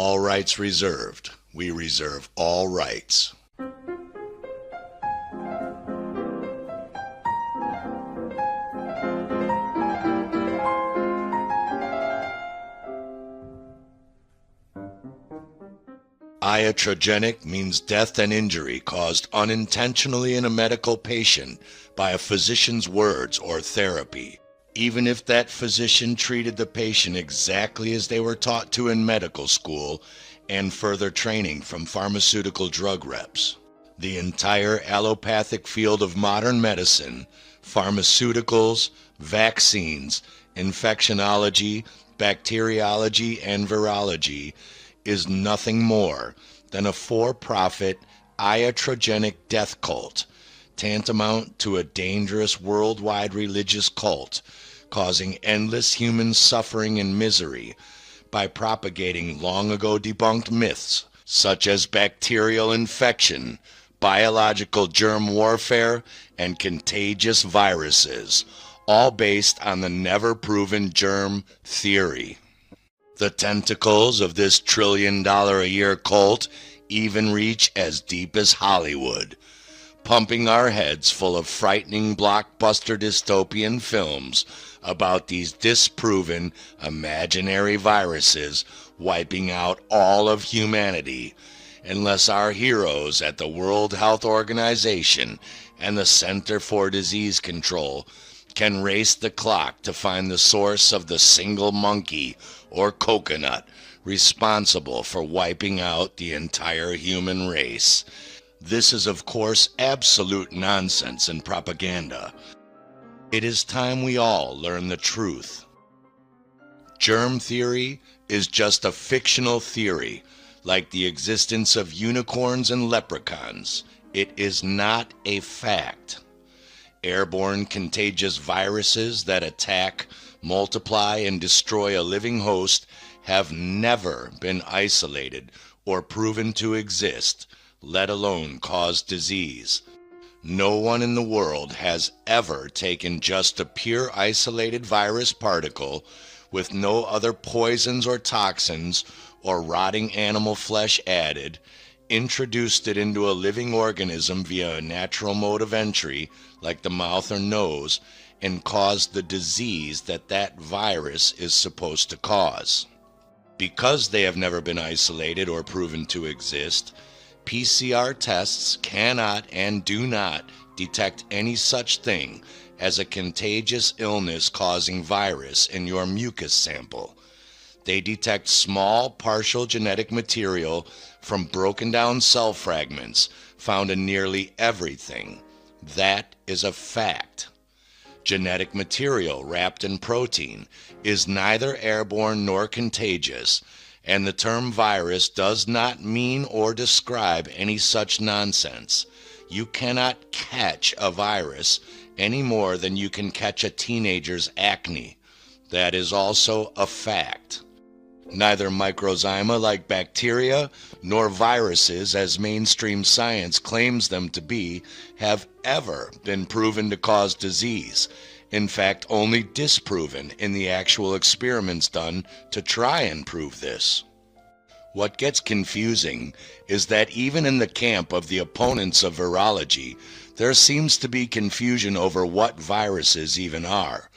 All rights reserved. We reserve all rights. Iatrogenic means death and injury caused unintentionally in a medical patient by a physician's words or therapy, even if that physician treated the patient exactly as they were taught to in medical school and further training from pharmaceutical drug reps. The entire allopathic field of modern medicine, pharmaceuticals, vaccines, infectionology, bacteriology, and virology is nothing more than a for-profit iatrogenic death cult, tantamount to a dangerous worldwide religious cult, causing endless human suffering and misery by propagating long ago debunked myths such as bacterial infection, biological germ warfare, and contagious viruses, all based on the never-proven germ theory. The tentacles of this trillion-dollar-a-year cult even reach as deep as Hollywood, pumping our heads full of frightening blockbuster dystopian films about these disproven imaginary viruses wiping out all of humanity, unless our heroes at the World Health Organization and the Center for Disease Control can race the clock to find the source of the single monkey or coconut responsible for wiping out the entire human race. This is, of course, absolute nonsense and propaganda. It is time we all learn the truth. Germ theory is just a fictional theory, like the existence of unicorns and leprechauns. It is not a fact. Airborne contagious viruses that attack, multiply, and destroy a living host have never been isolated or proven to exist, let alone cause disease. No one in the world has ever taken just a pure isolated virus particle with no other poisons or toxins or rotting animal flesh added, introduced it into a living organism via a natural mode of entry like the mouth or nose, and caused the disease that virus is supposed to cause. Because they have never been isolated or proven to exist, PCR tests cannot and do not detect any such thing as a contagious illness-causing virus in your mucus sample. They detect small partial genetic material from broken down cell fragments found in nearly everything. That is a fact. Genetic material wrapped in protein is neither airborne nor contagious, and the term virus does not mean or describe any such nonsense. You cannot catch a virus any more than you can catch a teenager's acne. That is also a fact. Neither microzyma like bacteria nor viruses, as mainstream science claims them to be, have ever been proven to cause disease. In fact, only disproven in the actual experiments done to try and prove this. What gets confusing is that even in the camp of the opponents of virology, there seems to be confusion over what viruses even are.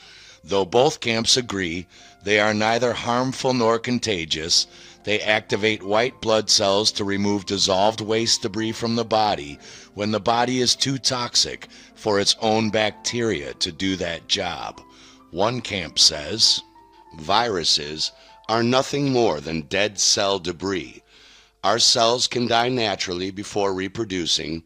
Though both camps agree they are neither harmful nor contagious, they activate white blood cells to remove dissolved waste debris from the body when the body is too toxic for its own bacteria to do that job. One camp says, viruses are nothing more than dead cell debris. Our cells can die naturally before reproducing.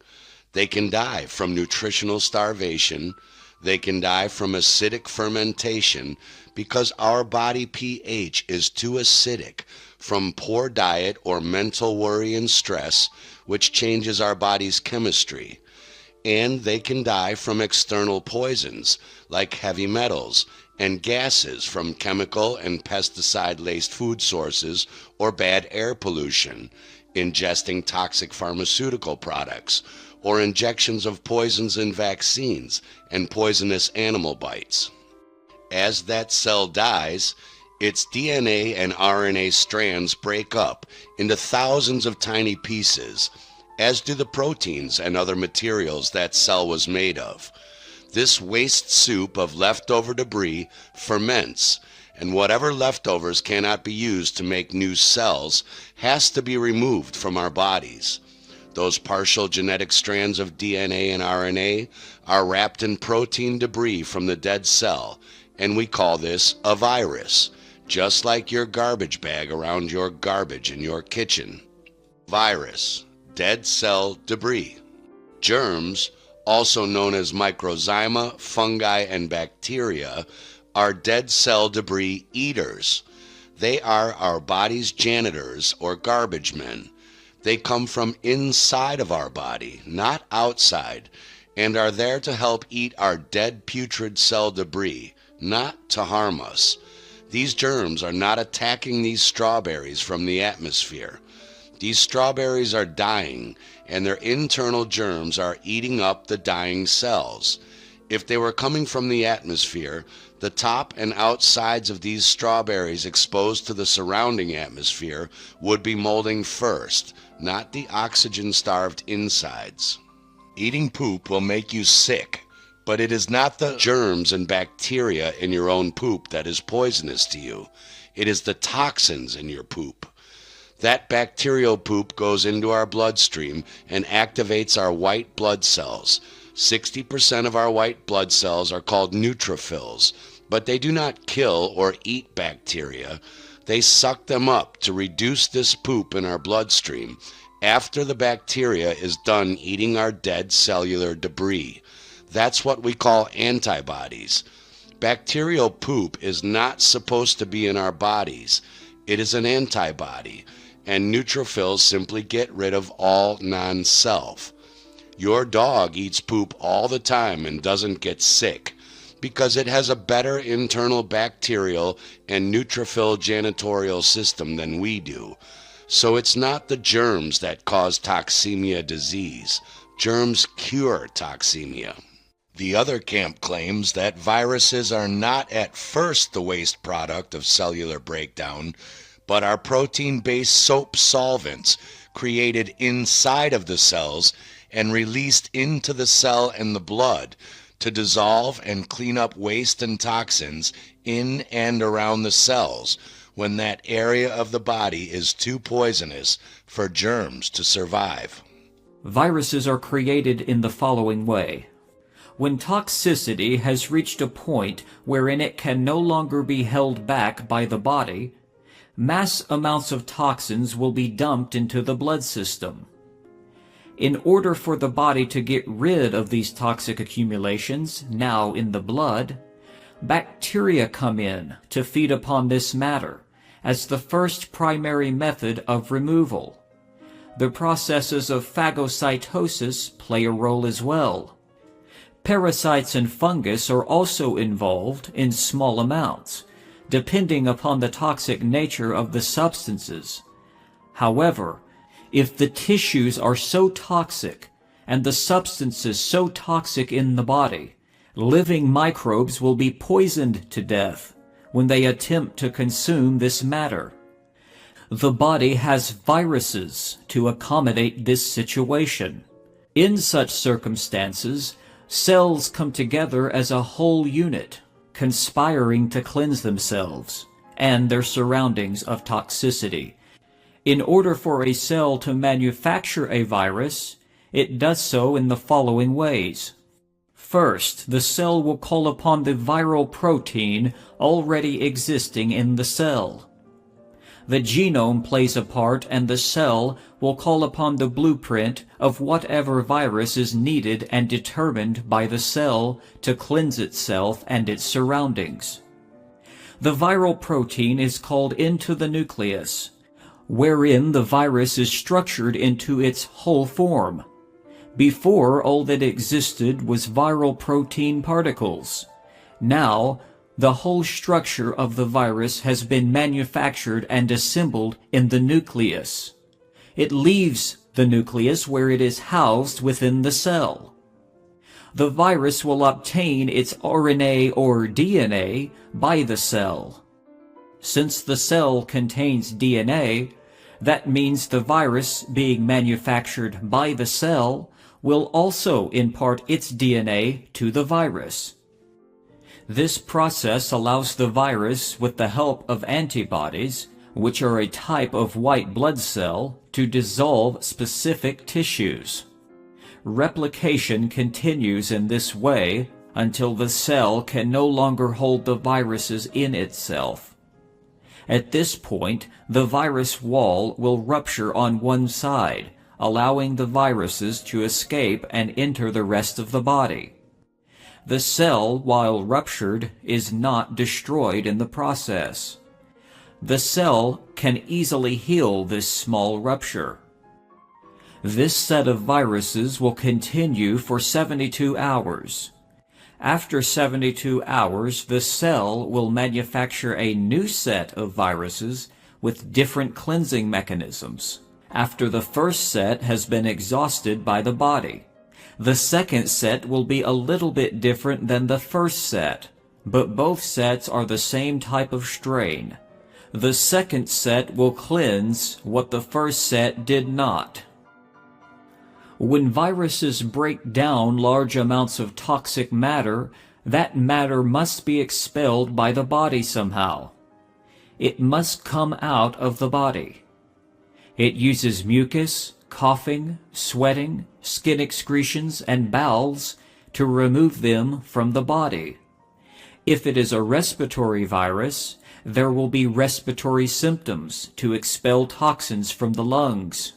They can die from nutritional starvation. They can die from acidic fermentation because our body pH is too acidic from poor diet or mental worry and stress, which changes our body's chemistry. And they can die from external poisons like heavy metals and gases from chemical and pesticide-laced food sources or bad air pollution, ingesting toxic pharmaceutical products, or injections of poisons in vaccines and poisonous animal bites. As that cell dies, Its DNA and RNA strands break up into thousands of tiny pieces, as do the proteins and other materials that cell was made of. This waste soup of leftover debris ferments, and whatever leftovers cannot be used to make new cells has to be removed from our bodies. Those partial genetic strands of DNA and RNA are wrapped in protein debris from the dead cell, and we call this a virus, just like your garbage bag around your garbage in your kitchen. Virus, dead cell debris. Germs, also known as microzyma, fungi, and bacteria, are dead cell debris eaters. They are our body's janitors or garbage men. They come from inside of our body, not outside, and are there to help eat our dead putrid cell debris, not to harm us. These germs are not attacking these strawberries from the atmosphere. These strawberries are dying, and their internal germs are eating up the dying cells. If they were coming from the atmosphere, the top and outsides of these strawberries exposed to the surrounding atmosphere would be molding first, not the oxygen-starved insides. Eating poop will make you sick, but it is not the germs and bacteria in your own poop that is poisonous to you. It is the toxins in your poop. That bacterial poop goes into our bloodstream and activates our white blood cells. 60% of our white blood cells are called neutrophils, but they do not kill or eat bacteria. They suck them up to reduce this poop in our bloodstream after the bacteria is done eating our dead cellular debris. That's what we call antibodies. Bacterial poop is not supposed to be in our bodies. It is an antibody, and neutrophils simply get rid of all non-self. Your dog eats poop all the time and doesn't get sick because it has a better internal bacterial and neutrophil janitorial system than we do. So it's not the germs that cause toxemia disease. Germs cure toxemia. The other camp claims that viruses are not at first the waste product of cellular breakdown, but are protein-based soap solvents created inside of the cells and released into the cell and the blood to dissolve and clean up waste and toxins in and around the cells when that area of the body is too poisonous for germs to survive. Viruses are created in the following way. When toxicity has reached a point wherein it can no longer be held back by the body, mass amounts of toxins will be dumped into the blood system. In order for the body to get rid of these toxic accumulations, now in the blood, bacteria come in to feed upon this matter as the first primary method of removal. The processes of phagocytosis play a role as well. Parasites and fungus are also involved in small amounts, depending upon the toxic nature of the substances. However, if the tissues are so toxic and the substances so toxic in the body, living microbes will be poisoned to death when they attempt to consume this matter. The body has viruses to accommodate this situation. In such circumstances, cells come together as a whole unit, conspiring to cleanse themselves and their surroundings of toxicity. In order for a cell to manufacture a virus, it does so in the following ways. First, the cell will call upon the viral protein already existing in the cell. The genome plays a part, and the cell will call upon the blueprint of whatever virus is needed and determined by the cell to cleanse itself and its surroundings. The viral protein is called into the nucleus, wherein the virus is structured into its whole form. Before, all that existed was viral protein particles. Now, the whole structure of the virus has been manufactured and assembled in the nucleus. It leaves the nucleus where it is housed within the cell. The virus will obtain its RNA or DNA by the cell. Since the cell contains DNA, that means the virus being manufactured by the cell will also impart its DNA to the virus. This process allows the virus, with the help of antibodies, which are a type of white blood cell, to dissolve specific tissues. Replication continues in this way until the cell can no longer hold the viruses in itself. At this point, the virus wall will rupture on one side, allowing the viruses to escape and enter the rest of the body. The cell, while ruptured, is not destroyed in the process. The cell can easily heal this small rupture. This set of viruses will continue for 72 hours. After 72 hours, the cell will manufacture a new set of viruses with different cleansing mechanisms. After the first set has been exhausted by the body, the second set will be a little bit different than the first set, but both sets are the same type of strain. The second set will cleanse what the first set did not. When viruses break down large amounts of toxic matter, that matter must be expelled by the body somehow. It must come out of the body. It uses mucus, coughing, sweating, skin excretions, and bowels to remove them from the body. If it is a respiratory virus, there will be respiratory symptoms to expel toxins from the lungs.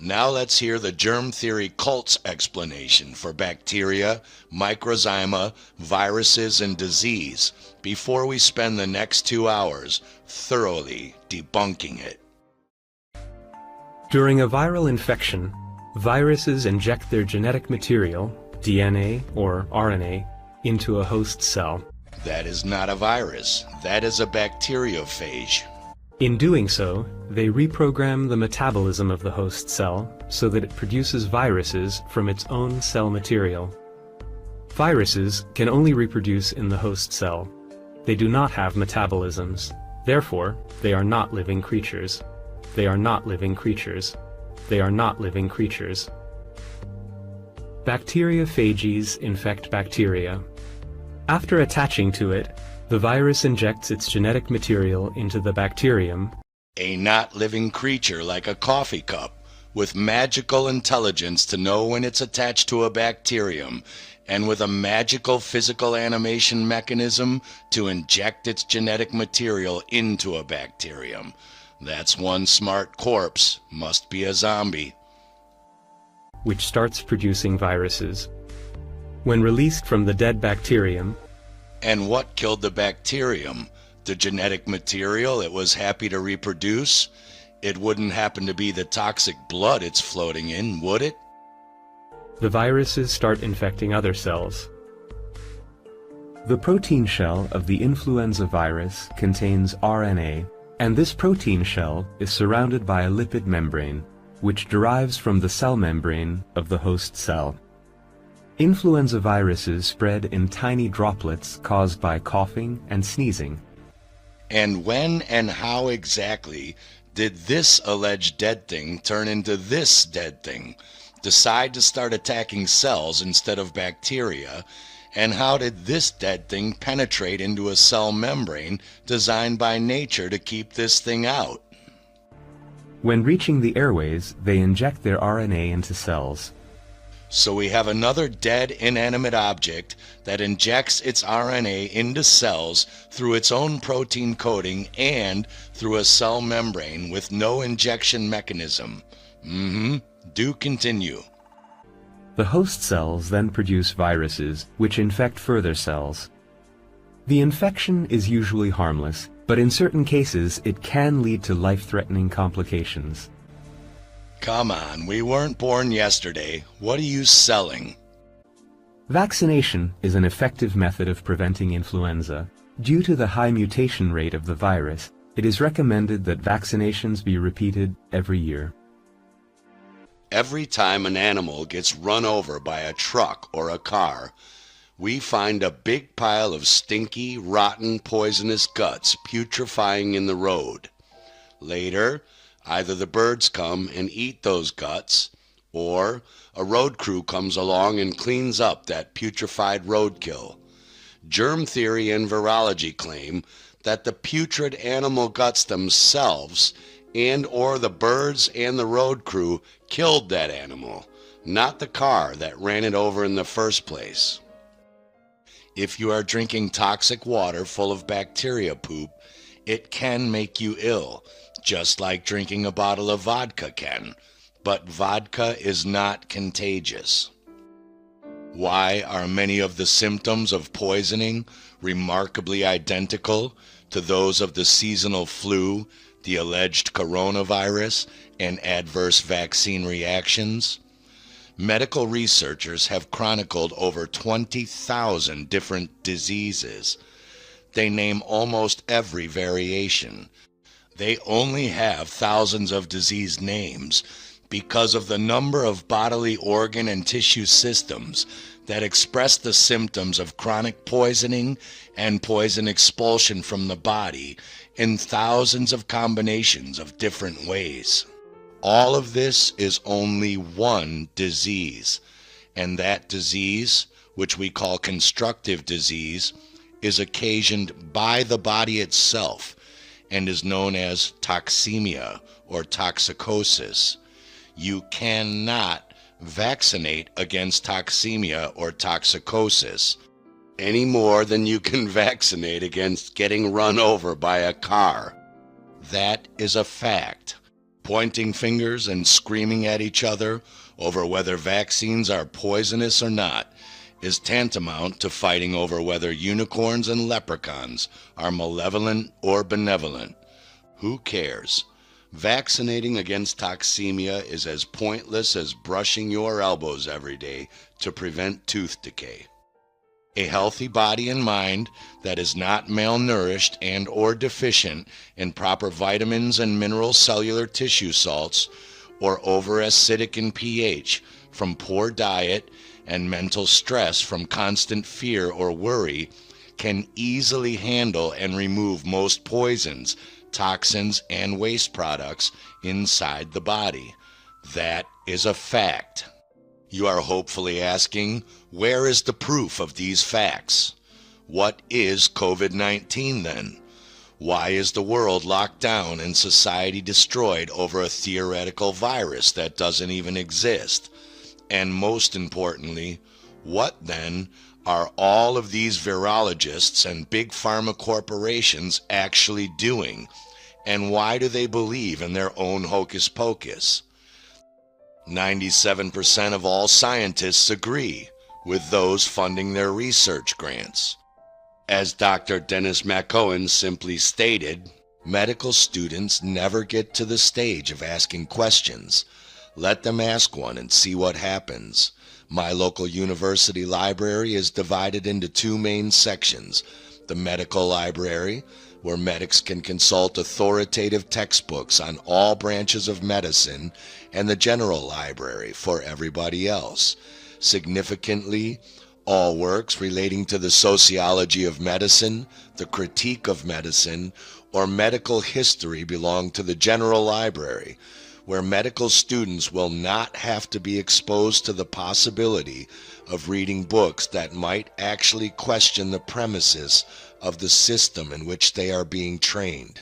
Now let's hear the germ theory cult's explanation for bacteria, microzyma, viruses, and disease before we spend the next 2 hours thoroughly debunking it. During a viral infection, viruses inject their genetic material, DNA or RNA, into a host cell. That is not a virus. That is a bacteriophage. In doing so, they reprogram the metabolism of the host cell so that it produces viruses from its own cell material. Viruses can only reproduce in the host cell. They do not have metabolisms. Therefore, they are not living creatures. They are not living creatures. They are not living creatures. Bacteriophages infect bacteria. After attaching to it, the virus injects its genetic material into the bacterium, A not living creature like a coffee cup, with magical intelligence to know when it's attached to a bacterium, and with a magical physical animation mechanism to inject its genetic material into a bacterium. That's one smart corpse, must be a zombie. which starts producing viruses. When released from the dead bacterium, And what killed the bacterium? The genetic material it was happy to reproduce? It wouldn't happen to be the toxic blood it's floating in, would it? the viruses start infecting other cells. The protein shell of the influenza virus contains RNA, and this protein shell is surrounded by a lipid membrane, which derives from the cell membrane of the host cell. Influenza viruses spread in tiny droplets caused by coughing and sneezing. And when and how exactly did this alleged dead thing turn into this dead thing? Decide to start attacking cells instead of bacteria? And how did this dead thing penetrate into a cell membrane designed by nature to keep this thing out? When reaching the airways, they inject their RNA into cells. So we have another dead inanimate object that injects its RNA into cells through its own protein coating and through a cell membrane with no injection mechanism. Do continue. The host cells then produce viruses, which infect further cells. The infection is usually harmless, but in certain cases it can lead to life-threatening complications. Come on, we weren't born yesterday. What are you selling? Vaccination is an effective method of preventing influenza. Due to the high mutation rate of the virus, it is recommended that vaccinations be repeated every year. Every time an animal gets run over by a truck or a car, we find a big pile of stinky, rotten, poisonous guts putrefying in the road. Later, either the birds come and eat those guts, or a road crew comes along and cleans up that putrefied roadkill. Germ theory and virology claim that the putrid animal guts themselves and or the birds and the road crew killed that animal, not the car that ran it over in the first place. If you are drinking toxic water full of bacteria poop, it can make you ill, just like drinking a bottle of vodka can, but vodka is not contagious. Why are many of the symptoms of poisoning remarkably identical to those of the seasonal flu, the alleged coronavirus, and adverse vaccine reactions? Medical researchers have chronicled over 20,000 different diseases. They name almost every variation. They only have thousands of disease names because of the number of bodily organ and tissue systems that express the symptoms of chronic poisoning and poison expulsion from the body in thousands of combinations of different ways. All of this is only one disease, and that disease, which we call constructive disease, is occasioned by the body itself and is known as toxemia or toxicosis. You cannot vaccinate against toxemia or toxicosis any more than you can vaccinate against getting run over by a car. That is a fact. Pointing fingers and screaming at each other over whether vaccines are poisonous or not is tantamount to fighting over whether unicorns and leprechauns are malevolent or benevolent. Who cares? Vaccinating against toxemia is as pointless as brushing your elbows every day to prevent tooth decay. A healthy body and mind that is not malnourished and or deficient in proper vitamins and mineral cellular tissue salts or over-acidic in pH from poor diet and mental stress from constant fear or worry can easily handle and remove most poisons, toxins, and waste products inside the body. That is a fact. You are hopefully asking, where is the proof of these facts? What is COVID-19 then? Why is the world locked down and society destroyed over a theoretical virus that doesn't even exist? And most importantly, what then are all of these virologists and big pharma corporations actually doing? And why do they believe in their own hocus pocus? 97% of all scientists agree with those funding their research grants. As Dr. Dennis McCohen simply stated, medical students never get to the stage of asking questions. Let them ask one and see what happens. My local university library is divided into two main sections: the medical library, where medics can consult authoritative textbooks on all branches of medicine, and the general library for everybody else. Significantly, all works relating to the sociology of medicine, the critique of medicine, or medical history belong to the general library, where medical students will not have to be exposed to the possibility of reading books that might actually question the premises of the system in which they are being trained.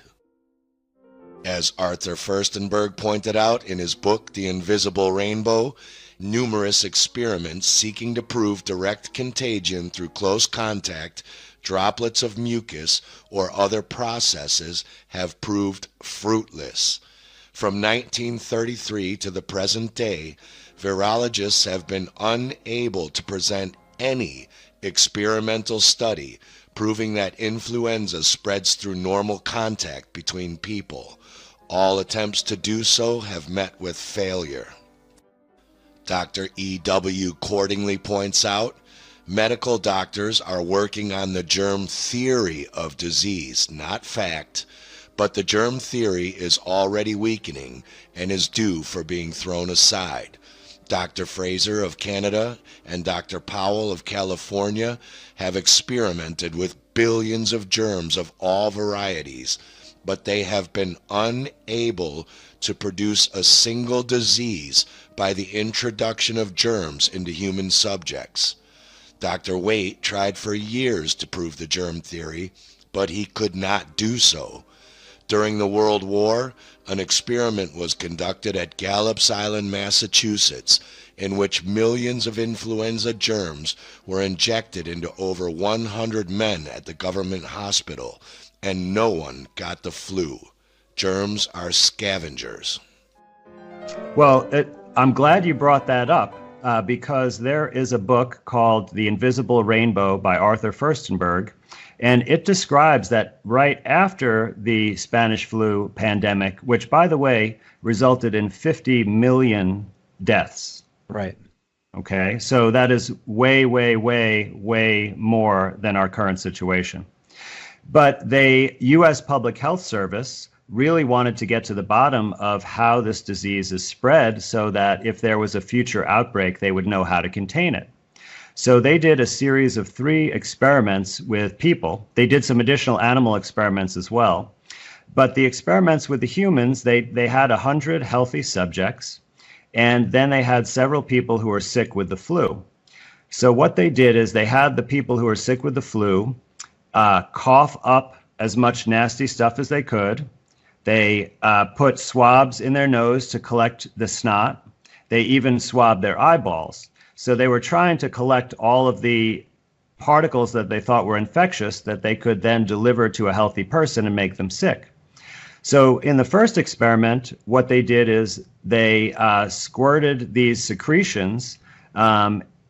As Arthur Furstenberg pointed out in his book, The Invisible Rainbow, numerous experiments seeking to prove direct contagion through close contact, droplets of mucus, or other processes have proved fruitless. From 1933 to the present day, virologists have been unable to present any experimental study proving that influenza spreads through normal contact between people. All attempts to do so have met with failure. Dr. E.W. Cordingly points out, medical doctors are working on the germ theory of disease, not fact, but the germ theory is already weakening and is due for being thrown aside. Dr. Fraser of Canada and Dr. Powell of California have experimented with billions of germs of all varieties, but they have been unable to produce a single disease by the introduction of germs into human subjects. Dr. Waite tried for years to prove the germ theory, but he could not do so. During the World War, an experiment was conducted at Gallops Island, Massachusetts, in which millions of influenza germs were injected into over 100 men at the government hospital, and no one got the flu. Germs are scavengers. Well, I'm glad you brought that up because there is a book called The Invisible Rainbow by Arthur Furstenberg, and it describes that right after the Spanish flu pandemic, which, by the way, resulted in 50 million deaths. Right. Okay, so that is way, way, way, way more than our current situation. But the U.S. Public Health Service really wanted to get to the bottom of how this disease is spread so that if there was a future outbreak, they would know how to contain it. So they did a series of 3 experiments with people. They did some additional animal experiments as well. But the experiments with the humans, they had 100 healthy subjects, and then they had several people who were sick with the flu. So what they did is they had the people who were sick with the flu cough up as much nasty stuff as they could. They put swabs in their nose to collect the snot. They even swabbed their eyeballs. So they were trying to collect all of the particles that they thought were infectious that they could then deliver to a healthy person and make them sick. So in the first experiment, what they did is they squirted these secretions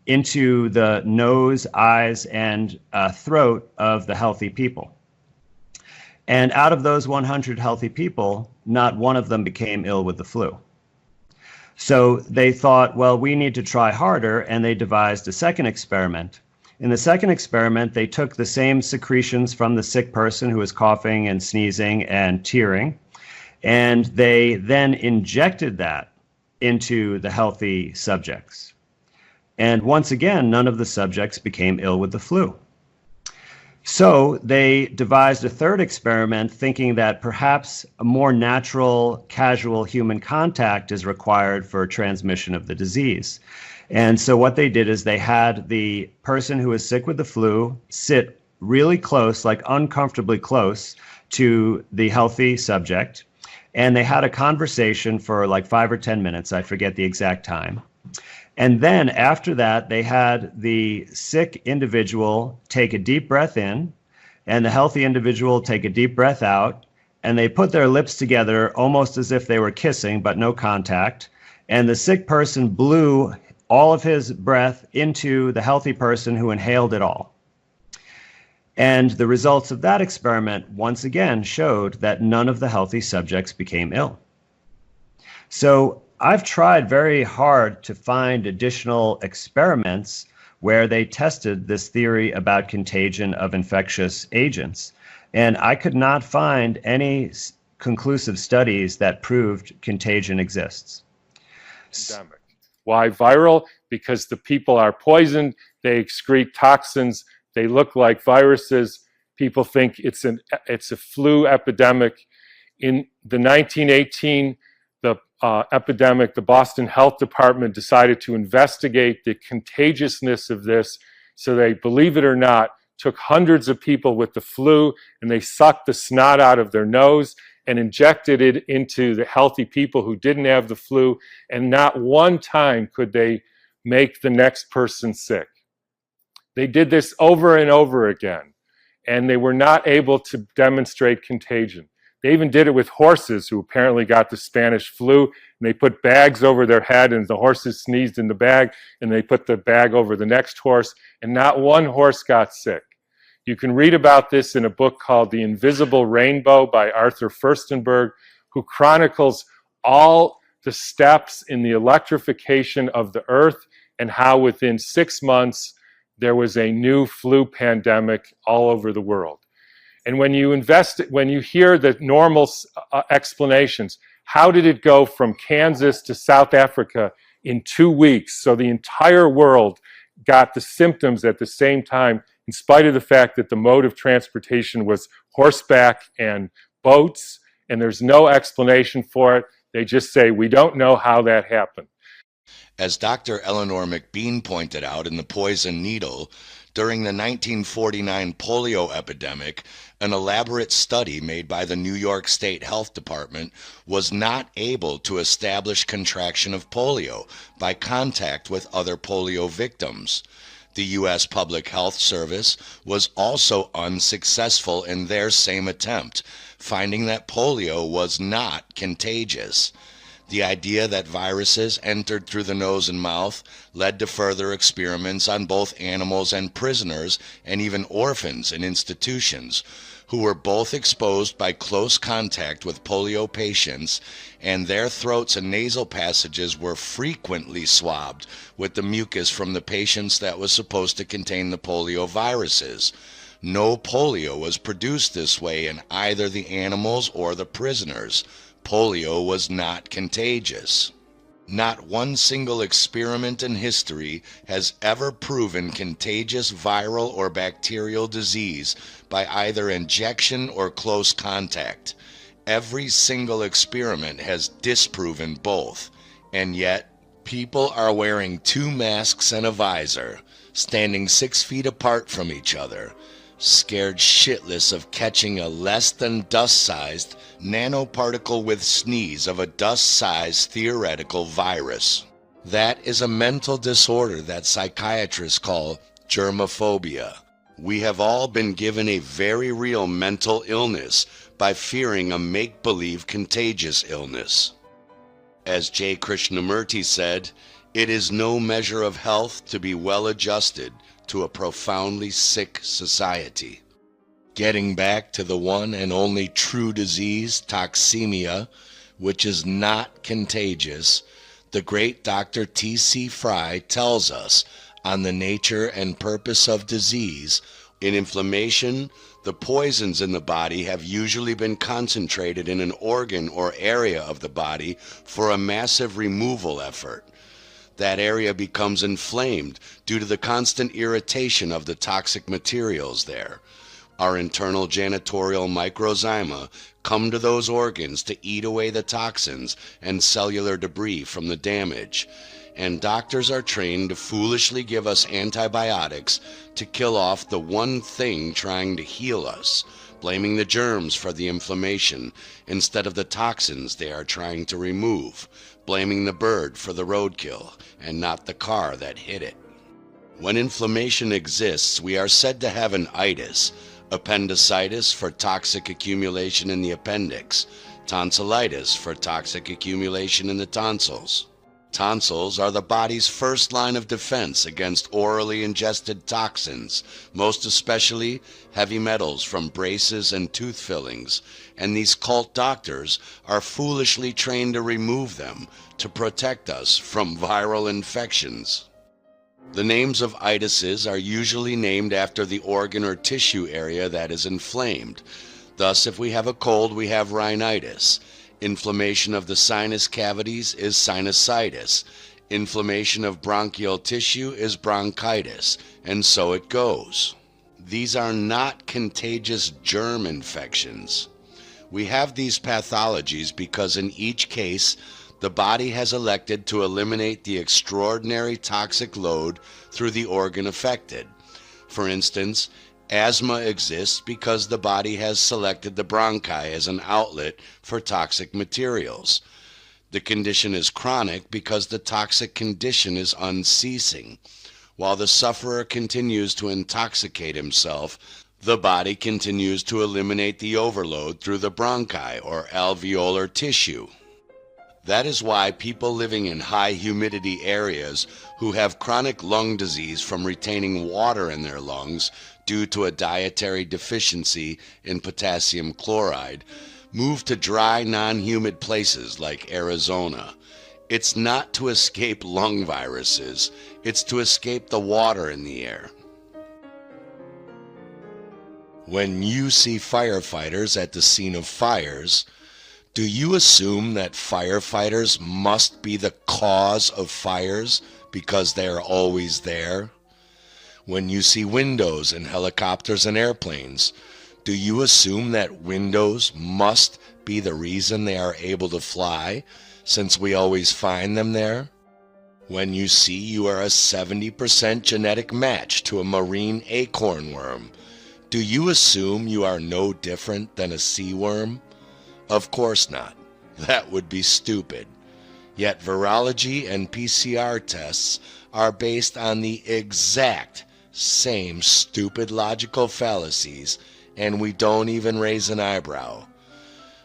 into the nose, eyes, and throat of the healthy people. And out of those 100 healthy people, not one of them became ill with the flu. So they thought, well, we need to try harder, and they devised a second experiment. In the second experiment, they took the same secretions from the sick person who was coughing and sneezing and tearing, and they then injected that into the healthy subjects. And once again, none of the subjects became ill with the flu. So they devised a third experiment thinking that perhaps a more natural, casual human contact is required for transmission of the disease. And so what they did is they had the person who was sick with the flu sit really close, like uncomfortably close to the healthy subject. And they had a conversation for like 5 or 10 minutes. I forget the exact time. And then after that, they had the sick individual take a deep breath in and the healthy individual take a deep breath out. And they put their lips together almost as if they were kissing, but no contact. And the sick person blew all of his breath into the healthy person who inhaled it all. And the results of that experiment once again showed that none of the healthy subjects became ill. So I've tried very hard to find additional experiments where they tested this theory about contagion of infectious agents. And I could not find any conclusive studies that proved contagion exists. Pandemic. Why viral? Because the people are poisoned, they excrete toxins, they look like viruses. People think it's a flu epidemic. In the 1918 epidemic, the Boston Health Department decided to investigate the contagiousness of this. So they, believe it or not, took hundreds of people with the flu and they sucked the snot out of their nose and injected it into the healthy people who didn't have the flu. And not one time could they make the next person sick. They did this over and over again, and they were not able to demonstrate contagion. They even did it with horses who apparently got the Spanish flu, and they put bags over their head and the horses sneezed in the bag, and they put the bag over the next horse, and not one horse got sick. You can read about this in a book called The Invisible Rainbow by Arthur Furstenberg, who chronicles all the steps in the electrification of the earth and how within 6 months there was a new flu pandemic all over the world. And when you hear the normal explanations, how did it go from Kansas to South Africa in 2 weeks. So the entire world got the symptoms at the same time, in spite of the fact that the mode of transportation was horseback and boats, and there's no explanation for it. They just say, we don't know how that happened. As Dr. Eleanor McBean pointed out in The Poison Needle, during the 1949 polio epidemic, an elaborate study made by the New York State Health Department was not able to establish contraction of polio by contact with other polio victims. The U.S. Public Health Service was also unsuccessful in their same attempt, finding that polio was not contagious. The idea that viruses entered through the nose and mouth led to further experiments on both animals and prisoners, and even orphans in institutions, who were both exposed by close contact with polio patients, and their throats and nasal passages were frequently swabbed with the mucus from the patients that was supposed to contain the polio viruses. No polio was produced this way in either the animals or the prisoners. Polio was not contagious. Not one single experiment in history has ever proven contagious viral or bacterial disease by either injection or close contact. Every single experiment has disproven both, and yet people are wearing 2 masks and a visor, standing 6 feet apart from each other, scared shitless of catching a less than dust-sized nanoparticle with sneeze of a dust-sized theoretical virus. That is a mental disorder that psychiatrists call germophobia. We have all been given a very real mental illness by fearing a make-believe contagious illness. As J. Krishnamurti said, it is no measure of health to be well adjusted to a profoundly sick society. Getting back to the one and only true disease, toxemia, which is not contagious, the great Dr. T.C. Fry tells us on the nature and purpose of disease. In inflammation, the poisons in the body have usually been concentrated in an organ or area of the body for a massive removal effort. That area becomes inflamed due to the constant irritation of the toxic materials there. Our internal janitorial microzyma come to those organs to eat away the toxins and cellular debris from the damage, and doctors are trained to foolishly give us antibiotics to kill off the one thing trying to heal us, blaming the germs for the inflammation instead of the toxins they are trying to remove, blaming the bird for the roadkill and not the car that hit it. When inflammation exists, we are said to have an itis, appendicitis for toxic accumulation in the appendix, tonsillitis for toxic accumulation in the tonsils. Tonsils are the body's first line of defense against orally ingested toxins, most especially heavy metals from braces and tooth fillings, and these cult doctors are foolishly trained to remove them to protect us from viral infections. The names of itises are usually named after the organ or tissue area that is inflamed. Thus, if we have a cold, we have rhinitis. Inflammation of the sinus cavities is sinusitis. Inflammation of bronchial tissue is bronchitis, and so it goes. These are not contagious germ infections. We have these pathologies because in each case, the body has elected to eliminate the extraordinary toxic load through the organ affected. For instance, asthma exists because the body has selected the bronchi as an outlet for toxic materials. The condition is chronic because the toxic condition is unceasing. While the sufferer continues to intoxicate himself, the body continues to eliminate the overload through the bronchi or alveolar tissue. That is why people living in high humidity areas who have chronic lung disease from retaining water in their lungs due to a dietary deficiency in potassium chloride move to dry, non-humid places like Arizona. It's not to escape lung viruses, it's to escape the water in the air. When you see firefighters at the scene of fires, Do you assume that firefighters must be the cause of fires because they are always there? When you see windows in helicopters and airplanes, do you assume that windows must be the reason they are able to fly, since we always find them there? When you see you are a 70% genetic match to a marine acorn worm, do you assume you are no different than a sea worm? Of course not. That would be stupid. Yet virology and PCR tests are based on the exact same stupid logical fallacies, and we don't even raise an eyebrow.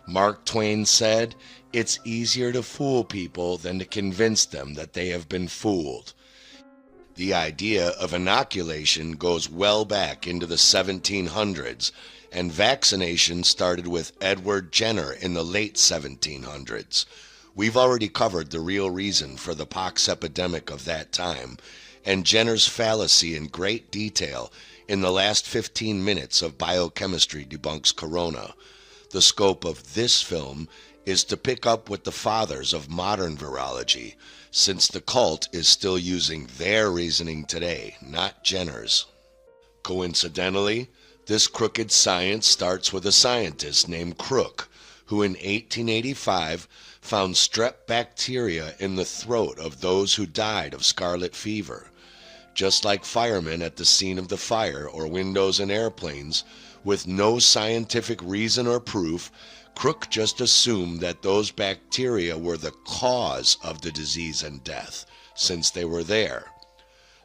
Mark Twain said, "It's easier to fool people than to convince them that they have been fooled." The idea of inoculation goes well back into the 1700s, and vaccination started with Edward Jenner in the late 1700s. We've already covered the real reason for the pox epidemic of that time, and Jenner's fallacy in great detail in the last 15 minutes of Biochemistry Debunks Corona. The scope of this film is to pick up with the fathers of modern virology, since the cult is still using their reasoning today, not Jenner's. Coincidentally, this crooked science starts with a scientist named Crook, who in 1885 found strep bacteria in the throat of those who died of scarlet fever. Just like firemen at the scene of the fire or windows in airplanes, with no scientific reason or proof, Crook just assumed that those bacteria were the cause of the disease and death, since they were there.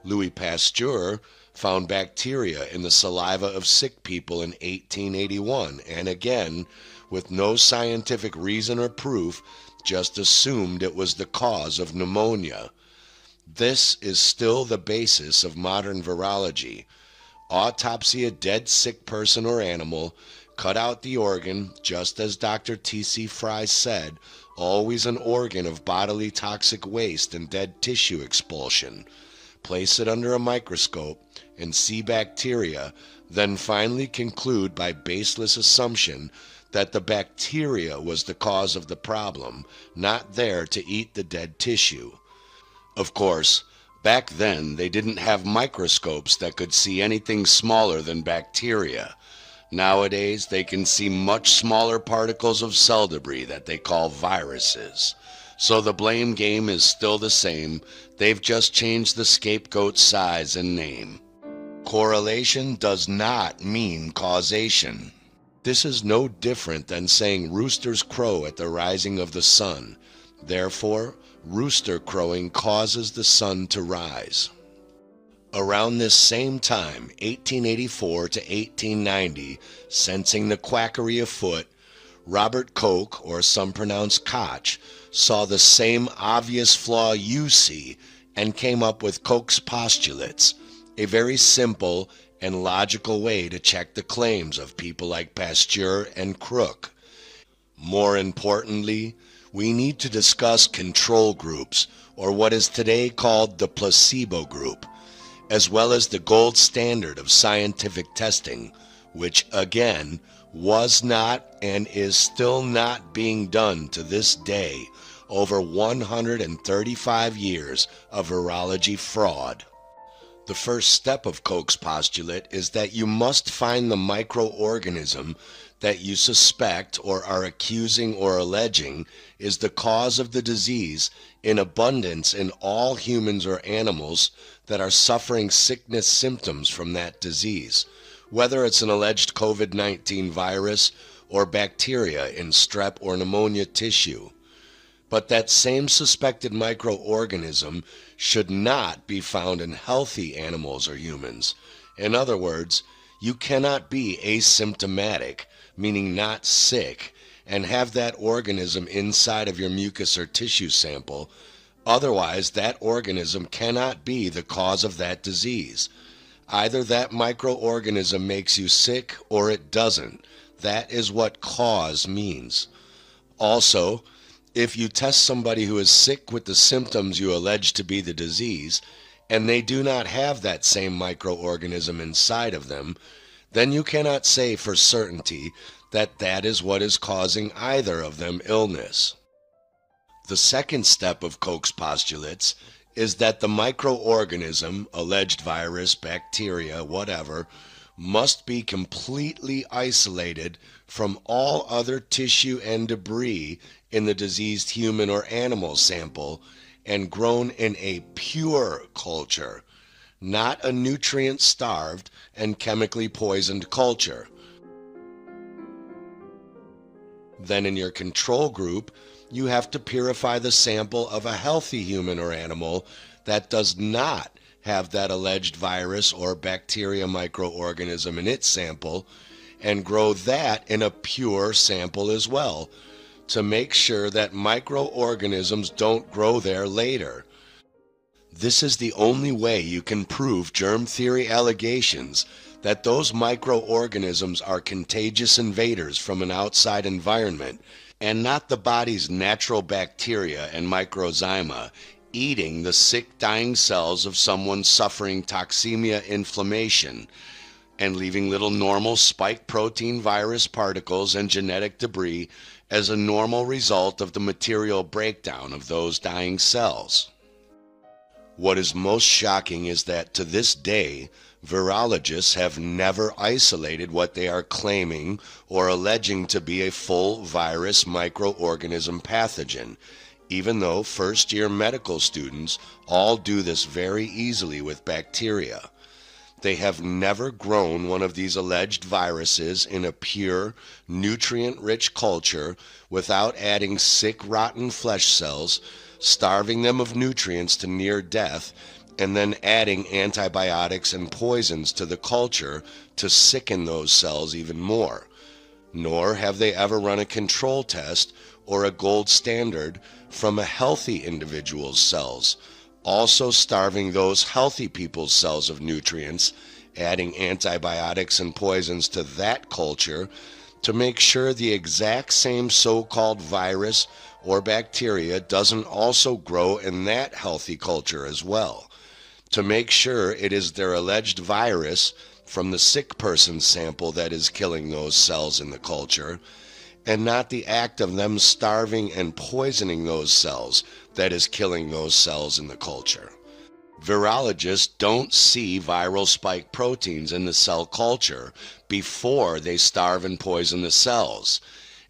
Louis Pasteur found bacteria in the saliva of sick people in 1881, and again, with no scientific reason or proof, just assumed it was the cause of pneumonia. This is still the basis of modern virology. Autopsy a dead sick person or animal, cut out the organ, just as Dr. T.C. Fry said, always an organ of bodily toxic waste and dead tissue expulsion. Place it under a microscope and see bacteria, then finally conclude by baseless assumption that the bacteria was the cause of the problem, not there to eat the dead tissue. Of course, back then they didn't have microscopes that could see anything smaller than bacteria. Nowadays they can see much smaller particles of cell debris that they call viruses. So the blame game is still the same, they've just changed the scapegoat's size and name. Correlation does not mean causation. This is no different than saying roosters crow at the rising of the sun. Therefore, rooster crowing causes the sun to rise. Around this same time, 1884 to 1890, sensing the quackery afoot, Robert Koch, or some pronounce Koch, saw the same obvious flaw you see and came up with Koch's postulates, a very simple and logical way to check the claims of people like Pasteur and Crook. More importantly, we need to discuss control groups, or what is today called the placebo group, as well as the gold standard of scientific testing, which again was not and is still not being done to this day, over 135 years of virology fraud. The first step of Koch's postulate is that you must find the microorganism that you suspect or are accusing or alleging is the cause of the disease in abundance in all humans or animals that are suffering sickness symptoms from that disease, whether it's an alleged COVID-19 virus or bacteria in strep or pneumonia tissue. But that same suspected microorganism should not be found in healthy animals or humans. In other words, you cannot be asymptomatic, meaning not sick, and have that organism inside of your mucus or tissue sample. Otherwise, that organism cannot be the cause of that disease. Either that microorganism makes you sick or it doesn't. That is what cause means. Also, if you test somebody who is sick with the symptoms you allege to be the disease, and they do not have that same microorganism inside of them, then you cannot say for certainty that that is what is causing either of them illness. The second step of Koch's postulates is that the microorganism, alleged virus, bacteria, whatever, must be completely isolated from all other tissue and debris in the diseased human or animal sample and grown in a pure culture, not a nutrient-starved and chemically poisoned culture. Then in your control group, you have to purify the sample of a healthy human or animal that does not have that alleged virus or bacteria microorganism in its sample and grow that in a pure sample as well to make sure that microorganisms don't grow there later. This is the only way you can prove germ theory allegations that those microorganisms are contagious invaders from an outside environment and not the body's natural bacteria and microzyma eating the sick, dying cells of someone suffering toxemia inflammation and leaving little normal spike protein virus particles and genetic debris as a normal result of the material breakdown of those dying cells. What is most shocking is that to this day, virologists have never isolated what they are claiming or alleging to be a full virus microorganism pathogen, even though first-year medical students all do this very easily with bacteria. They have never grown one of these alleged viruses in a pure, nutrient-rich culture without adding sick, rotten flesh cells, starving them of nutrients to near death, and then adding antibiotics and poisons to the culture to sicken those cells even more. Nor have they ever run a control test or a gold standard from a healthy individual's cells, also starving those healthy people's cells of nutrients, adding antibiotics and poisons to that culture to make sure the exact same so-called virus or bacteria doesn't also grow in that healthy culture as well, to make sure it is their alleged virus from the sick person's sample that is killing those cells in the culture, and not the act of them starving and poisoning those cells that is killing those cells in the culture. Virologists don't see viral spike proteins in the cell culture before they starve and poison the cells.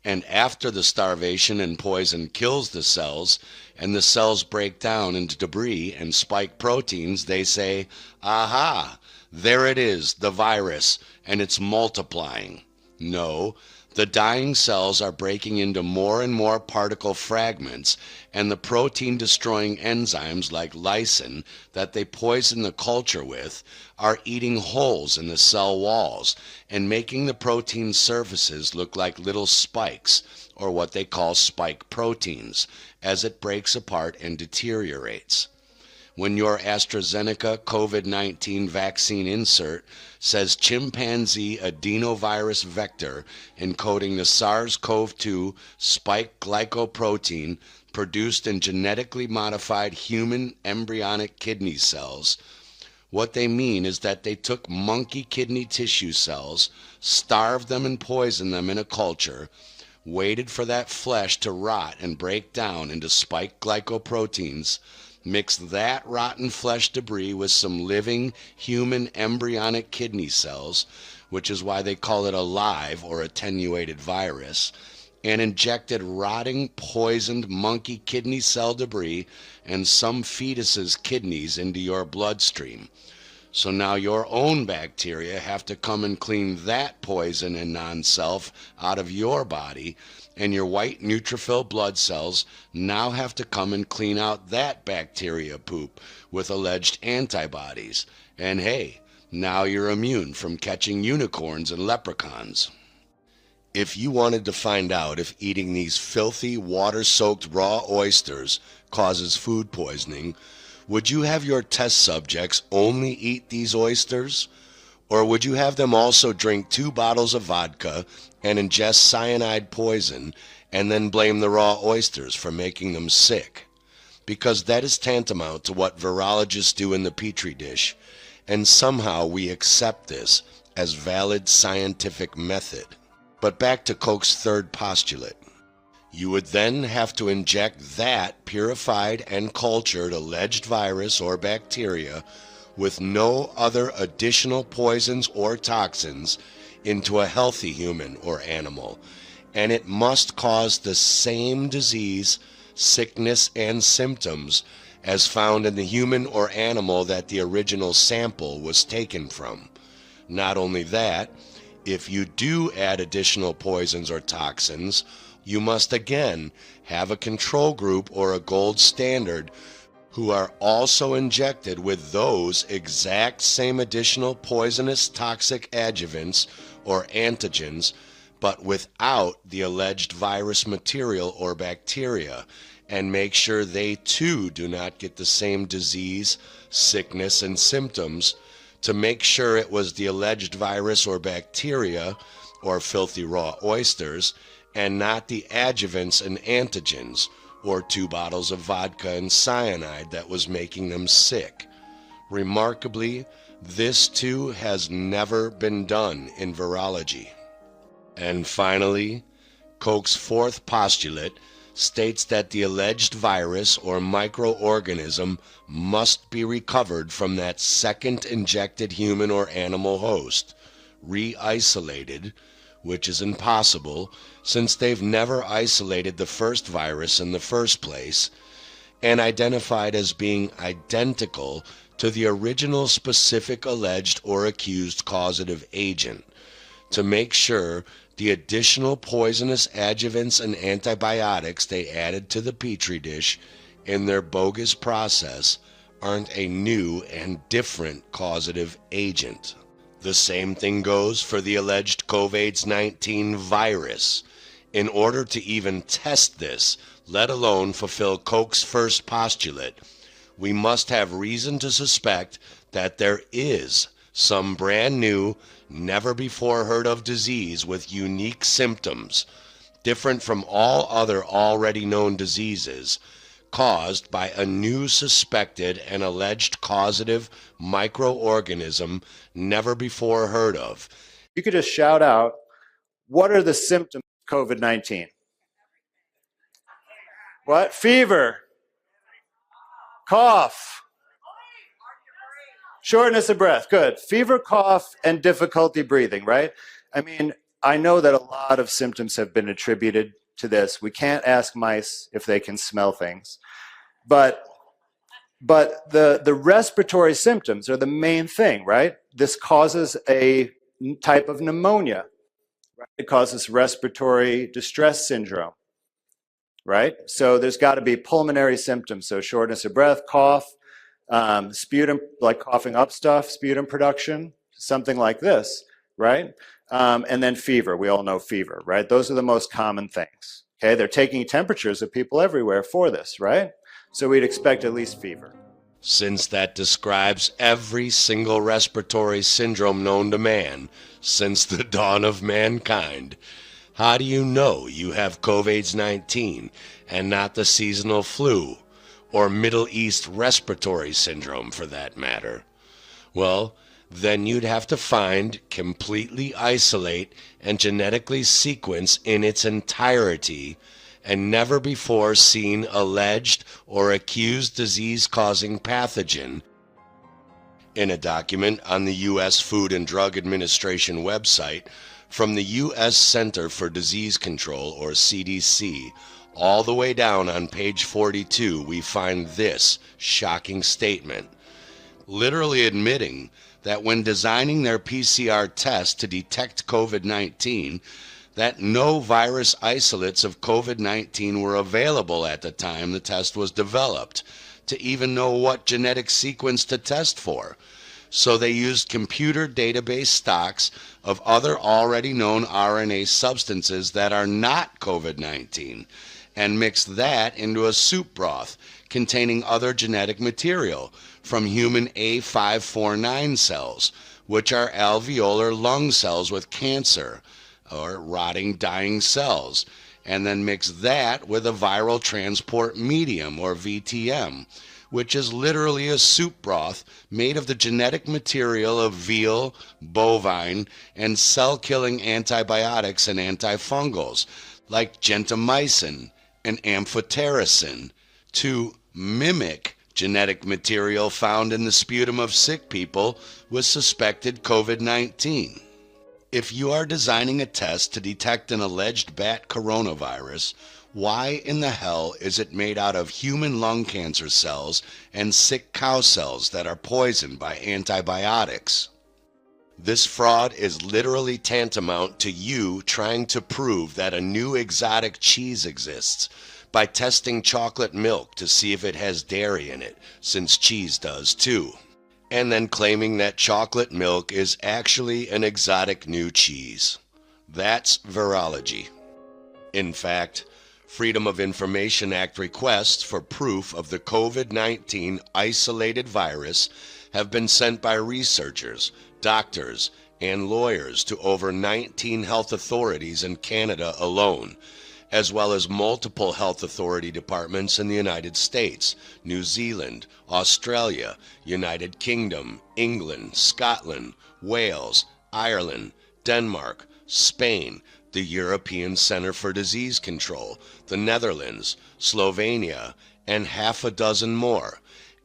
And after the starvation and poison kills the cells, and the cells break down into debris and spike proteins, they say, aha, there it is, the virus, and it's multiplying. No, the dying cells are breaking into more and more particle fragments, and the protein-destroying enzymes like lysine that they poison the culture with are eating holes in the cell walls and making the protein surfaces look like little spikes, or what they call spike proteins, as it breaks apart and deteriorates. When your AstraZeneca COVID-19 vaccine insert says chimpanzee adenovirus vector encoding the SARS-CoV-2 spike glycoprotein produced in genetically modified human embryonic kidney cells, what they mean is that they took monkey kidney tissue cells, starved them and poisoned them in a culture, waited for that flesh to rot and break down into spike glycoproteins, mixed that rotten flesh debris with some living human embryonic kidney cells, which is why they call it a live or attenuated virus, and injected rotting, poisoned monkey kidney cell debris and some fetus's kidneys into your bloodstream. So now your own bacteria have to come and clean that poison and non-self out of your body, and your white neutrophil blood cells now have to come and clean out that bacteria poop with alleged antibodies. And hey, now you're immune from catching unicorns and leprechauns. If you wanted to find out if eating these filthy, water-soaked raw oysters causes food poisoning, would you have your test subjects only eat these oysters? Or would you have them also drink 2 bottles of vodka and ingest cyanide poison and then blame the raw oysters for making them sick? Because that is tantamount to what virologists do in the Petri dish, and somehow we accept this as valid scientific method. But back to Koch's third postulate. You would then have to inject that purified and cultured alleged virus or bacteria with no other additional poisons or toxins into a healthy human or animal, and it must cause the same disease, sickness, and symptoms as found in the human or animal that the original sample was taken from. Not only that, if you do add additional poisons or toxins, you must again have a control group or a gold standard who are also injected with those exact same additional poisonous toxic adjuvants or antigens, but without the alleged virus material or bacteria, and make sure they too do not get the same disease, sickness, and symptoms, to make sure it was the alleged virus or bacteria or filthy raw oysters and not the adjuvants and antigens or 2 bottles of vodka and cyanide that was making them sick. Remarkably, this too has never been done in virology. And finally, Koch's fourth postulate states that the alleged virus or microorganism must be recovered from that second injected human or animal host, re-isolated, which is impossible since they've never isolated the first virus in the first place, and identified as being identical to the original specific alleged or accused causative agent, to make sure the additional poisonous adjuvants and antibiotics they added to the petri dish in their bogus process aren't a new and different causative agent. The same thing goes for the alleged COVID-19 virus. In order to even test this, let alone fulfill Koch's first postulate, we must have reason to suspect that there is some brand new, never before heard of disease with unique symptoms, different from all other already known diseases, caused by a new suspected and alleged causative microorganism never before heard of. You could just shout out, what are the symptoms of COVID-19? What? Fever, cough, shortness of breath. Good. Fever, cough, and difficulty breathing, right? I mean, I know that a lot of symptoms have been attributed to this. We can't ask mice if they can smell things. But the respiratory symptoms are the main thing, right? This causes a type of pneumonia. Right? It causes respiratory distress syndrome, right? So there's got to be pulmonary symptoms. So shortness of breath, cough, sputum, like coughing up stuff, sputum production, something like this, right? And then fever. We all know fever, right? Those are the most common things. Okay, they're taking temperatures of people everywhere for this, right? So we'd expect at least fever. Since that describes every single respiratory syndrome known to man since the dawn of mankind, how do you know you have COVID-19 and not the seasonal flu or Middle East respiratory syndrome for that matter? Well, then you'd have to find, completely isolate, and genetically sequence in its entirety and never before seen alleged or accused disease-causing pathogen in a document on the U.S. Food and Drug Administration website from the U.S. Center for Disease Control, or CDC. All the way down on page 42, we find this shocking statement, literally admitting that when designing their PCR test to detect COVID-19, that no virus isolates of COVID-19 were available at the time the test was developed to even know what genetic sequence to test for. So they used computer database stocks of other already known RNA substances that are not COVID-19 and mixed that into a soup broth containing other genetic material from human A549 cells, which are alveolar lung cells with cancer, or rotting, dying cells, and then mix that with a viral transport medium, or VTM, which is literally a soup broth made of the genetic material of veal, bovine, and cell-killing antibiotics and antifungals, like gentamicin and amphotericin, to mimic genetic material found in the sputum of sick people with suspected COVID-19. If you are designing a test to detect an alleged bat coronavirus, why in the hell is it made out of human lung cancer cells and sick cow cells that are poisoned by antibiotics? This fraud is literally tantamount to you trying to prove that a new exotic cheese exists by testing chocolate milk to see if it has dairy in it, since cheese does too, and then claiming that chocolate milk is actually an exotic new cheese. That's virology. In fact, Freedom of Information Act requests for proof of the COVID-19 isolated virus have been sent by researchers, doctors, and lawyers to over 19 health authorities in Canada alone, as well as multiple health authority departments in the United States, New Zealand, Australia, United Kingdom, England, Scotland, Wales, Ireland, Denmark, Spain, the European Center for Disease Control, the Netherlands, Slovenia, and half a dozen more,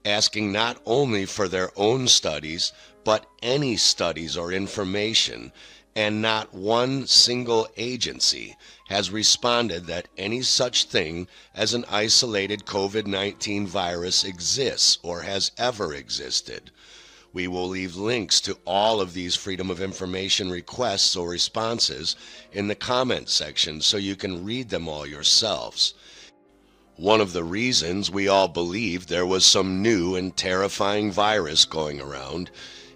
asking not only for their own studies, but any studies or information, and not one single agency has responded that any such thing as an isolated COVID-19 virus exists or has ever existed. We will leave links to all of these Freedom of Information requests or responses in the comment section so you can read them all yourselves. One of the reasons we all believed there was some new and terrifying virus going around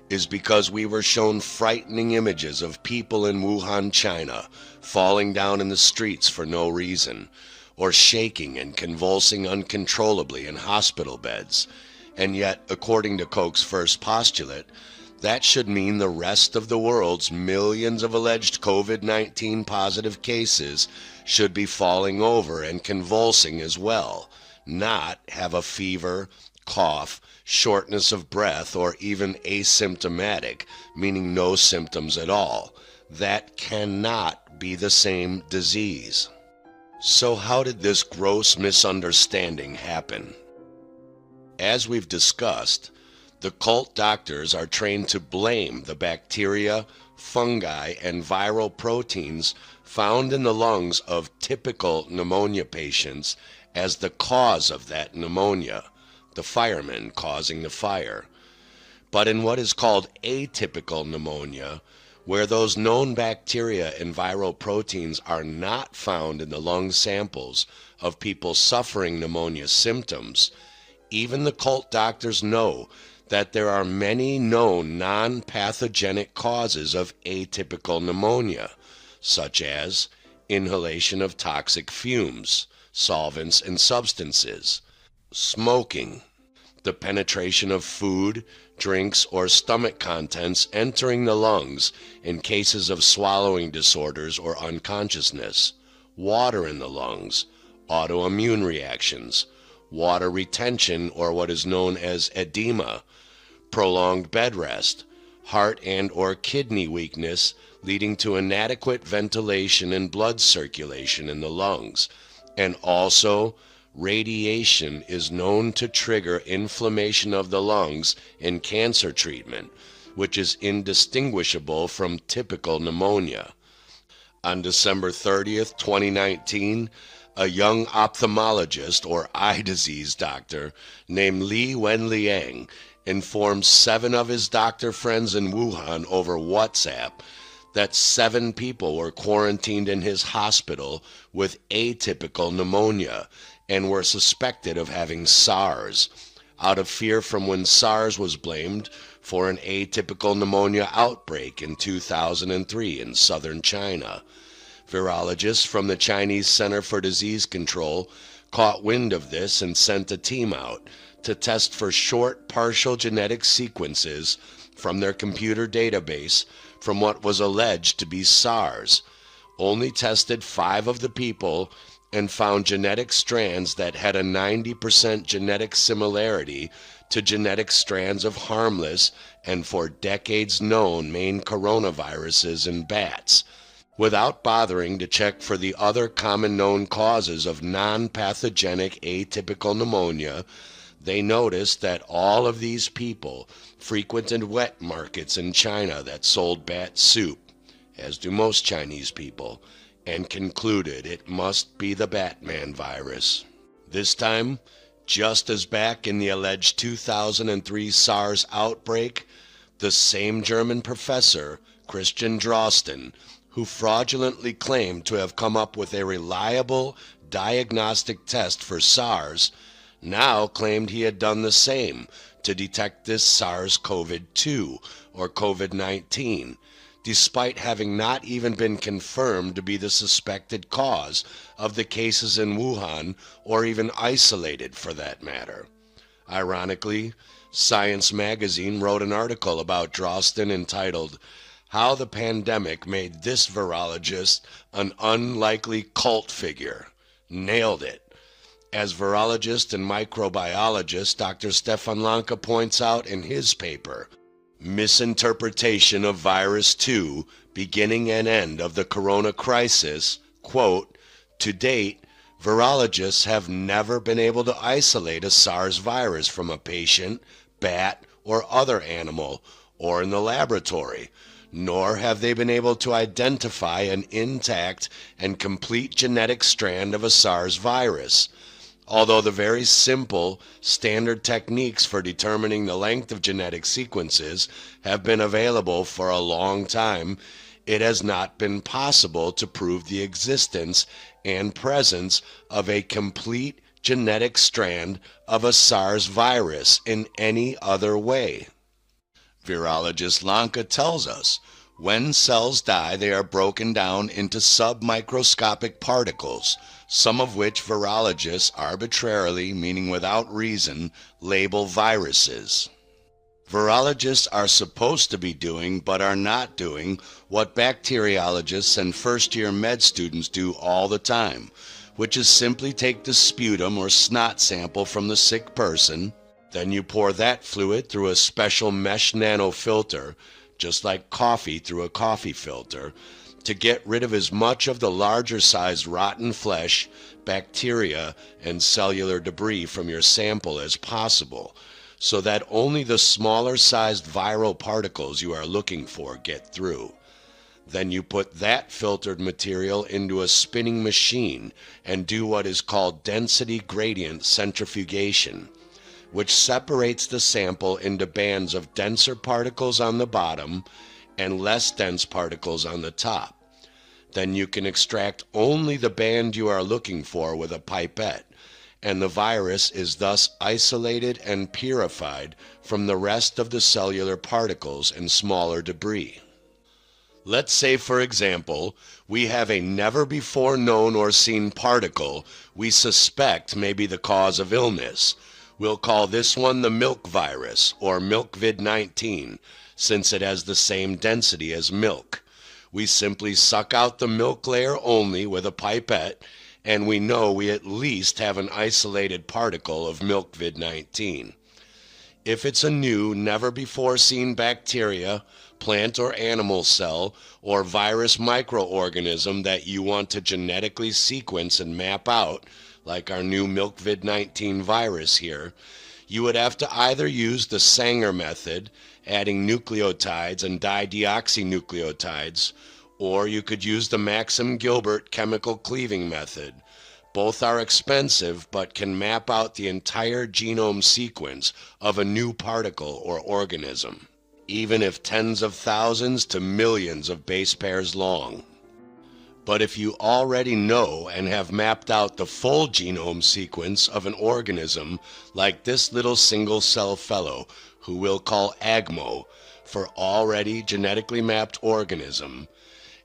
is because we were shown frightening images of people in Wuhan, China, falling down in the streets for no reason, or shaking and convulsing uncontrollably in hospital beds. And yet, according to Koch's first postulate, that should mean the rest of the world's millions of alleged COVID-19 positive cases should be falling over and convulsing as well, not have a fever, cough, shortness of breath, or even asymptomatic, meaning no symptoms at all. That cannot be the same disease. So how did this gross misunderstanding happen? As we've discussed, the cult doctors are trained to blame the bacteria, fungi, and viral proteins found in the lungs of typical pneumonia patients as the cause of that pneumonia, the firemen causing the fire. But in what is called atypical pneumonia, where those known bacteria and viral proteins are not found in the lung samples of people suffering pneumonia symptoms, even the cult doctors know that there are many known non-pathogenic causes of atypical pneumonia, such as inhalation of toxic fumes, solvents, and substances, smoking, the penetration of food, drinks, or stomach contents entering the lungs in cases of swallowing disorders or unconsciousness, water in the lungs, autoimmune reactions, water retention or what is known as edema, prolonged bed rest, heart and or kidney weakness leading to inadequate ventilation and blood circulation in the lungs, and also radiation is known to trigger inflammation of the lungs in cancer treatment, which is indistinguishable from typical pneumonia. On December 30th, 2019, a young ophthalmologist or eye disease doctor named Li Wenliang informed 7 of his doctor friends in Wuhan over WhatsApp that 7 people were quarantined in his hospital with atypical pneumonia and were suspected of having SARS, out of fear from when SARS was blamed for an atypical pneumonia outbreak in 2003 in southern China. Virologists from the Chinese Center for Disease Control caught wind of this and sent a team out to test for short partial genetic sequences from their computer database from what was alleged to be SARS, only tested 5 of the people and found genetic strands that had a 90% genetic similarity to genetic strands of harmless and for decades known main coronaviruses in bats, without bothering to check for the other common known causes of non-pathogenic atypical pneumonia. They noticed that all of these people frequented wet markets in China that sold bat soup, as do most Chinese people, and concluded it must be the Batman virus. This time, just as back in the alleged 2003 SARS outbreak, the same German professor, Christian Drosten, who fraudulently claimed to have come up with a reliable diagnostic test for SARS, now claimed he had done the same to detect this SARS-CoV-2 or COVID-19, despite having not even been confirmed to be the suspected cause of the cases in Wuhan, or even isolated for that matter. Ironically, Science magazine wrote an article about Drosten entitled, "How the Pandemic Made This Virologist an Unlikely Cult Figure." Nailed it. As virologist and microbiologist Dr. Stefan Lanka points out in his paper, Misinterpretation of Virus 2, Beginning and End of the Corona Crisis, quote, "To date, virologists have never been able to isolate a SARS virus from a patient, bat, or other animal, or in the laboratory, nor have they been able to identify an intact and complete genetic strand of a SARS virus. Although the very simple, standard techniques for determining the length of genetic sequences have been available for a long time, it has not been possible to prove the existence and presence of a complete genetic strand of a SARS virus in any other way." Virologist Lanka tells us, when cells die, they are broken down into submicroscopic particles, some of which virologists arbitrarily, meaning without reason, label viruses. Virologists are supposed to be doing, but are not doing, what bacteriologists and first-year med students do all the time, which is simply take the sputum or snot sample from the sick person, then you pour that fluid through a special mesh nanofilter, just like coffee through a coffee filter, to get rid of as much of the larger sized rotten flesh, bacteria, and cellular debris from your sample as possible, so that only the smaller sized viral particles you are looking for get through. Then you put that filtered material into a spinning machine and do what is called density gradient centrifugation, which separates the sample into bands of denser particles on the bottom and less dense particles on the top. Then you can extract only the band you are looking for with a pipette, and the virus is thus isolated and purified from the rest of the cellular particles and smaller debris. Let's say, for example, we have a never-before-known or seen particle we suspect may be the cause of illness. We'll call this one the milk virus, or milkvid-19, since it has the same density as milk. We simply suck out the milk layer only with a pipette, and we know we at least have an isolated particle of milkvid-19. If it's a new, never-before-seen bacteria, plant or animal cell, or virus microorganism that you want to genetically sequence and map out, like our new milkvid-19 virus here, you would have to either use the Sanger method, adding nucleotides and dideoxynucleotides, or you could use the Maxim-Gilbert chemical cleaving method. Both are expensive, but can map out the entire genome sequence of a new particle or organism, even if tens of thousands to millions of base pairs long. But if you already know and have mapped out the full genome sequence of an organism like this little single-cell fellow, who we'll call AGMO, for already genetically mapped organism,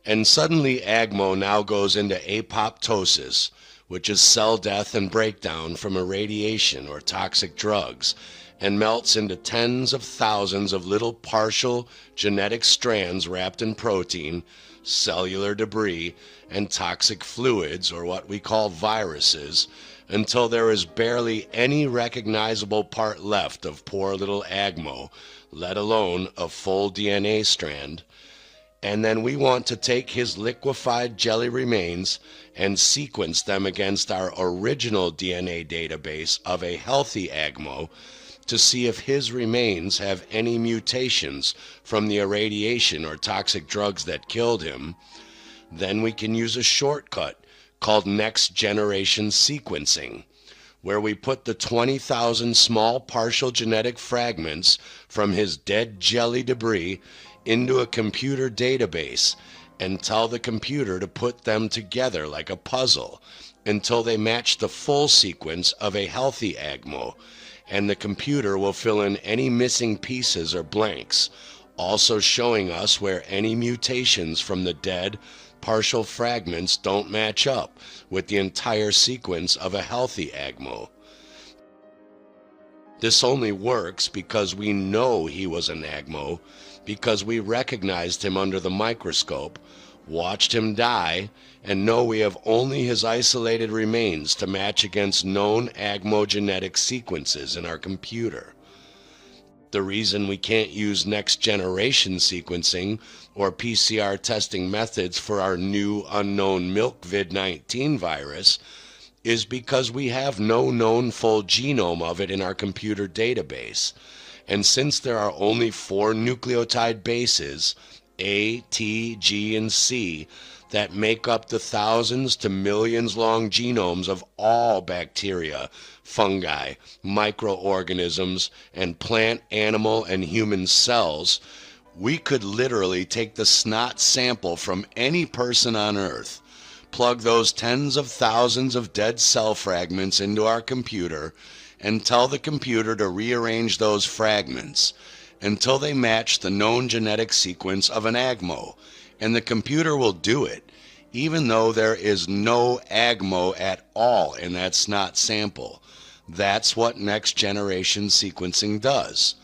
and suddenly AGMO now goes into apoptosis, which is cell death and breakdown from irradiation or toxic drugs, and melts into tens of thousands of little partial genetic strands wrapped in protein, cellular debris, and toxic fluids, or what we call viruses, until there is barely any recognizable part left of poor little Agmo, let alone a full DNA strand. And then we want to take his liquefied jelly remains and sequence them against our original DNA database of a healthy Agmo to see if his remains have any mutations from the irradiation or toxic drugs that killed him. Then we can use a shortcut called next generation sequencing, where we put the 20,000 small partial genetic fragments from his dead jelly debris into a computer database and tell the computer to put them together like a puzzle until they match the full sequence of a healthy Agmo, and the computer will fill in any missing pieces or blanks, also showing us where any mutations from the dead partial fragments don't match up with the entire sequence of a healthy Agmo. This only works because we know he was an Agmo, because we recognized him under the microscope, watched him die, and know we have only his isolated remains to match against known Agmo genetic sequences in our computer. The reason we can't use next generation sequencing or PCR testing methods for our new unknown MilkVid-19 virus is because we have no known full genome of it in our computer database. And since there are only 4 nucleotide bases, A, T, G, and C, that make up the thousands to millions long genomes of all bacteria, fungi, microorganisms, and plant, animal, and human cells, we could literally take the snot sample from any person on Earth, plug those tens of thousands of dead cell fragments into our computer, and tell the computer to rearrange those fragments until they match the known genetic sequence of an Agmo, and the computer will do it, even though there is no Agmo at all in that snot sample. That's what next generation sequencing does.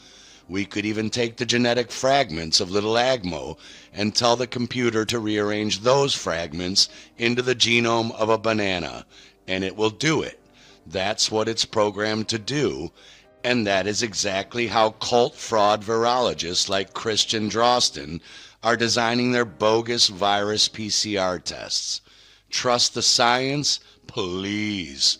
We could even take the genetic fragments of little Agmo and tell the computer to rearrange those fragments into the genome of a banana, and it will do it. That's what it's programmed to do, and that is exactly how cult fraud virologists like Christian Drosten are designing their bogus virus PCR tests. Trust the science? Please.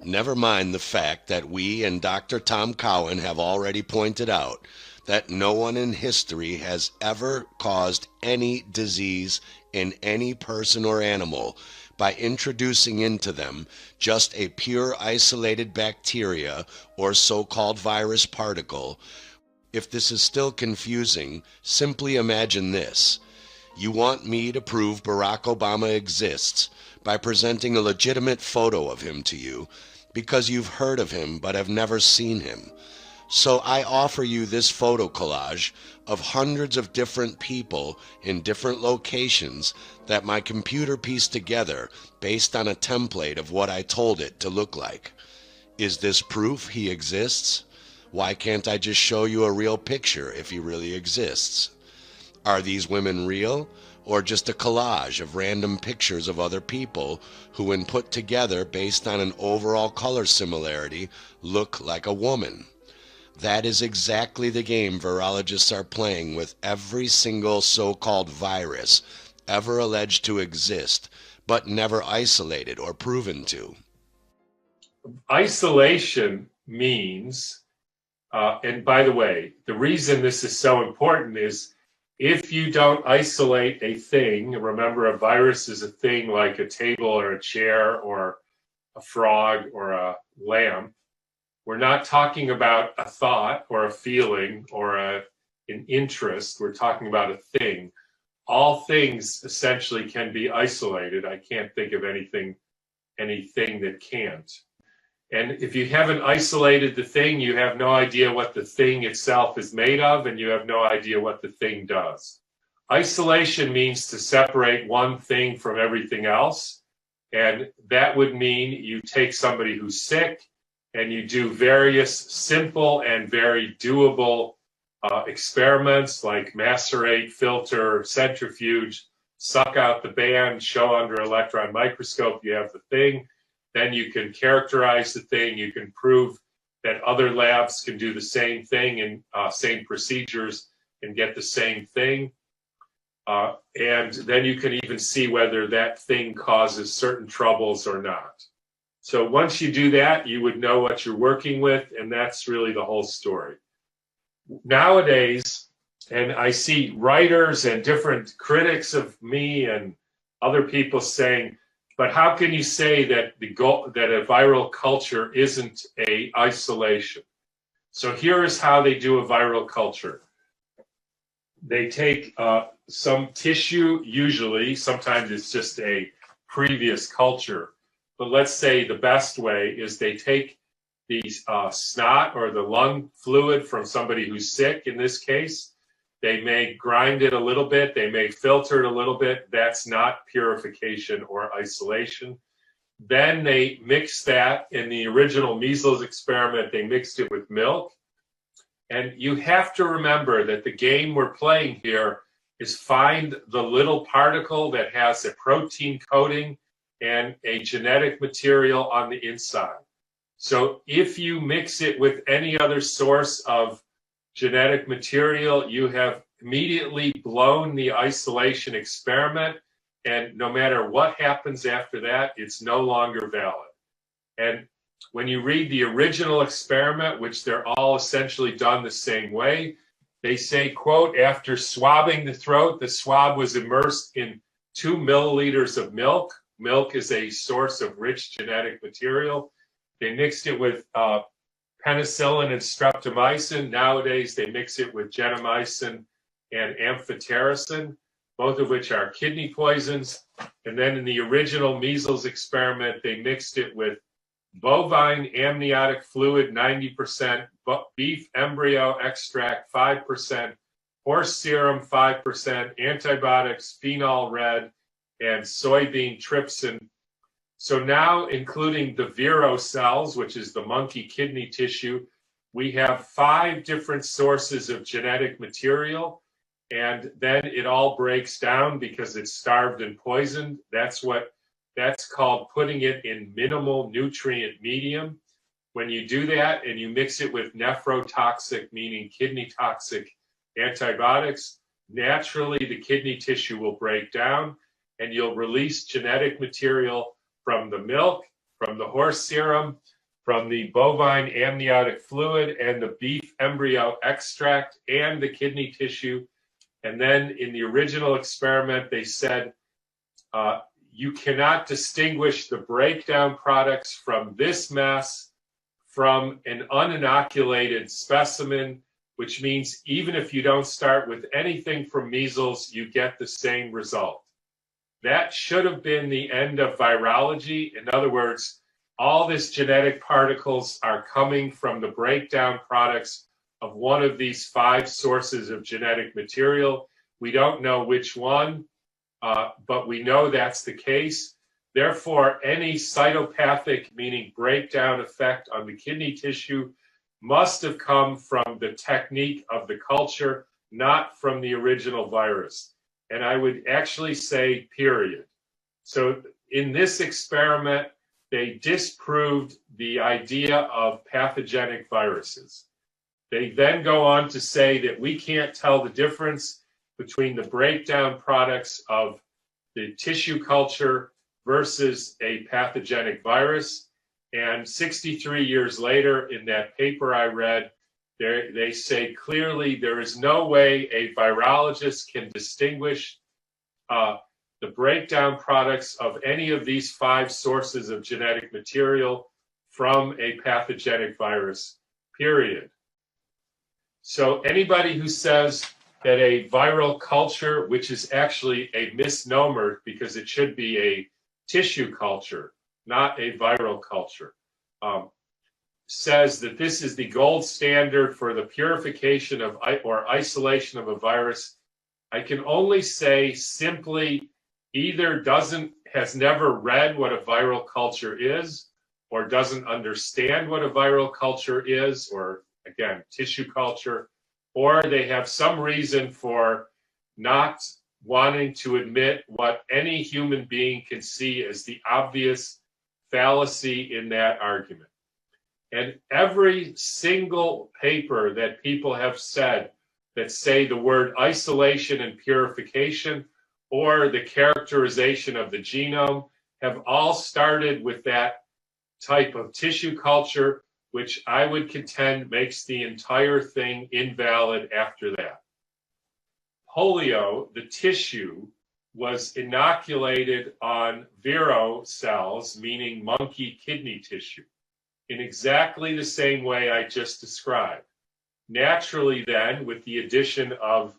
Never mind the fact that we and Dr. Tom Cowan have already pointed out that no one in history has ever caused any disease in any person or animal by introducing into them just a pure isolated bacteria or so-called virus particle. If this is still confusing, simply imagine this. You want me to prove Barack Obama exists by presenting a legitimate photo of him to you because you've heard of him but have never seen him. So I offer you this photo collage of hundreds of different people in different locations that my computer pieced together based on a template of what I told it to look like. Is this proof he exists? Why can't I just show you a real picture if he really exists? Are these women real, or just a collage of random pictures of other people who, when put together based on an overall color similarity, look like a woman? That is exactly the game virologists are playing with every single so-called virus ever alleged to exist, but never isolated or proven to. Isolation means, and by the way, the reason this is so important is if you don't isolate a thing, remember a virus is a thing like a table or a chair or a frog or a lamp. We're not talking about a thought or a feeling or an interest. We're talking about a thing. All things essentially can be isolated. I can't think of anything that can't. And if you haven't isolated the thing, you have no idea what the thing itself is made of, and you have no idea what the thing does. Isolation means to separate one thing from everything else. And that would mean you take somebody who's sick and you do various simple and very doable experiments like macerate, filter, centrifuge, suck out the band, show under electron microscope you have the thing. Then you can characterize the thing. You can prove that other labs can do the same thing and same procedures and get the same thing. And then you can even see whether that thing causes certain troubles or not. So once you do that, you would know what you're working with, and that's really the whole story. Nowadays, and I see writers and different critics of me and other people saying, but how can you say that that a viral culture isn't a isolation? So here is how they do a viral culture. They take some tissue, usually, sometimes it's just a previous culture, but let's say the best way is they take the snot or the lung fluid from somebody who's sick, in this case. They may grind it a little bit, they may filter it a little bit. That's not purification or isolation. Then they mix that. In the original measles experiment, they mixed it with milk. And you have to remember that the game we're playing here is find the little particle that has a protein coating and a genetic material on the inside. So if you mix it with any other source of genetic material, you have immediately blown the isolation experiment, and no matter what happens after that, it's no longer valid. And when you read the original experiment, which they're all essentially done the same way, they say, quote, after swabbing the throat, the swab was immersed in 2 milliliters of milk. Milk is a source of rich genetic material. They mixed it with penicillin and streptomycin. Nowadays, they mix it with gentamicin and amphotericin, both of which are kidney poisons. And then in the original measles experiment, they mixed it with bovine amniotic fluid, 90%, beef embryo extract, 5%, horse serum, 5%, antibiotics, phenol red, and soybean trypsin. So now, including the vero cells, which is the monkey kidney tissue, we have 5 different sources of genetic material, and then it all breaks down because it's starved and poisoned. That's called putting it in minimal nutrient medium. When you do that and you mix it with nephrotoxic, meaning kidney toxic antibiotics, naturally the kidney tissue will break down and you'll release genetic material from the milk, from the horse serum, from the bovine amniotic fluid and the beef embryo extract and the kidney tissue. And then in the original experiment, they said, you cannot distinguish the breakdown products from this mess from an uninoculated specimen, which means even if you don't start with anything from measles, you get the same result. That should have been the end of virology. In other words, all these genetic particles are coming from the breakdown products of one of these 5 sources of genetic material. We don't know which one, but we know that's the case. Therefore, any cytopathic, meaning breakdown effect on the kidney tissue, must have come from the technique of the culture, not from the original virus. And I would actually say period. So in this experiment, they disproved the idea of pathogenic viruses. They then go on to say that we can't tell the difference between the breakdown products of the tissue culture versus a pathogenic virus. And 63 years later, in that paper I read, they say clearly there is no way a virologist can distinguish the breakdown products of any of these 5 sources of genetic material from a pathogenic virus, period. So anybody who says that a viral culture, which is actually a misnomer because it should be a tissue culture, not a viral culture, says that this is the gold standard for the purification of or isolation of a virus, I can only say simply either has never read what a viral culture is, or doesn't understand what a viral culture is, or again, tissue culture, or they have some reason for not wanting to admit what any human being can see as the obvious fallacy in that argument. And every single paper that people have said that say the word isolation and purification or the characterization of the genome have all started with that type of tissue culture, which I would contend makes the entire thing invalid after that. Polio, the tissue, was inoculated on vero cells, meaning monkey kidney tissue, in exactly the same way I just described. Naturally then, with the addition of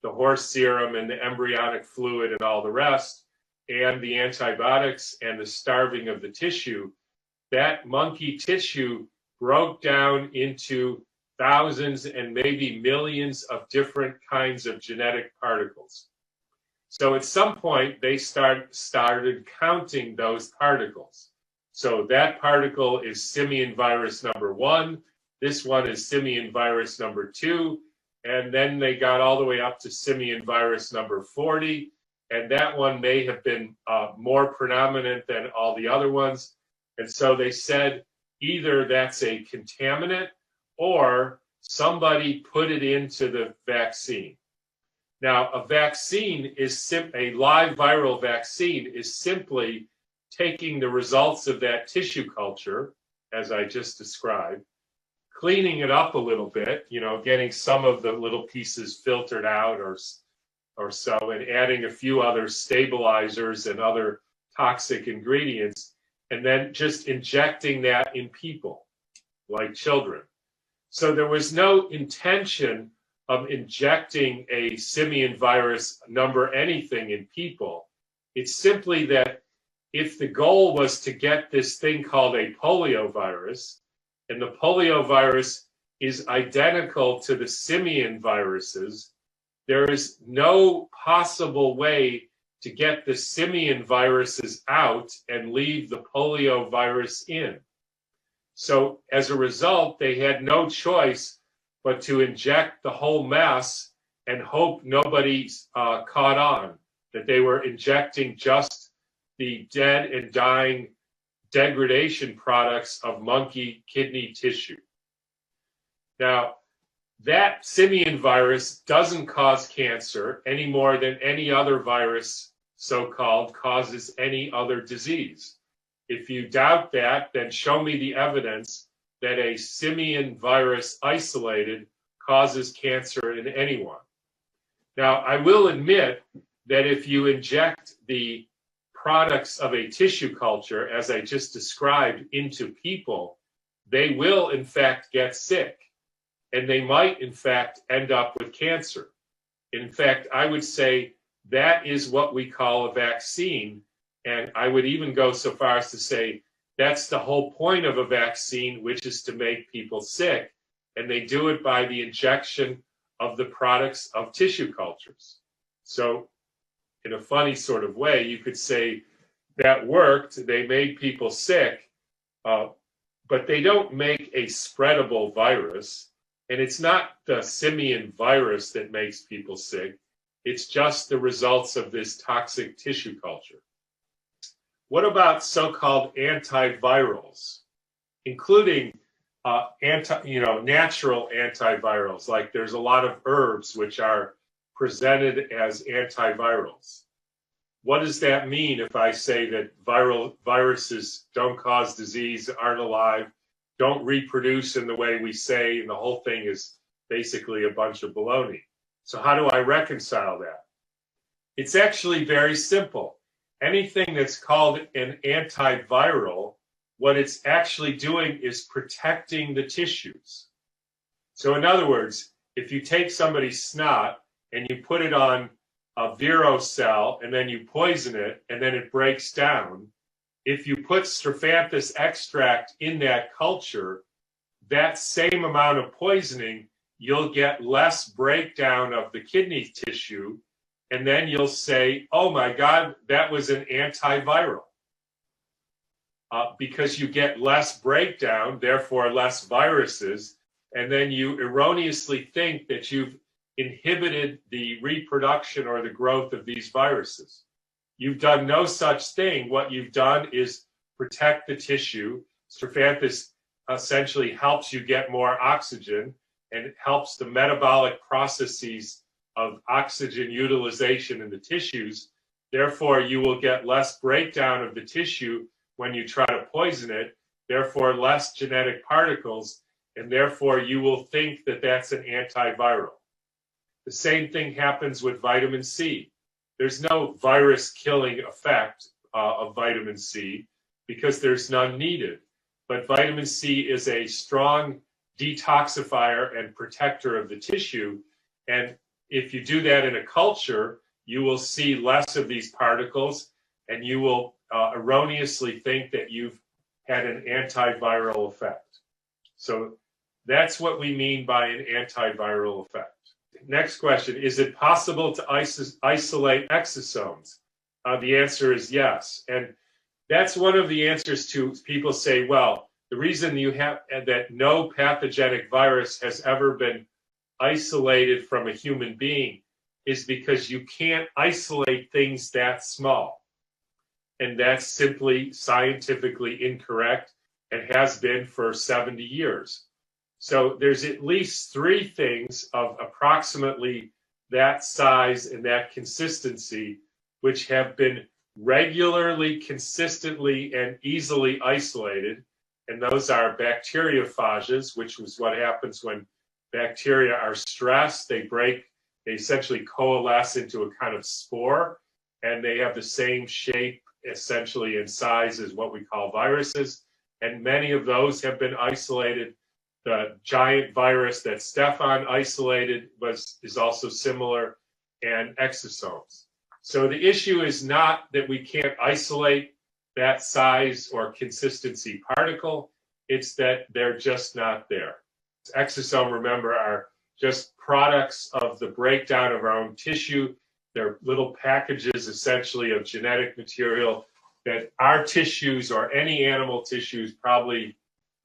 the horse serum and the embryonic fluid and all the rest, and the antibiotics and the starving of the tissue, that monkey tissue broke down into thousands and maybe millions of different kinds of genetic particles. So at some point, they started counting those particles. So that particle is simian virus number 1, this one is simian virus number 2, and then they got all the way up to simian virus number 40, and that one may have been more predominant than all the other ones. And so they said either that's a contaminant or somebody put it into the vaccine. Now, a vaccine is a live viral vaccine is simply taking the results of that tissue culture, as I just described, cleaning it up a little bit, you know, getting some of the little pieces filtered out or so, and adding a few other stabilizers and other toxic ingredients, and then just injecting that in people, like children. So there was no intention of injecting a simian virus number anything in people. It's simply that if the goal was to get this thing called a polio virus, and the polio virus is identical to the simian viruses, there is no possible way to get the simian viruses out and leave the polio virus in. So as a result, they had no choice but to inject the whole mess and hope nobody caught on, that they were injecting just the dead and dying degradation products of monkey kidney tissue. Now, that simian virus doesn't cause cancer any more than any other virus, so-called, causes any other disease. If you doubt that, then show me the evidence that a simian virus isolated causes cancer in anyone. Now, I will admit that if you inject the products of a tissue culture, as I just described, into people, they will in fact get sick, and they might in fact end up with cancer. In fact, I would say that is what we call a vaccine, and I would even go so far as to say that's the whole point of a vaccine, which is to make people sick, and they do it by the injection of the products of tissue cultures. So in a funny sort of way, you could say that worked, they made people sick, but they don't make a spreadable virus, and it's not the simian virus that makes people sick, it's just the results of this toxic tissue culture. What about so-called antivirals, including natural antivirals? Like there's a lot of herbs which are presented as antivirals. What does that mean if I say that viruses don't cause disease, aren't alive, don't reproduce in the way we say, and the whole thing is basically a bunch of baloney? So how do I reconcile that? It's actually very simple. Anything that's called an antiviral, what it's actually doing is protecting the tissues. So in other words, if you take somebody's snot and you put it on a vero cell and then you poison it and then it breaks down, if you put strophanthus extract in that culture, that same amount of poisoning, you'll get less breakdown of the kidney tissue, and then you'll say, oh my God, that was an antiviral. because you get less breakdown, therefore less viruses, and then you erroneously think that you've inhibited the reproduction or the growth of these viruses. You've done no such thing. What you've done is protect the tissue. Sterfanthus essentially helps you get more oxygen, and it helps the metabolic processes of oxygen utilization in the tissues. Therefore, you will get less breakdown of the tissue when you try to poison it, therefore less genetic particles, and therefore you will think that that's an antiviral. The same thing happens with vitamin C. There's no virus-killing effect of vitamin C because there's none needed. But vitamin C is a strong detoxifier and protector of the tissue. And if you do that in a culture, you will see less of these particles, and you will erroneously think that you've had an antiviral effect. So that's what we mean by an antiviral effect. Next question, is it possible to isolate exosomes? The answer is yes. And that's one of the answers to people say, well, the reason you have that no pathogenic virus has ever been isolated from a human being is because you can't isolate things that small. And that's simply scientifically incorrect and has been for 70 years. So there's at least 3 things of approximately that size and that consistency which have been regularly, consistently, and easily isolated. And those are bacteriophages, which was what happens when bacteria are stressed. They essentially coalesce into a kind of spore, and they have the same shape essentially in size as what we call viruses. And many of those have been isolated. The giant virus that Stefan isolated is also similar, and exosomes. So the issue is not that we can't isolate that size or consistency particle, it's that they're just not there. Exosome, remember, are just products of the breakdown of our own tissue. They're little packages essentially of genetic material that our tissues or any animal tissues probably,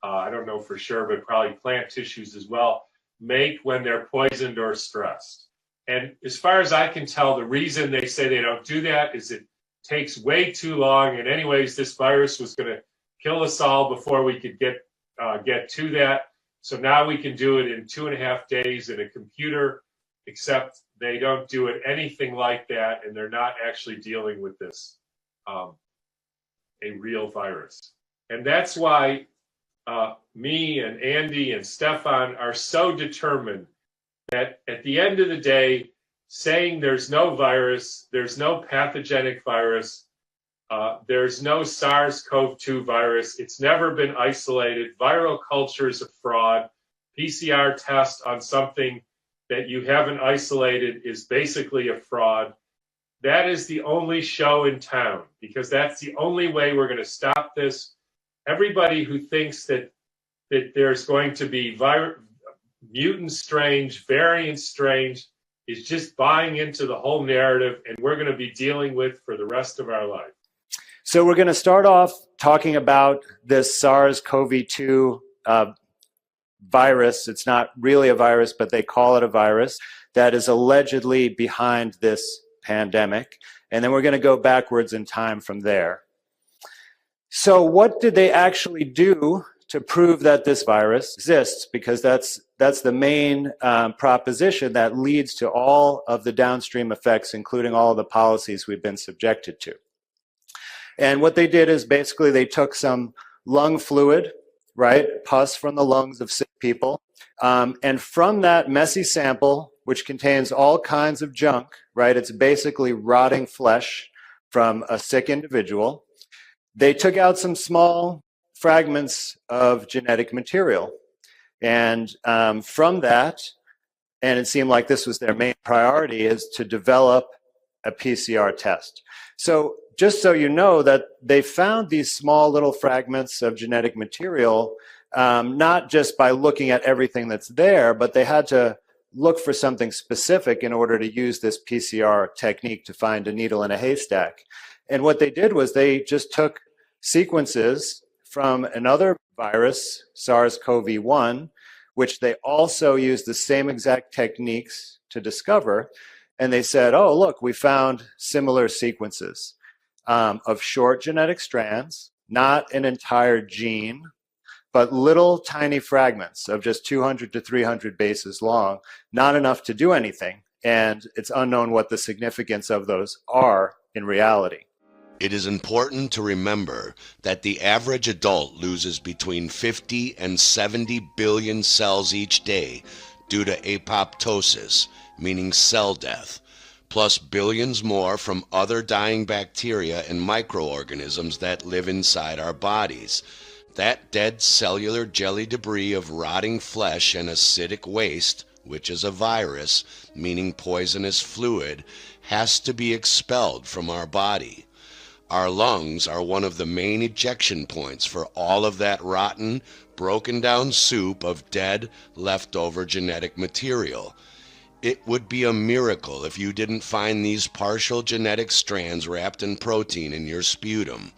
I don't know for sure, but probably plant tissues as well, make when they're poisoned or stressed. And as far as I can tell, the reason they say they don't do that is it takes way too long. And anyways, this virus was going to kill us all before we could get to that. So now we can do it in 2.5 days in a computer, except they don't do it anything like that, and they're not actually dealing with this, a real virus. And that's why me and Andy and Stefan are so determined that at the end of the day, saying there's no virus, there's no pathogenic virus, there's no SARS-CoV-2 virus, it's never been isolated, viral culture is a fraud, PCR test on something that you haven't isolated is basically a fraud. That is the only show in town, because that's the only way we're going to stop this. Everybody who thinks that there's going to be mutant strange, variant strange, is just buying into the whole narrative, and we're going to be dealing with for the rest of our life. So we're going to start off talking about this SARS-CoV-2 virus. It's not really a virus, but they call it a virus that is allegedly behind this pandemic. And then we're going to go backwards in time from there. So what did they actually do to prove that this virus exists? Because that's the main proposition that leads to all of the downstream effects, including all of the policies we've been subjected to. And what they did is basically they took some lung fluid, right, pus from the lungs of sick people, and from that messy sample, which contains all kinds of junk, right, it's basically rotting flesh from a sick individual, they took out some small fragments of genetic material. And from that, and it seemed like this was their main priority, is to develop a PCR test. So just so you know that they found these small little fragments of genetic material, not just by looking at everything that's there, but they had to look for something specific in order to use this PCR technique to find a needle in a haystack. And what they did was they just took sequences from another virus, SARS-CoV-1, which they also used the same exact techniques to discover. And they said, oh, look, we found similar sequences of short genetic strands, not an entire gene, but little tiny fragments of just 200 to 300 bases long, not enough to do anything. And it's unknown what the significance of those are in reality. It is important to remember that the average adult loses between 50 and 70 billion cells each day due to apoptosis, meaning cell death, plus billions more from other dying bacteria and microorganisms that live inside our bodies. That dead cellular jelly debris of rotting flesh and acidic waste, which is a virus, meaning poisonous fluid, has to be expelled from our body. Our lungs are one of the main ejection points for all of that rotten, broken down soup of dead, leftover genetic material. It would be a miracle if you didn't find these partial genetic strands wrapped in protein in your sputum.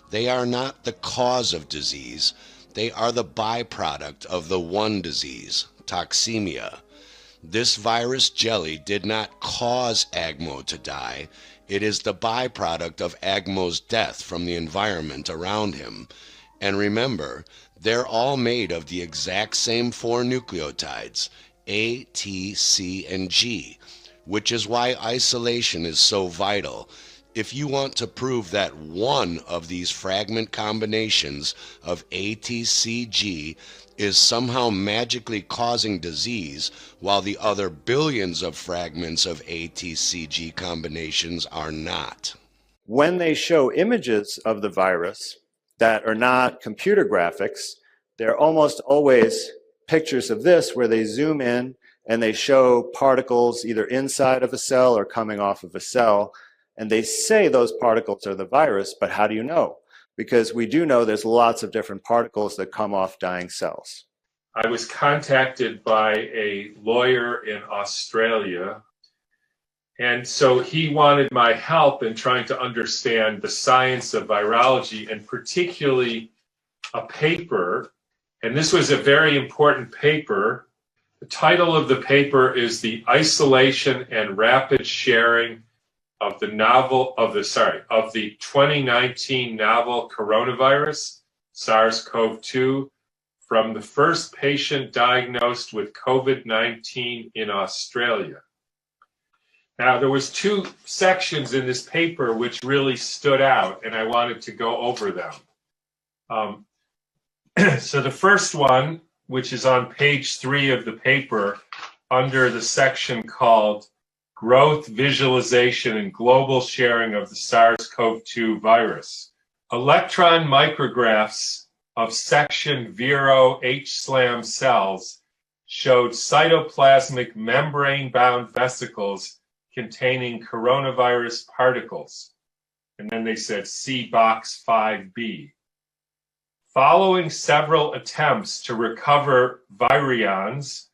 They are not the cause of disease. They are the byproduct of the one disease, toxemia. This virus jelly did not cause Agmo to die. It is the byproduct of Agmo's death from the environment around him. And remember, they're all made of the exact same 4 nucleotides, A, T, C, and G, which is why isolation is so vital. If you want to prove that one of these fragment combinations of ATCG is somehow magically causing disease, while the other billions of fragments of ATCG combinations are not. When they show images of the virus that are not computer graphics, they're almost always pictures of this where they zoom in and they show particles either inside of a cell or coming off of a cell. And they say those particles are the virus, but how do you know? Because we do know there's lots of different particles that come off dying cells. I was contacted by a lawyer in Australia, and so he wanted my help in trying to understand the science of virology, and particularly a paper, and this was a very important paper. The title of the paper is The Isolation and Rapid Sharing of the 2019 novel coronavirus, SARS-CoV-2, from the first patient diagnosed with COVID-19 in Australia. Now, there was 2 sections in this paper which really stood out, and I wanted to go over them. So the first one, which is on page 3 of the paper, under the section called Growth, Visualization, and Global Sharing of the SARS-CoV-2 Virus. Electron micrographs of section Vero H-SLAM cells showed cytoplasmic membrane-bound vesicles containing coronavirus particles. And then they said, see box 5B. Following several attempts to recover virions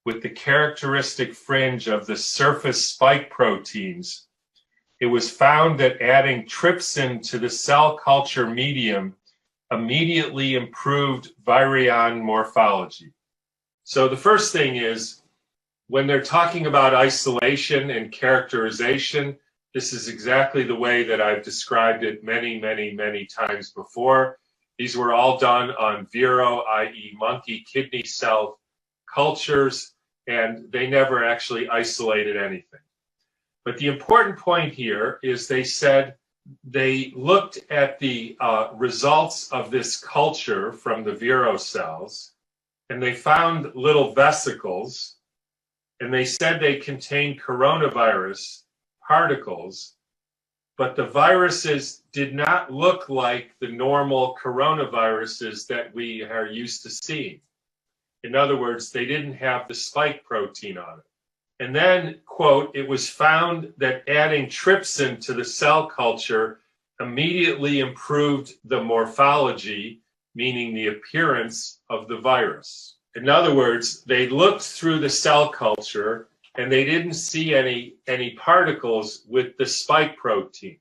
with the characteristic fringe of the surface spike proteins, it was found that adding trypsin to the cell culture medium immediately improved virion morphology. So the first thing is, when they're talking about isolation and characterization, this is exactly the way that I've described it many, many, many times before. These were all done on Vero, i.e. monkey kidney cell cultures, and they never actually isolated anything. But the important point here is they said they looked at the results of this culture from the Vero cells, and they found little vesicles, and they said they contained coronavirus particles, but the viruses did not look like the normal coronaviruses that we are used to seeing. In other words, they didn't have the spike protein on it. And then, quote, it was found that adding trypsin to the cell culture immediately improved the morphology, meaning the appearance of the virus. In other words, they looked through the cell culture and they didn't see any particles with the spike protein.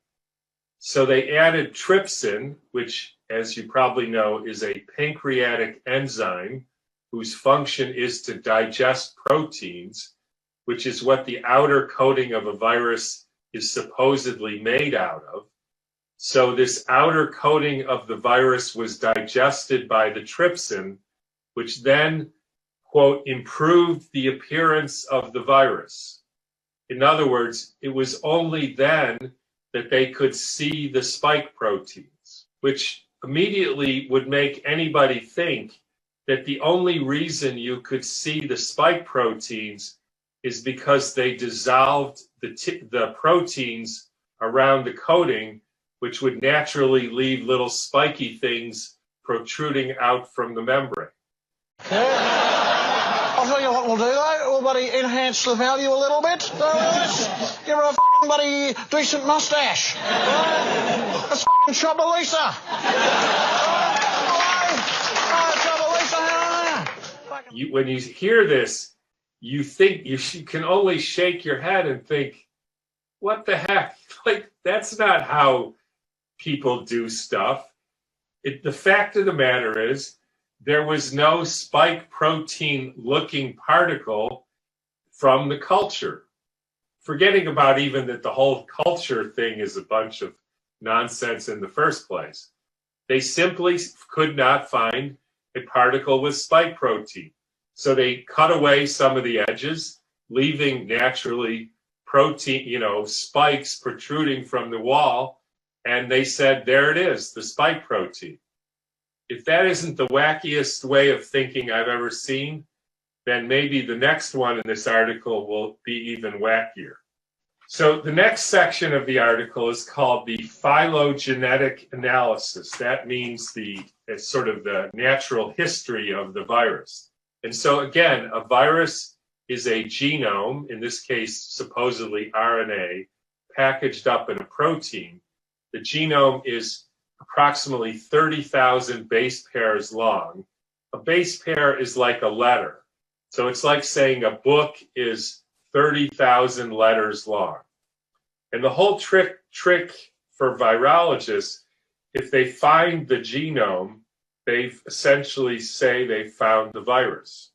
So they added trypsin, which as you probably know, is a pancreatic enzyme whose function is to digest proteins, which is what the outer coating of a virus is supposedly made out of. So this outer coating of the virus was digested by the trypsin, which then, quote, improved the appearance of the virus. In other words, it was only then that they could see the spike proteins, which immediately would make anybody think that the only reason you could see the spike proteins is because they dissolved the proteins around the coating, which would naturally leave little spiky things protruding out from the membrane. I'll tell you what we'll do though, we'll buddy enhance the value a little bit. So let's give her a fucking buddy decent mustache. Let's fucking shop Elisa. When you hear this, you think you can only shake your head and think, what the heck? Like, that's not how people do stuff. The fact of the matter is, there was no spike protein looking particle from the culture. Forgetting about even that the whole culture thing is a bunch of nonsense in the first place. They simply could not find a particle with spike protein. So they cut away some of the edges, leaving naturally protein, spikes protruding from the wall. And they said, there it is, the spike protein. If that isn't the wackiest way of thinking I've ever seen, then maybe the next one in this article will be even wackier. So the next section of the article is called the phylogenetic analysis. That means it's sort of the natural history of the virus. And so again, a virus is a genome, in this case, supposedly RNA, packaged up in a protein. The genome is approximately 30,000 base pairs long. A base pair is like a letter. So it's like saying a book is 30,000 letters long. And the whole trick for virologists, if they find the genome, they essentially say they found the virus.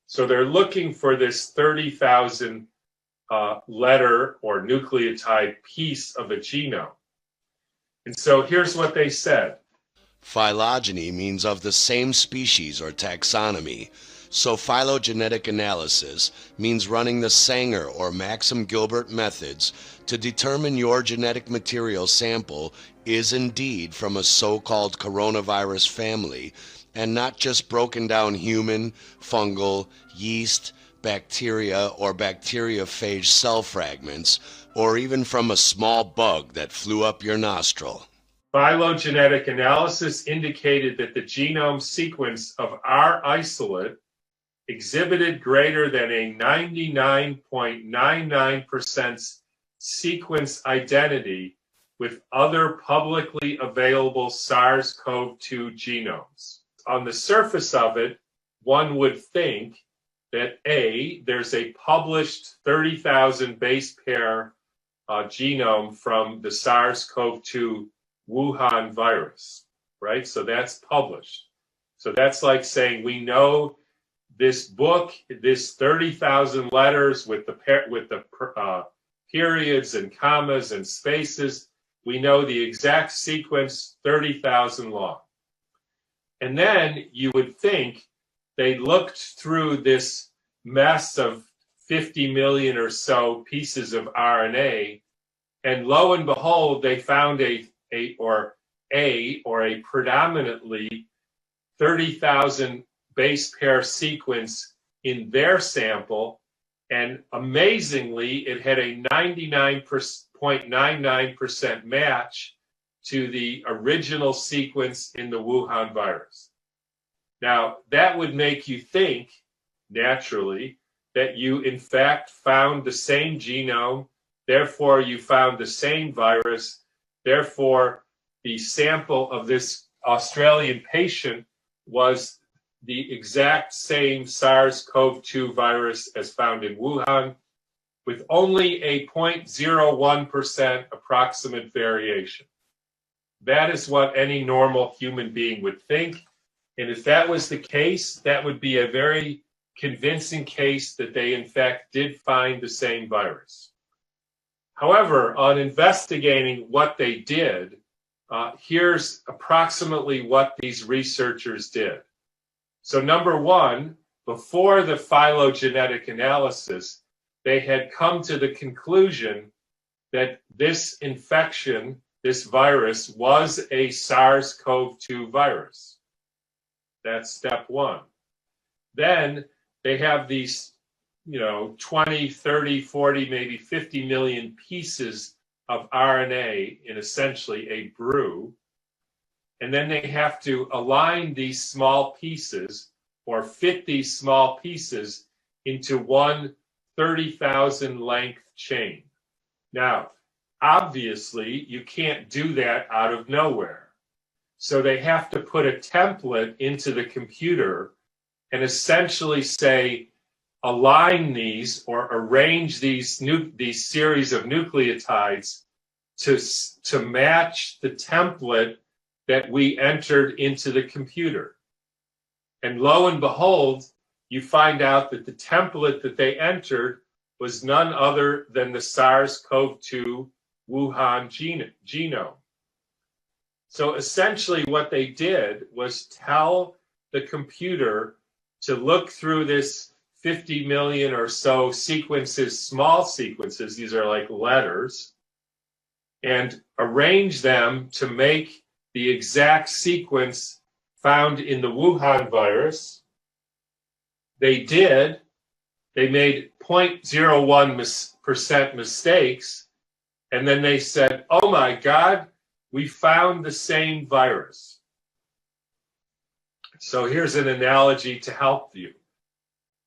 So they're looking for this 30,000 letter or nucleotide piece of a genome. And so here's what they said. Phylogeny means of the same species or taxonomy, so phylogenetic analysis means running the Sanger or Maxim Gilbert methods to determine your genetic material sample is indeed from a so-called coronavirus family, and not just broken down human, fungal, yeast, bacteria, or bacteriophage cell fragments, or even from a small bug that flew up your nostril. Phylogenetic analysis indicated that the genome sequence of our isolate exhibited greater than a 99.99% sequence identity with other publicly available SARS-CoV-2 genomes. On the surface of it, one would think that there's a published 30,000 base pair genome from the SARS-CoV-2 Wuhan virus, right? So that's published. So that's like saying we know this book, this 30,000 letters with the periods and commas and spaces, we know the exact sequence, 30,000 long. And then you would think they looked through this mess of 50 million or so pieces of RNA, and lo and behold, they found a predominantly 30,000 base pair sequence in their sample, and amazingly, it had a 99.99% match to the original sequence in the Wuhan virus. Now, that would make you think, naturally, that you in fact found the same genome, therefore you found the same virus, therefore the sample of this Australian patient was the exact same SARS-CoV-2 virus as found in Wuhan, with only a 0.01% approximate variation. That is what any normal human being would think. And if that was the case, that would be a very convincing case that they, in fact, did find the same virus. However, on investigating what they did, here's approximately what these researchers did. So number one, before the phylogenetic analysis, they had come to the conclusion that this infection, this virus, was a SARS-CoV-2 virus. That's step one. Then they have these, 20, 30, 40, maybe 50 million pieces of RNA in essentially a brew. And then they have to align these small pieces or fit these small pieces into one 30,000 length chain. Now, obviously, you can't do that out of nowhere. So they have to put a template into the computer and essentially say, align these or arrange these series of nucleotides to match the template that we entered into the computer. And lo and behold, you find out that the template that they entered was none other than the SARS-CoV-2 Wuhan genome. So essentially what they did was tell the computer to look through this 50 million or so sequences, small sequences, these are like letters, and arrange them to make the exact sequence found in the Wuhan virus. They did. They made 0.01% mistakes, and then they said, oh my God, we found the same virus. So here's an analogy to help you.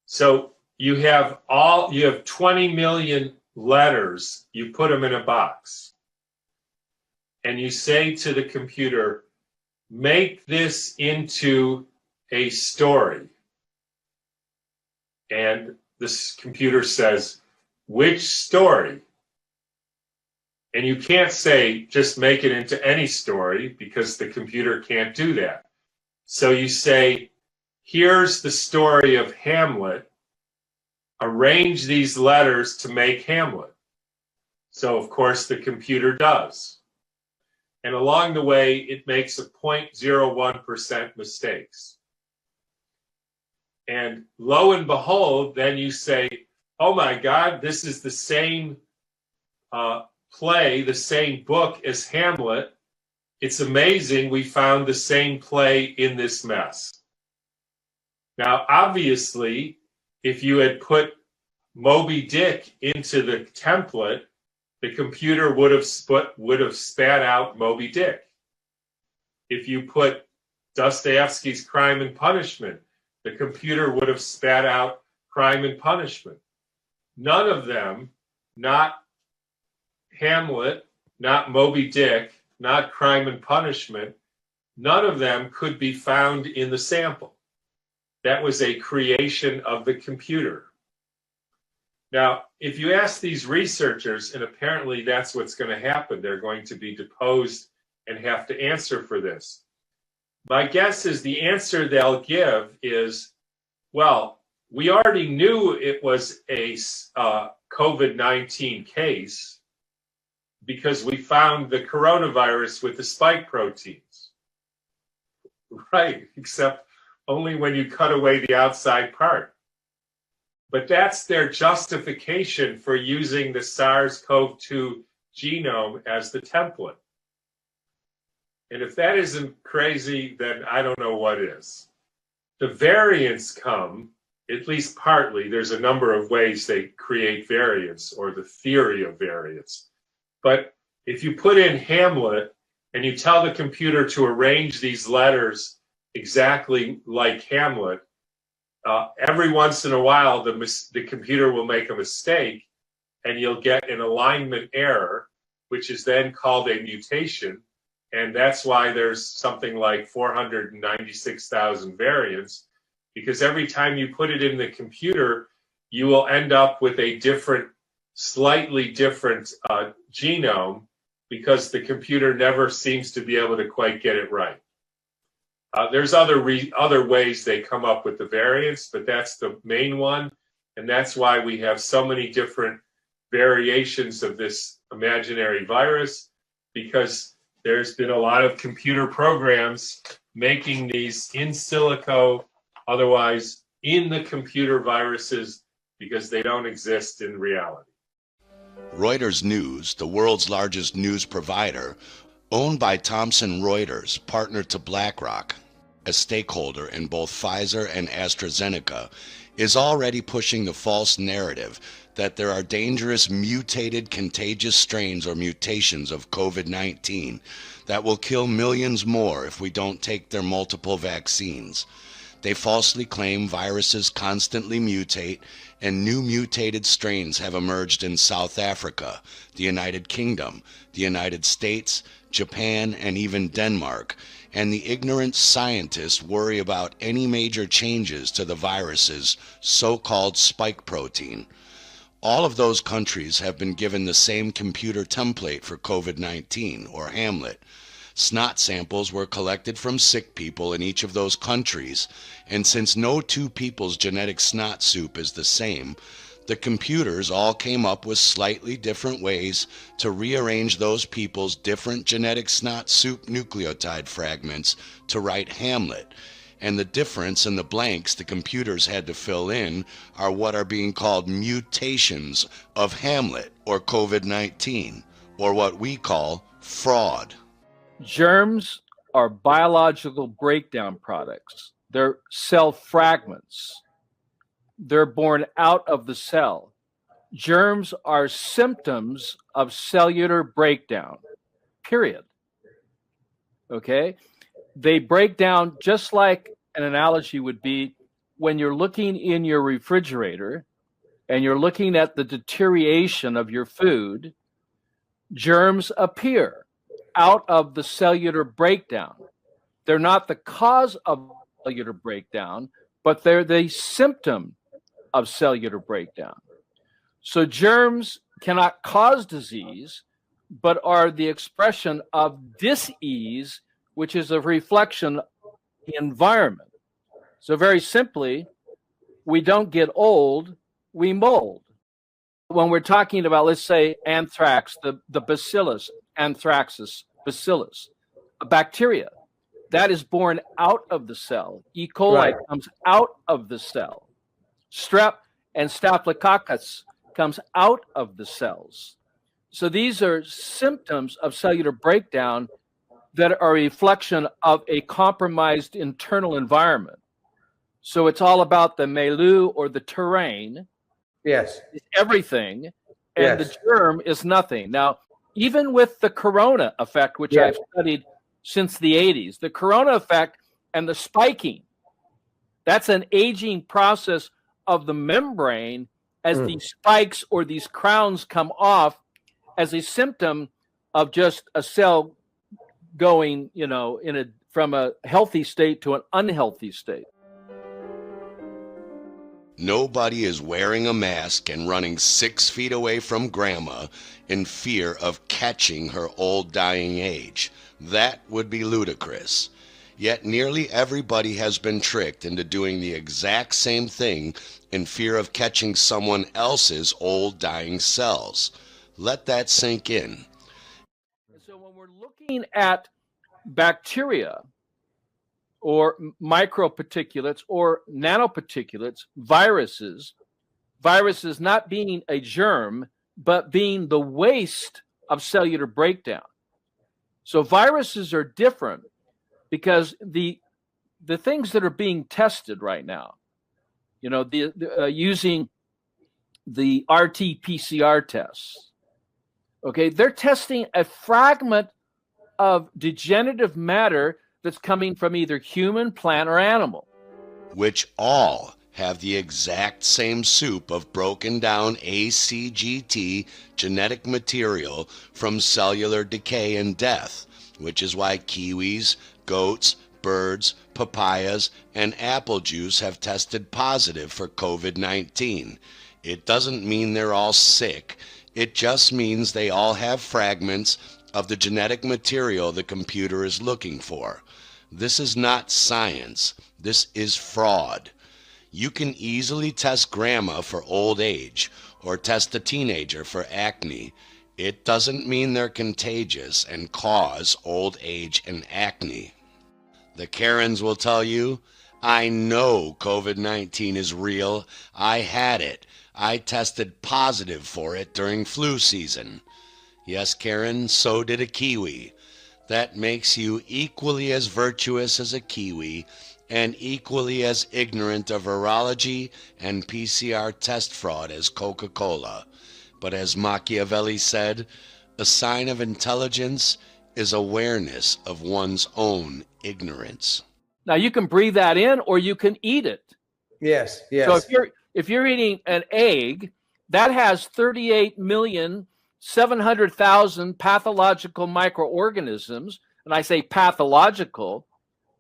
So you have 20 million letters, you put them in a box, and you say to the computer, make this into a story. And this computer says, which story? And you can't say, just make it into any story, because the computer can't do that. So you say, here's the story of Hamlet. Arrange these letters to make Hamlet. So, of course, the computer does. And along the way, it makes a 0.01% mistakes. And lo and behold, then you say, oh my God, this is the same play, the same book as Hamlet. It's amazing we found the same play in this mess. Now, obviously, if you had put Moby Dick into the template, the computer would have spat out Moby Dick. If you put Dostoevsky's Crime and Punishment, the computer would have spat out Crime and Punishment. None of them, not Hamlet, not Moby Dick, not Crime and Punishment, none of them could be found in the sample. That was a creation of the computer. Now, if you ask these researchers, and apparently that's what's going to happen, they're going to be deposed and have to answer for this. My guess is the answer they'll give is, well, we already knew it was a COVID-19 case because we found the coronavirus with the spike proteins. Right, except only when you cut away the outside part. But that's their justification for using the SARS-CoV-2 genome as the template. And if that isn't crazy, then I don't know what is. The variants come, at least partly, there's a number of ways they create variants, or the theory of variants. But if you put in Hamlet and you tell the computer to arrange these letters exactly like Hamlet, every once in a while the computer will make a mistake and you'll get an alignment error, which is then called a mutation. And that's why there's something like 496,000 variants, because every time you put it in the computer, you will end up with a different, slightly different genome. because the computer never seems to be able to quite get it right. There's other ways they come up with the variants, but that's the main one. And that's why we have so many different variations of this imaginary virus, because there's been a lot of computer programs making these in silico, otherwise in the computer viruses, because they don't exist in reality. Reuters News, the world's largest news provider, owned by Thomson Reuters, partner to BlackRock, a stakeholder in both Pfizer and AstraZeneca, is already pushing the false narrative that there are dangerous mutated contagious strains or mutations of COVID-19 that will kill millions more if we don't take their multiple vaccines. They falsely claim viruses constantly mutate, and new mutated strains have emerged in South Africa, the United Kingdom, the United States, Japan, and even Denmark, and the ignorant scientists worry about any major changes to the virus's so-called spike protein. All of those countries have been given the same computer template for COVID-19, or Hamlet. Snot samples were collected from sick people in each of those countries, and since no two people's genetic snot soup is the same, the computers all came up with slightly different ways to rearrange those people's different genetic snot soup nucleotide fragments to write Hamlet. And the difference in the blanks the computers had to fill in are what are being called mutations of Hamlet, or COVID-19, or what we call fraud. Germs are biological breakdown products. They're cell fragments. They're born out of the cell. Germs are symptoms of cellular breakdown, period. Okay? They break down just like an analogy would be when you're looking in your refrigerator and you're looking at the deterioration of your food, germs appear out of the cellular breakdown. They're not the cause of cellular breakdown, but they're the symptom of cellular breakdown. So germs cannot cause disease, but are the expression of dis-ease, which is a reflection of the environment. So very simply, we don't get old, we mold. When we're talking about, let's say, anthrax, the bacillus, anthraxis bacillus, a bacteria, that is born out of the cell. E. coli comes out of the cell. Strep and staphylococcus comes out of the cells. So these are symptoms of cellular breakdown that are a reflection of a compromised internal environment. So it's all about the milieu or the terrain. Yes. It's everything, and the germ is nothing. Now, even with the corona effect, which I've studied since the 80s, the corona effect and the spiking, that's an aging process of the membrane as these spikes or these crowns come off as a symptom of just a cell going, from a healthy state to an unhealthy state. Nobody is wearing a mask and running 6 feet away from grandma in fear of catching her old dying age. That would be ludicrous. Yet nearly everybody has been tricked into doing the exact same thing in fear of catching someone else's old dying cells. Let that sink in. So when we're looking at bacteria or microparticulates or nanoparticulates, viruses not being a germ, but being the waste of cellular breakdown. So viruses are different because the things that are being tested right now, using the RT-PCR tests, okay, they're testing a fragment of degenerative matter that's coming from either human, plant, or animal. Which all have the exact same soup of broken down ACGT genetic material from cellular decay and death, which is why kiwis, goats, birds, papayas, and apple juice have tested positive for COVID-19. It doesn't mean they're all sick. It just means they all have fragments of the genetic material the computer is looking for. This is not science. This is fraud. You can easily test grandma for old age or test a teenager for acne. It doesn't mean they're contagious and cause old age and acne. The Karens will tell you, I know COVID-19 is real. I had it. I tested positive for it during flu season. Yes, Karen, so did a Kiwi. That makes you equally as virtuous as a Kiwi and equally as ignorant of virology and PCR test fraud as Coca-Cola. But as Machiavelli said, a sign of intelligence is awareness of one's own ignorance. Now you can breathe that in or you can eat it. Yes, yes. So if you're eating an egg, that has 38,700,000 pathological microorganisms, and I say pathological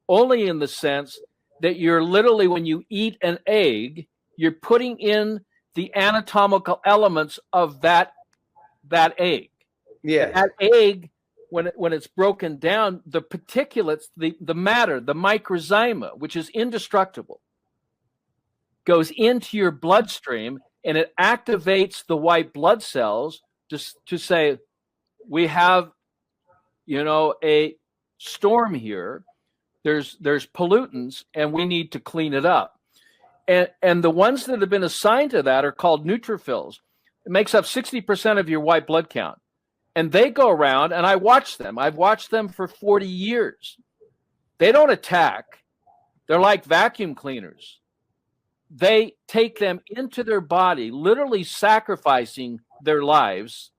only in the sense that you're literally, when you eat an egg, you're putting in the anatomical elements of that egg. Yes. That egg, when it's broken down, the particulates, the matter, the microzyma, which is indestructible, goes into your bloodstream and it activates the white blood cells to say, we have, a storm here. There's pollutants and we need to clean it up. And the ones that have been assigned to that are called neutrophils. It makes up 60% of your white blood count. And they go around, and I watch them. I've watched them for 40 years. They don't attack. They're like vacuum cleaners. They take them into their body, literally sacrificing their lives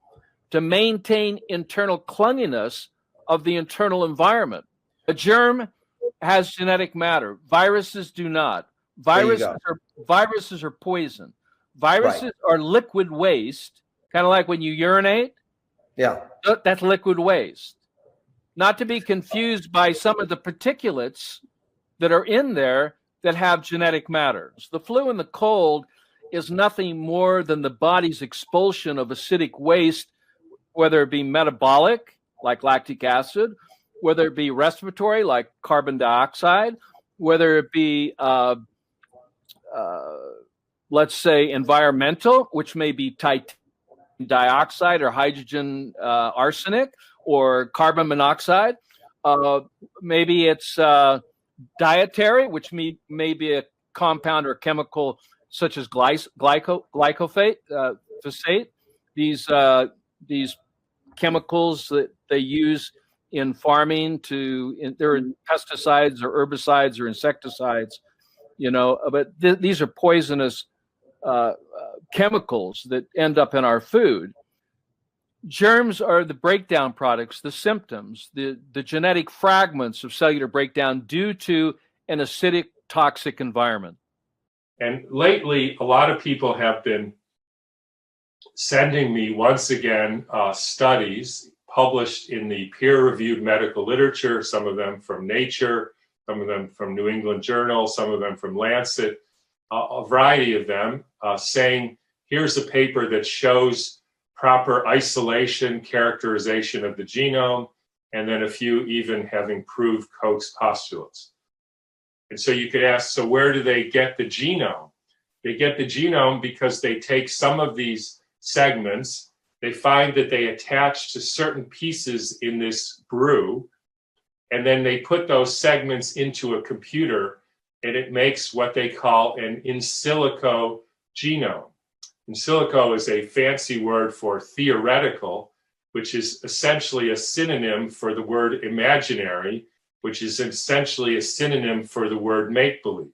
to maintain internal cleanliness of the internal environment. A germ has genetic matter. Viruses do not. Viruses are poison. Viruses are liquid waste, kind of like when you urinate. Yeah. That's liquid waste. Not to be confused by some of the particulates that are in there that have genetic matters. The flu and the cold is nothing more than the body's expulsion of acidic waste, whether it be metabolic, like lactic acid, whether it be respiratory, like carbon dioxide, whether it be, let's say, environmental, which may be titanium dioxide or hydrogen arsenic or carbon monoxide. Maybe it's dietary, which may be a compound or chemical such as glyphosate. These chemicals that they use in farming they're in pesticides or herbicides or insecticides, but these are poisonous chemicals that end up in our food. Germs are the breakdown products, the symptoms, the genetic fragments of cellular breakdown due to an acidic, toxic environment. And lately, a lot of people have been sending me, once again, studies published in the peer-reviewed medical literature, some of them from Nature, some of them from New England Journal, some of them from Lancet, a variety of them, saying, here's a paper that shows proper isolation, characterization of the genome, and then a few even having proved Koch's postulates. And so you could ask, so where do they get the genome? They get the genome because they take some of these segments, they find that they attach to certain pieces in this brew, and then they put those segments into a computer, and it makes what they call an in silico genome. In silico is a fancy word for theoretical, which is essentially a synonym for the word imaginary, which is essentially a synonym for the word make-believe.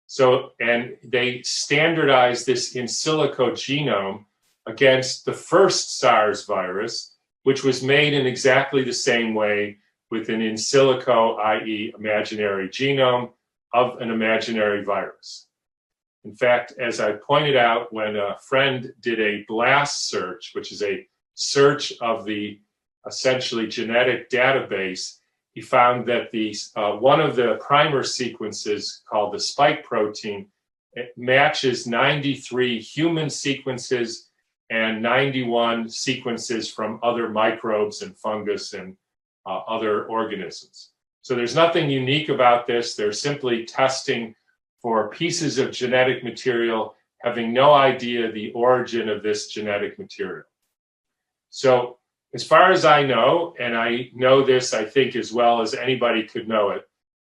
So, and they standardize this in silico genome against the first SARS virus, which was made in exactly the same way with an in silico, i.e. imaginary genome of an imaginary virus. In fact, as I pointed out, when a friend did a BLAST search, which is a search of the essentially genetic database, he found that one of the primer sequences called the spike protein, it matches 93 human sequences and 91 sequences from other microbes and fungus and other organisms. So there's nothing unique about this. They're simply testing for pieces of genetic material, having no idea the origin of this genetic material. So as far as I know, and I know this, I think, as well as anybody could know it,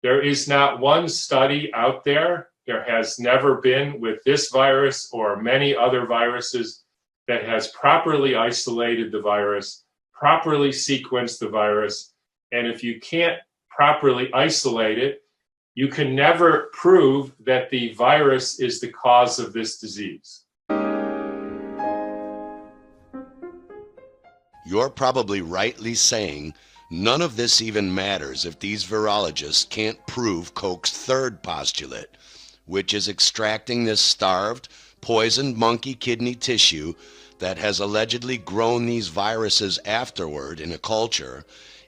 there is not one study out there, there has never been with this virus or many other viruses, that has properly isolated the virus, properly sequenced the virus. And if you can't properly isolate it, you can never prove that the virus is the cause of this disease. You're probably rightly saying none of this even matters if these virologists can't prove Koch's third postulate, which is extracting this starved, poisoned monkey kidney tissue that has allegedly grown these viruses afterward in a culture,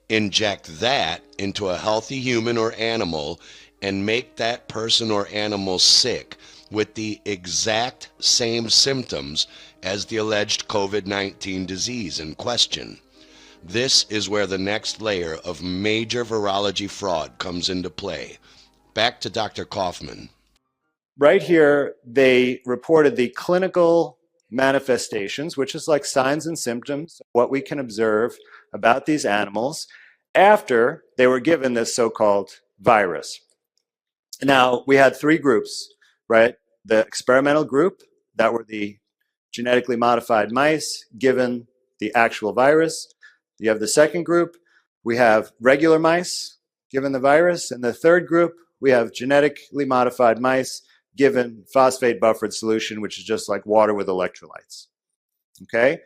inject that into a healthy human or animal, and make that person or animal sick with the exact same symptoms as the alleged COVID-19 disease in question. This is where the next layer of major virology fraud comes into play. Back to Dr. Kaufman. Right here, they reported the clinical manifestations, which is like signs and symptoms, what we can observe about these animals after they were given this so-called virus. Now, we had three groups, right? The experimental group, that were the genetically modified mice given the actual virus. You have the second group, we have regular mice given the virus. And the third group, we have genetically modified mice given phosphate buffered solution, which is just like water with electrolytes. Okay?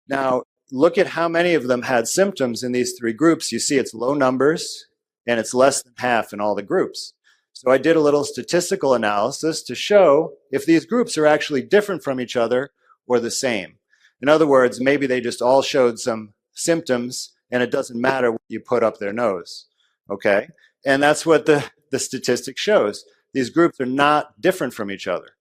Now, look at how many of them had symptoms in these three groups. You see it's low numbers, and it's less than half in all the groups. So I did a little statistical analysis to show if these groups are actually different from each other or the same. In other words, maybe they just all showed some symptoms, and it doesn't matter what you put up their nose. Okay? And that's what the statistic shows. These groups are not different from each other.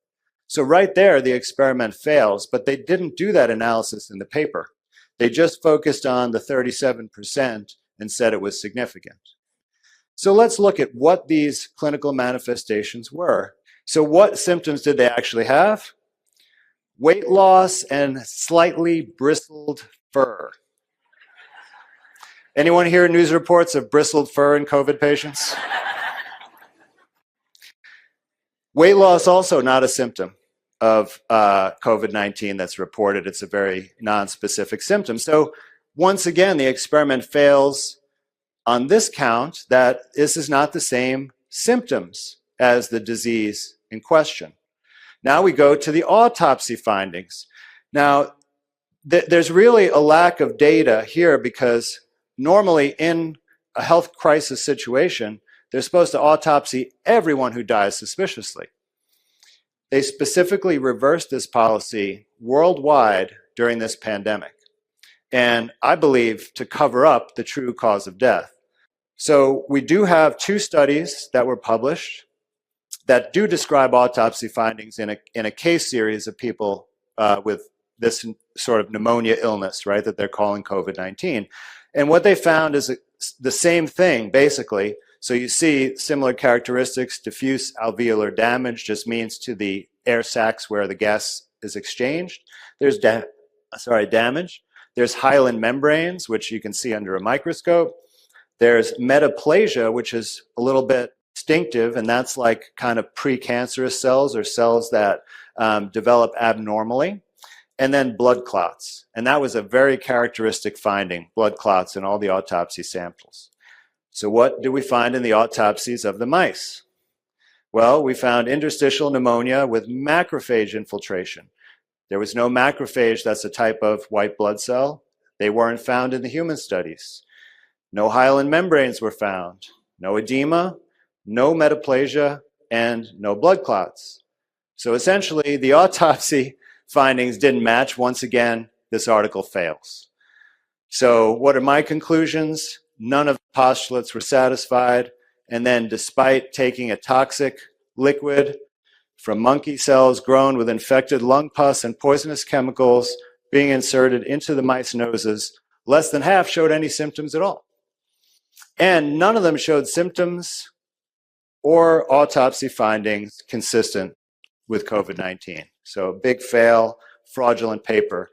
So right there, the experiment fails, but they didn't do that analysis in the paper. They just focused on the 37% and said it was significant. So let's look at what these clinical manifestations were. So what symptoms did they actually have? Weight loss and slightly bristled fur. Anyone hear news reports of bristled fur in COVID patients? Weight loss also not a symptom of COVID-19 that's reported. It's a very non-specific symptom. So once again, the experiment fails on this count, that this is not the same symptoms as the disease in question. Now we go to the autopsy findings. Now, there's really a lack of data here because normally in a health crisis situation, they're supposed to autopsy everyone who dies suspiciously. They specifically reversed this policy worldwide during this pandemic, and I believe to cover up the true cause of death. So we do have two studies that were published that do describe autopsy findings in a case series of people with this sort of pneumonia illness, right, that they're calling COVID-19. And what they found is the same thing, basically. So you see similar characteristics. Diffuse alveolar damage just means to the air sacs where the gas is exchanged. There's damage. There's hyaline membranes, which you can see under a microscope. There's metaplasia, which is a little bit distinctive, and that's like kind of precancerous cells or cells that develop abnormally. And then blood clots. And that was a very characteristic finding, blood clots in all the autopsy samples. So what did we find in the autopsies of the mice? Well, we found interstitial pneumonia with macrophage infiltration. There was no macrophage, that's a type of white blood cell. They weren't found in the human studies. No hyaline membranes were found. No edema, no metaplasia, and no blood clots. So essentially, the autopsy findings didn't match. Once again, this article fails. So what are my conclusions? None of the postulates were satisfied. And then despite taking a toxic liquid from monkey cells grown with infected lung pus and poisonous chemicals, being inserted into the mice noses, less than half showed any symptoms at all. And none of them showed symptoms or autopsy findings consistent with COVID-19. So big fail, fraudulent paper.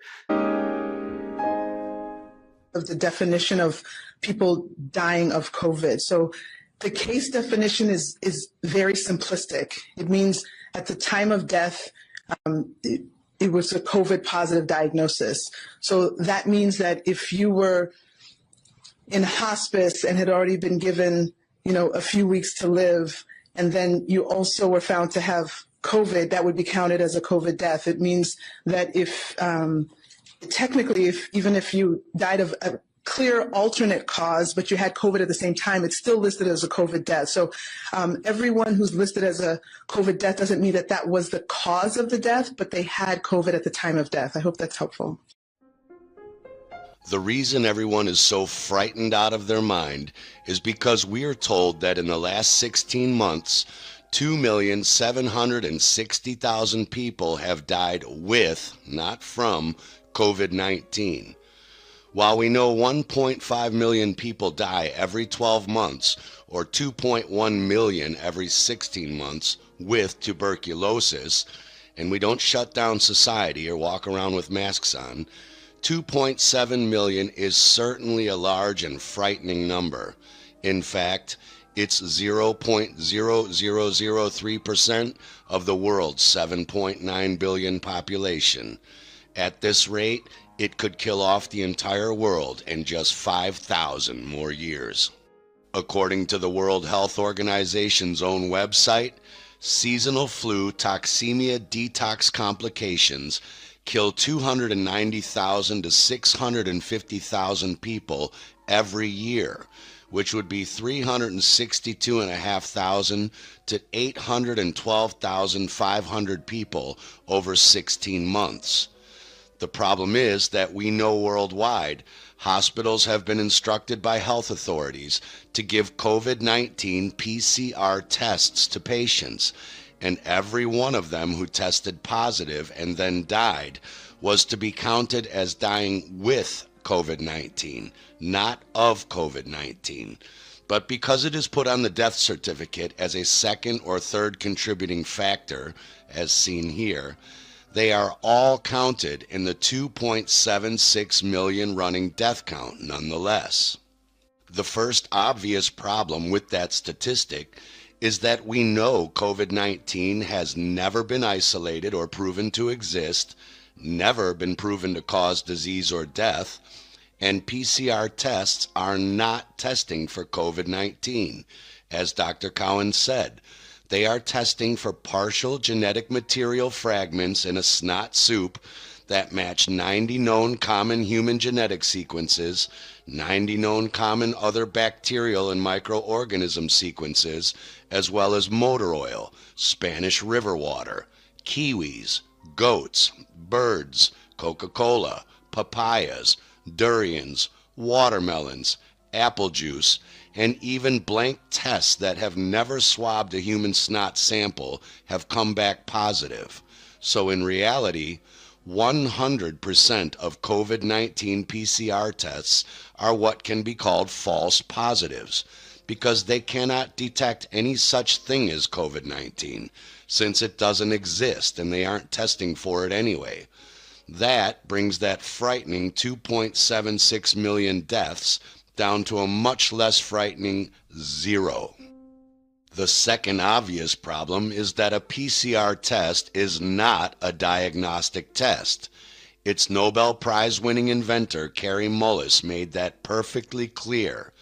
Of the definition of people dying of COVID. So the case definition is very simplistic. It means at the time of death, it was a COVID positive diagnosis. So that means that if you were in hospice and had already been given, a few weeks to live, and then you also were found to have COVID, that would be counted as a COVID death. It means that if technically, even if you died of a clear alternate cause, but you had COVID at the same time, it's still listed as a COVID death. So everyone who's listed as a COVID death doesn't mean that that was the cause of the death, but they had COVID at the time of death. I hope that's helpful. The reason everyone is so frightened out of their mind is because we are told that in the last 16 months, 2,760,000 people have died with, not from, COVID-19. While we know 1.5 million people die every 12 months, or 2.1 million every 16 months with tuberculosis, and we don't shut down society or walk around with masks on, 2.7 million is certainly a large and frightening number. In fact, it's 0.0003% of the world's 7.9 billion population. At this rate, it could kill off the entire world in just 5,000 more years. According to the World Health Organization's own website, seasonal flu toxemia detox complications kill 290,000 to 650,000 people every year, which would be 362,500 to 812,500 people over 16 months. The problem is that we know worldwide hospitals have been instructed by health authorities to give COVID-19 PCR tests to patients, and every one of them who tested positive and then died was to be counted as dying with COVID-19, not of COVID-19. But because it is put on the death certificate as a second or third contributing factor, as seen here, they are all counted in the 2.76 million running death count nonetheless. The first obvious problem with that statistic is that we know COVID-19 has never been isolated or proven to exist, never been proven to cause disease or death, and PCR tests are not testing for COVID-19. As Dr. Cowan said, they are testing for partial genetic material fragments in a snot soup that match 90 known common human genetic sequences, 90 known common other bacterial and microorganism sequences, as well as motor oil, Spanish river water, kiwis, goats, birds, Coca-Cola, papayas, durians, watermelons, apple juice, and even blank tests that have never swabbed a human snot sample have come back positive. So in reality, 100% of COVID-19 PCR tests are what can be called false positives, because they cannot detect any such thing as COVID-19, since it doesn't exist and they aren't testing for it anyway. That brings that frightening 2.76 million deaths down to a much less frightening 0. The second obvious problem is that a PCR test is not a diagnostic test. Its Nobel Prize-winning inventor, Kary Mullis, made that perfectly clear.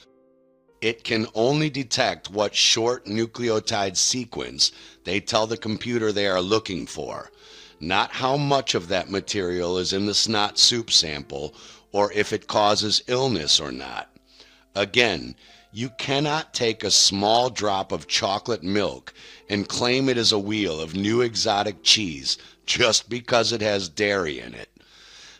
It can only detect what short nucleotide sequence they tell the computer they are looking for, not how much of that material is in the snot soup sample or if it causes illness or not. Again, you cannot take a small drop of chocolate milk and claim it is a wheel of new exotic cheese just because it has dairy in it.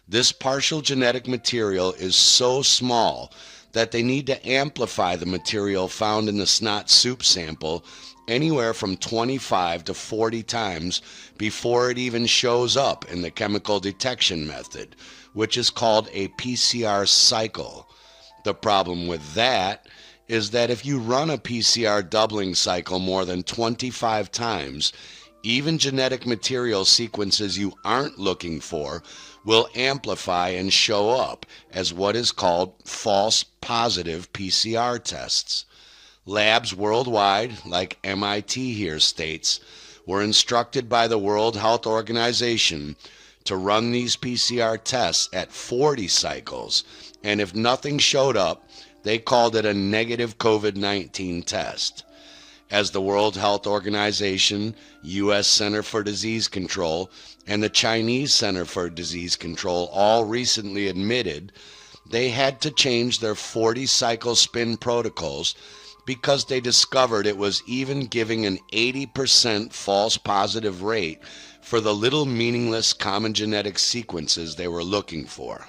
This partial genetic material is so small that they need to amplify the material found in the snot soup sample anywhere from 25 to 40 times before it even shows up in the chemical detection method, which is called a PCR cycle. The problem with that is that if you run a PCR doubling cycle more than 25 times, even genetic material sequences you aren't looking for will amplify and show up as what is called false positive PCR tests. Labs worldwide, like MIT here states, were instructed by the World Health Organization to run these PCR tests at 40 cycles, and if nothing showed up, they called it a negative COVID-19 test. As the World Health Organization, U.S. Center for Disease Control, and the Chinese Center for Disease Control all recently admitted, they had to change their 40-cycle spin protocols because they discovered it was even giving an 80% false positive rate for the little meaningless common genetic sequences they were looking for.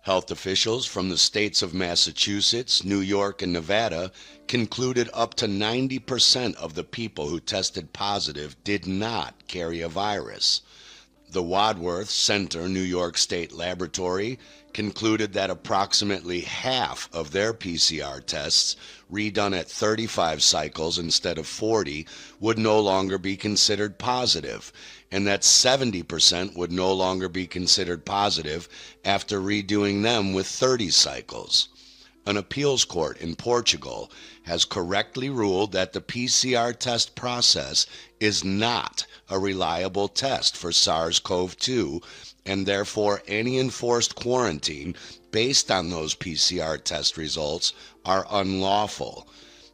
Health officials from the states of Massachusetts, New York, and Nevada concluded up to 90% of the people who tested positive did not carry a virus. The Wadsworth Center New York State Laboratory concluded that approximately half of their PCR tests, redone at 35 cycles instead of 40, would no longer be considered positive, and that 70% would no longer be considered positive after redoing them with 30 cycles. An appeals court in Portugal has correctly ruled that the PCR test process is not a reliable test for SARS-CoV-2, and therefore any enforced quarantine based on those PCR test results are unlawful.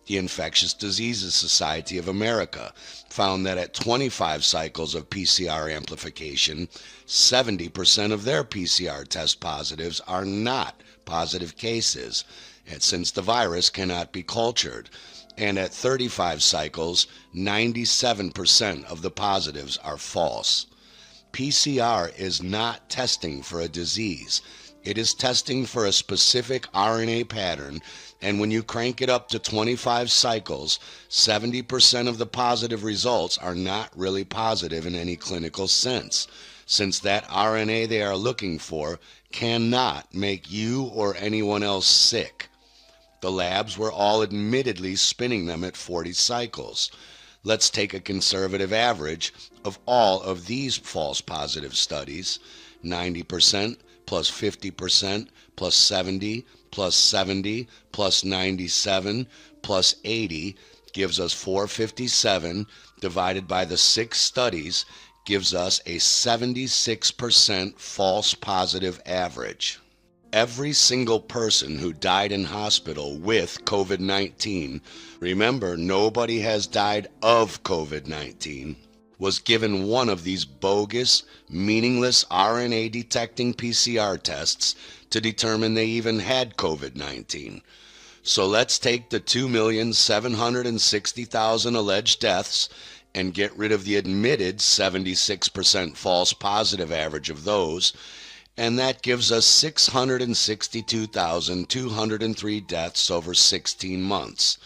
The Infectious Diseases Society of America found that at 25 cycles of PCR amplification, 70% of their PCR test positives are not positive cases, and since the virus cannot be cultured, and at 35 cycles, 97% of the positives are false. PCR is not testing for a disease. It is testing for a specific RNA pattern, and when you crank it up to 25 cycles, 70% of the positive results are not really positive in any clinical sense, since that RNA they are looking for cannot make you or anyone else sick. The labs were all admittedly spinning them at 40 cycles. Let's take a conservative average of all of these false positive studies. 90% plus 50% plus 70 plus 70 plus 97 plus 80 gives us 457, divided by the 6 studies gives us a 76% false positive average. Every single person who died in hospital with COVID-19, remember, nobody has died of COVID-19, was given one of these bogus, meaningless RNA detecting PCR tests to determine they even had COVID-19. So let's take the 2,760,000 alleged deaths and get rid of the admitted 76% false positive average of those, and that gives us 662,203 deaths over 16 months,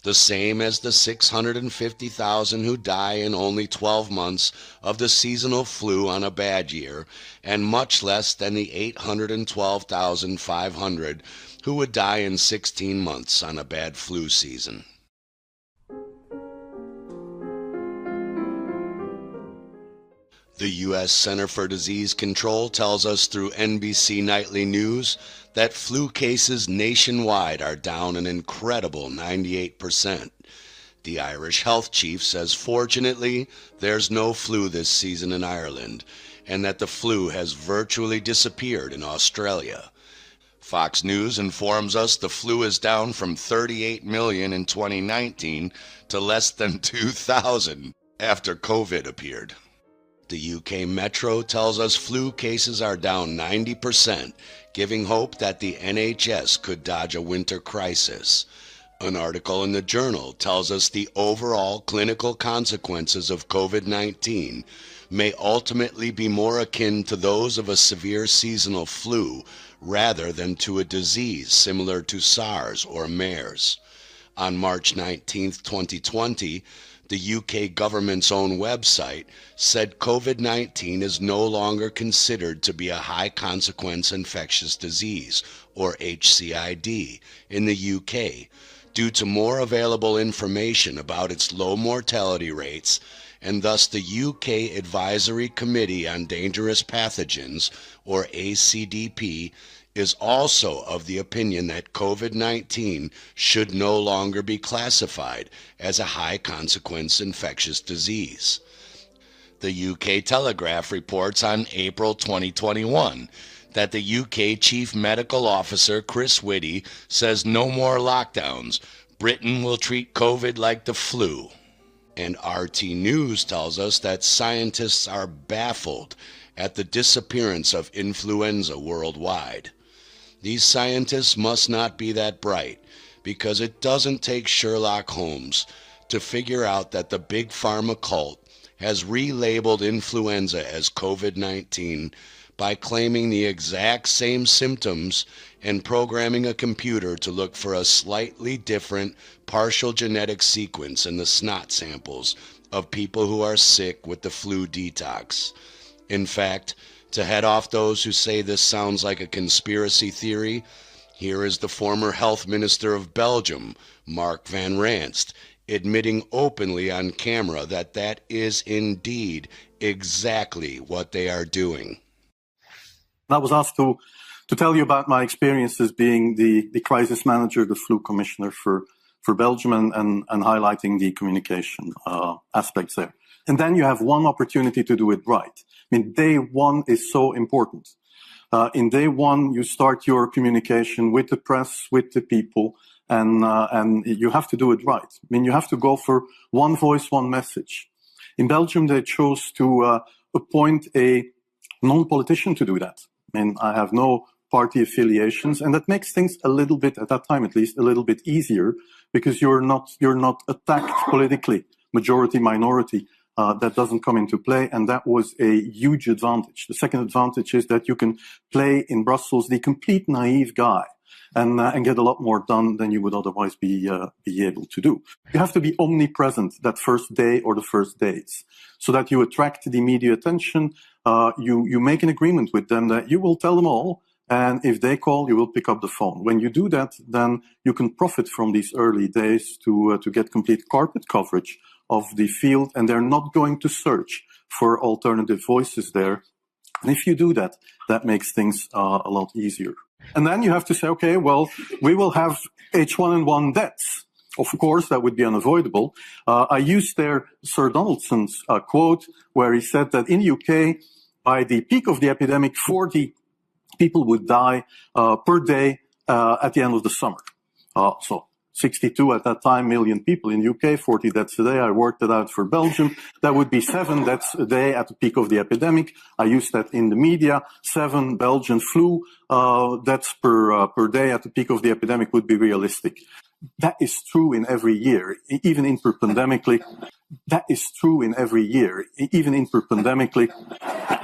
the same as the 650,000 who die in only 12 months of the seasonal flu on a bad year, and much less than the 812,500 who would die in 16 months on a bad flu season. The U.S. Center for Disease Control tells us through NBC Nightly News that flu cases nationwide are down an incredible 98%. The Irish health chief says fortunately there's no flu this season in Ireland, and that the flu has virtually disappeared in Australia. Fox News informs us the flu is down from 38 million in 2019 to less than 2,000 after COVID appeared. The UK Metro tells us flu cases are down 90%, giving hope that the NHS could dodge a winter crisis. An article in the Journal tells us the overall clinical consequences of COVID-19 may ultimately be more akin to those of a severe seasonal flu rather than to a disease similar to SARS or MERS. On March 19, 2020, the UK government's own website said COVID-19 is no longer considered to be a high-consequence infectious disease, or HCID, in the UK, due to more available information about its low mortality rates, and thus the UK Advisory Committee on Dangerous Pathogens, or ACDP, is also of the opinion that COVID-19 should no longer be classified as a high-consequence infectious disease. The UK Telegraph reports on April 2021 that the UK Chief Medical Officer Chris Whitty says no more lockdowns. Britain will treat COVID like the flu. And RT News tells us that scientists are baffled at the disappearance of influenza worldwide. These scientists must not be that bright, because it doesn't take Sherlock Holmes to figure out that the big pharma cult has relabeled influenza as COVID-19 by claiming the exact same symptoms and programming a computer to look for a slightly different partial genetic sequence in the snot samples of people who are sick with the flu detox. In fact, to head off those who say this sounds like a conspiracy theory, here is the former health minister of Belgium, Mark van Ranst, admitting openly on camera that that is indeed exactly what they are doing. I was asked to tell you about my experiences being the crisis manager, the flu commissioner for Belgium, and highlighting the communication aspects there. And then you have one opportunity to do it right. I mean, day one is so important. In day one, you start your communication with the press, with the people, and you have to do it right. I mean, you have to go for one voice, one message. In Belgium, they chose to appoint a non-politician to do that. I mean, I have no party affiliations, and that makes things a little bit, at that time at least, a little bit easier, because you're not attacked politically, majority, minority. That doesn't come into play, and that was a huge advantage. The second advantage is that you can play in Brussels the complete naive guy and get a lot more done than you would otherwise be able to do. You have to be omnipresent that first day or the first days, so that you attract the media attention. You make an agreement with them that you will tell them all, and if they call, you will pick up the phone. When you do that, then you can profit from these early days to get complete carpet coverage of the field, and they're not going to search for alternative voices there. And if you do that, that makes things a lot easier. And then you have to say, okay, well, we will have H1N1 deaths. Of course, that would be unavoidable. I used there Sir Donaldson's quote, where he said that in the UK, by the peak of the epidemic, 40 people would die per day at the end of the summer. So 62 at that time million people in the UK, 40 deaths a day. I worked it out for Belgium. That would be 7 deaths a day at the peak of the epidemic. I used that in the media. 7 Belgian flu deaths per day at the peak of the epidemic would be realistic. That is true in every year, even interpandemically. That is true in every year, even interpandemically.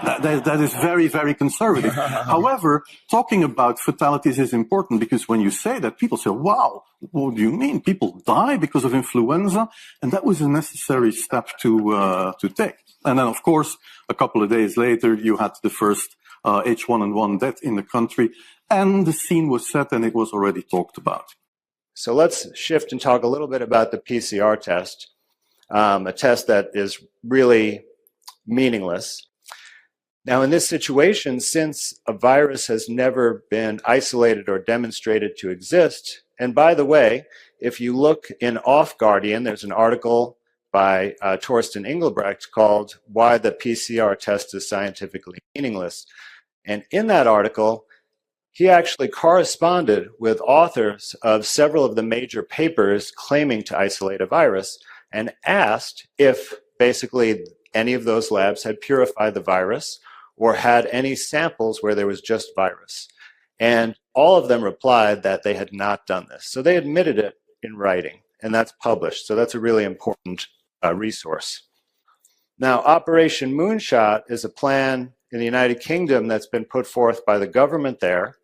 That is very, very conservative. However, talking about fatalities is important, because when you say that, people say, wow, what do you mean? People die because of influenza? And that was a necessary step to take. And then, of course, a couple of days later, you had the first H1N1 death in the country, and the scene was set and it was already talked about. So let's shift and talk a little bit about the PCR test, a test that is really meaningless. Now, in this situation, since a virus has never been isolated or demonstrated to exist, and by the way, if you look in Off Guardian, there's an article by Torsten Engelbrecht called Why the PCR Test is Scientifically Meaningless. And in that article, he actually corresponded with authors of several of the major papers claiming to isolate a virus and asked if basically any of those labs had purified the virus or had any samples where there was just virus. And all of them replied that they had not done this. So they admitted it in writing, and that's published. So that's a really important resource. Now, Operation Moonshot is a plan in the United Kingdom that's been put forth by the government there.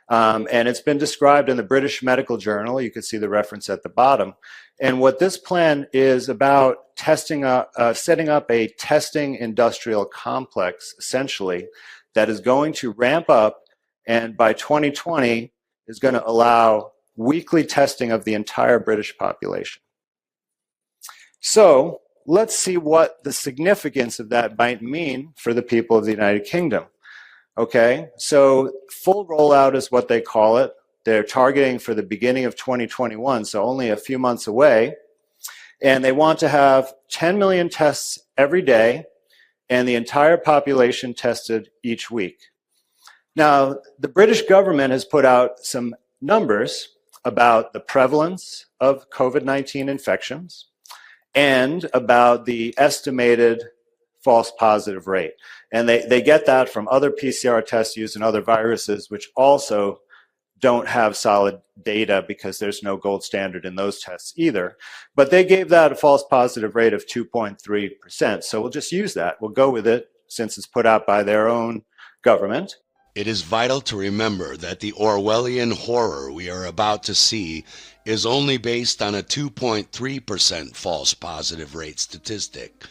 And it's been described in the British Medical Journal. You can see the reference at the bottom. And what this plan is about setting up a testing industrial complex, essentially, that is going to ramp up, and by 2020 is going to allow weekly testing of the entire British population. So let's see what the significance of that might mean for the people of the United Kingdom. Okay, so full rollout is what they call it. They're targeting for the beginning of 2021, so only a few months away. And they want to have 10 million tests every day and the entire population tested each week. Now, the British government has put out some numbers about the prevalence of COVID-19 infections and about the estimated false positive rate. And they get that from other PCR tests used in other viruses, which also don't have solid data because there's no gold standard in those tests either. But they gave that a false positive rate of 2.3%. So we'll just use that. We'll go with it since it's put out by their own government. It is vital to remember that the Orwellian horror we are about to see is only based on a 2.3% false positive rate statistic,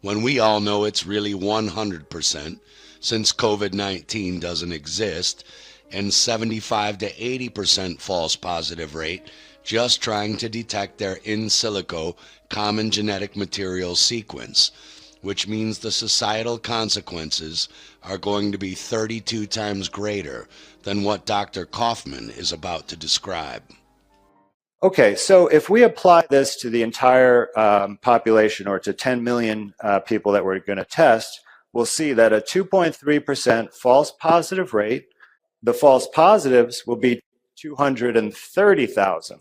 when we all know it's really 100%, since COVID-19 doesn't exist, and 75 to 80% false positive rate just trying to detect their in silico common genetic material sequence, which means the societal consequences are going to be 32 times greater than what Dr. Kaufman is about to describe. Okay, so if we apply this to the entire population, or to 10 million people that we're going to test, we'll see that a 2.3% false positive rate, the false positives will be 230,000.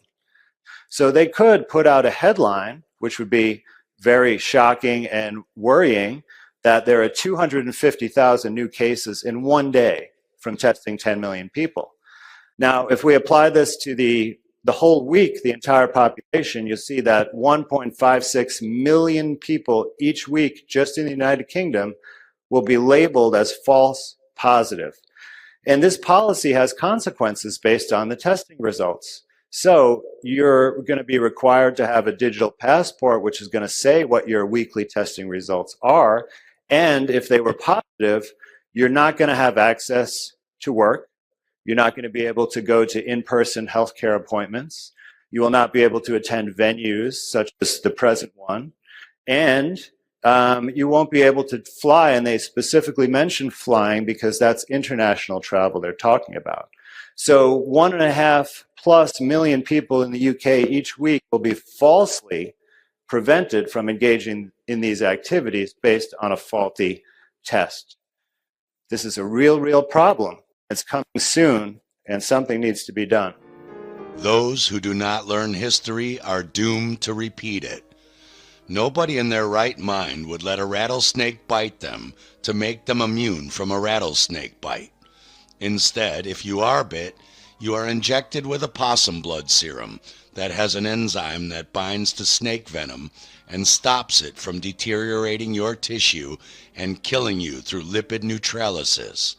So they could put out a headline, which would be very shocking and worrying, that there are 250,000 new cases in one day from testing 10 million people. Now, if we apply this to the whole week, the entire population, you'll see that 1.56 million people each week just in the United Kingdom will be labeled as false positive. And this policy has consequences based on the testing results. So you're going to be required to have a digital passport, which is going to say what your weekly testing results are. And if they were positive, you're not going to have access to work. You're not going to be able to go to in-person healthcare appointments. You will not be able to attend venues such as the present one. And you won't be able to fly. And they specifically mention flying because that's international travel they're talking about. So 1.5+ million people in the UK each week will be falsely prevented from engaging in these activities based on a faulty test. This is a real problem. It's coming soon, and something needs to be done. Those who do not learn history are doomed to repeat it. Nobody in their right mind would let a rattlesnake bite them to make them immune from a rattlesnake bite. Instead, if you are bit, you are injected with a possum blood serum that has an enzyme that binds to snake venom and stops it from deteriorating your tissue and killing you through lipid neutralysis.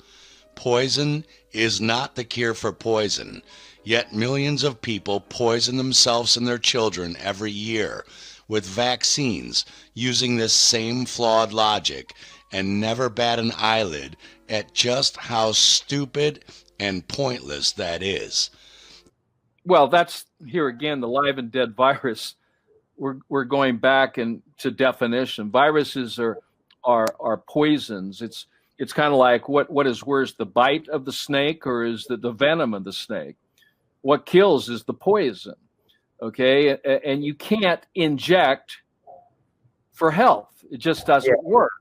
Poison is not the cure for poison, yet millions of people poison themselves and their children every year with vaccines using this same flawed logic, and never bat an eyelid at just how stupid and pointless that is. Well, that's here again, the live and dead virus. We're going back to definition. Viruses are poisons. It's kind of like what is worse, the bite of the snake or is the venom of the snake? What kills is the poison. Okay, and you can't inject for health. It just doesn't work.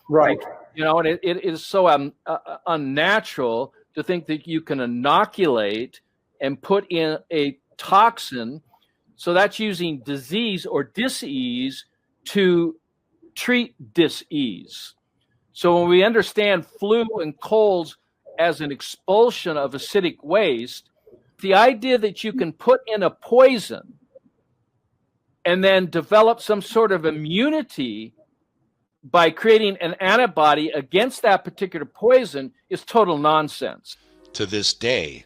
Right. You know, and it is so unnatural to think that you can inoculate and put in a toxin. So that's using disease or dis-ease to treat dis-ease. So when we understand flu and colds as an expulsion of acidic waste, the idea that you can put in a poison and then develop some sort of immunity by creating an antibody against that particular poison is total nonsense. To this day,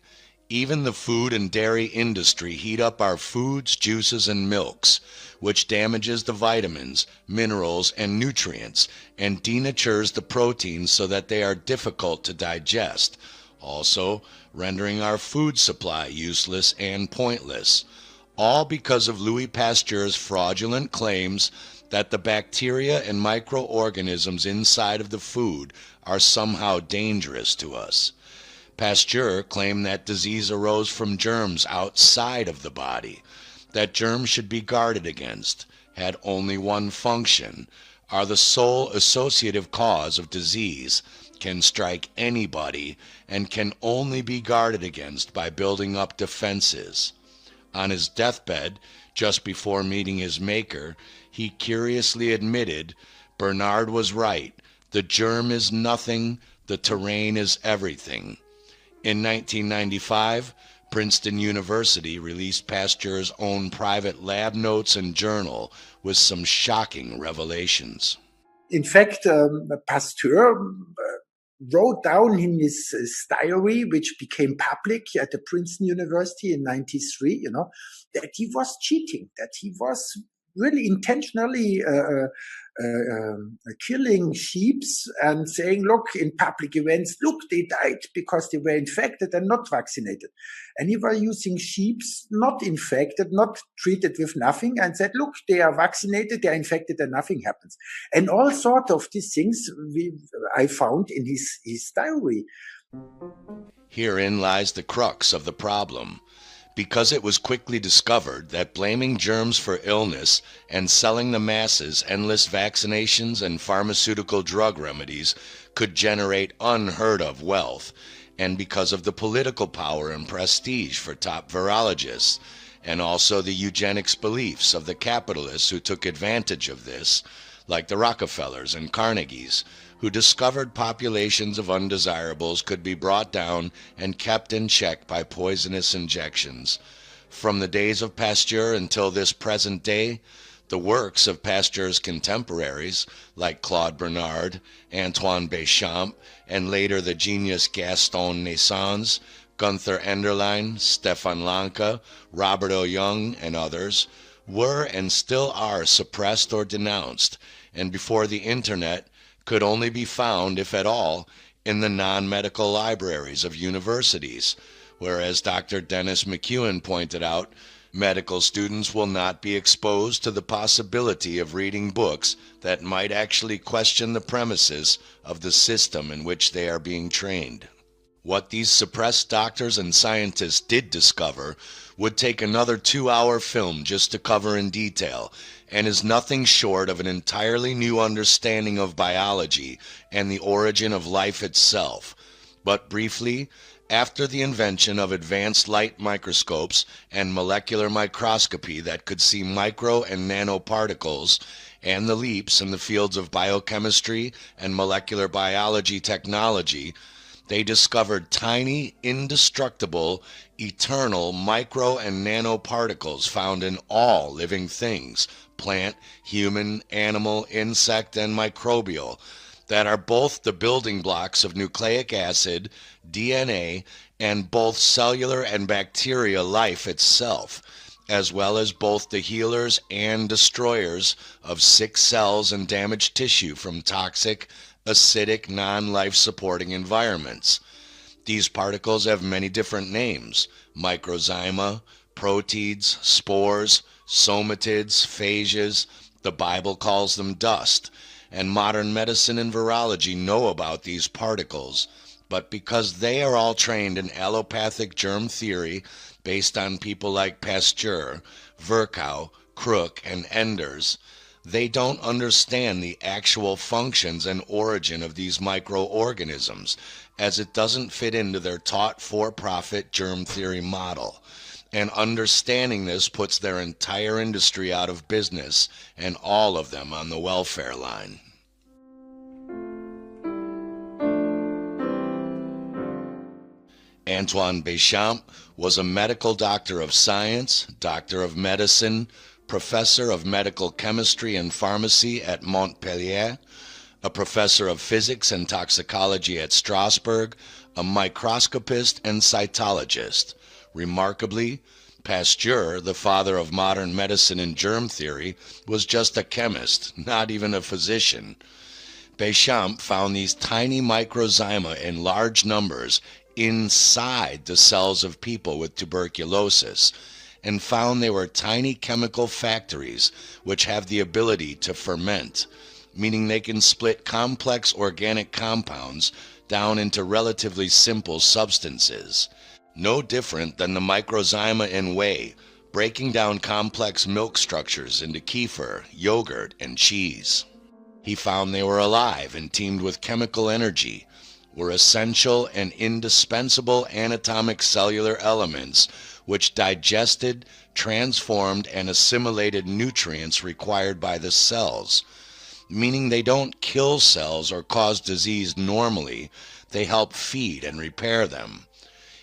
Even the food and dairy industry heat up our foods, juices, and milks, which damages the vitamins, minerals, and nutrients, and denatures the proteins so that they are difficult to digest, also rendering our food supply useless and pointless, all because of Louis Pasteur's fraudulent claims that the bacteria and microorganisms inside of the food are somehow dangerous to us. Pasteur claimed that disease arose from germs outside of the body, that germs should be guarded against, had only one function, are the sole associative cause of disease, can strike anybody, and can only be guarded against by building up defenses. On his deathbed, just before meeting his maker, he curiously admitted, "Bernard was right, the germ is nothing, the terrain is everything." In 1995, Princeton University released Pasteur's own private lab notes and journal with some shocking revelations. In fact, Pasteur wrote down in his diary, which became public at the Princeton University in 93, that he was cheating, that he was really intentionally killing sheep and saying, look, in public events, look, they died because they were infected and not vaccinated. And he was using sheep not infected, not treated with nothing, and said, look, they are vaccinated, they are infected, and nothing happens. And all sorts of these things I found in his diary. Herein lies the crux of the problem. Because it was quickly discovered that blaming germs for illness and selling the masses endless vaccinations and pharmaceutical drug remedies could generate unheard of wealth, and because of the political power and prestige for top virologists, and also the eugenics beliefs of the capitalists who took advantage of this, like the Rockefellers and Carnegies, who discovered populations of undesirables could be brought down and kept in check by poisonous injections. From the days of Pasteur until this present day, the works of Pasteur's contemporaries, like Claude Bernard, Antoine Béchamp, and later the genius Gaston Naessens, Gunther Enderlein, Stefan Lanka, Robert O. Young, and others, were and still are suppressed or denounced, and before the Internet, could only be found, if at all, in the non-medical libraries of universities, where, as Dr. Dennis McEwen pointed out, medical students will not be exposed to the possibility of reading books that might actually question the premises of the system in which they are being trained. What these suppressed doctors and scientists did discover would take another 2-hour film just to cover in detail, and is nothing short of an entirely new understanding of biology and the origin of life itself. But briefly, after the invention of advanced light microscopes and molecular microscopy that could see micro and nanoparticles, and the leaps in the fields of biochemistry and molecular biology technology, they discovered tiny, indestructible, eternal micro and nanoparticles found in all living things, plant, human, animal, insect, and microbial, that are both the building blocks of nucleic acid, DNA, and both cellular and bacteria life itself, as well as both the healers and destroyers of sick cells and damaged tissue from toxic, acidic, non-life-supporting environments. These particles have many different names: microzyma, proteids, spores, somatids, phages. The Bible calls them dust, and modern medicine and virology know about these particles. But because they are all trained in allopathic germ theory based on people like Pasteur, Virchow, Crook, and Enders, they don't understand the actual functions and origin of these microorganisms, as it doesn't fit into their taught for-profit germ theory model. And understanding this puts their entire industry out of business, and all of them on the welfare line. Antoine Béchamp was a medical doctor of science, doctor of medicine, professor of medical chemistry and pharmacy at Montpellier, a professor of physics and toxicology at Strasbourg, a microscopist and cytologist. Remarkably, Pasteur, the father of modern medicine and germ theory, was just a chemist, not even a physician. Béchamp found these tiny microzyma in large numbers inside the cells of people with tuberculosis, and found they were tiny chemical factories which have the ability to ferment, meaning they can split complex organic compounds down into relatively simple substances. No different than the microzyma in whey, breaking down complex milk structures into kefir, yogurt, and cheese. He found they were alive and teemed with chemical energy, were essential and indispensable anatomic cellular elements which digested, transformed, and assimilated nutrients required by the cells, meaning they don't kill cells or cause disease normally, they help feed and repair them.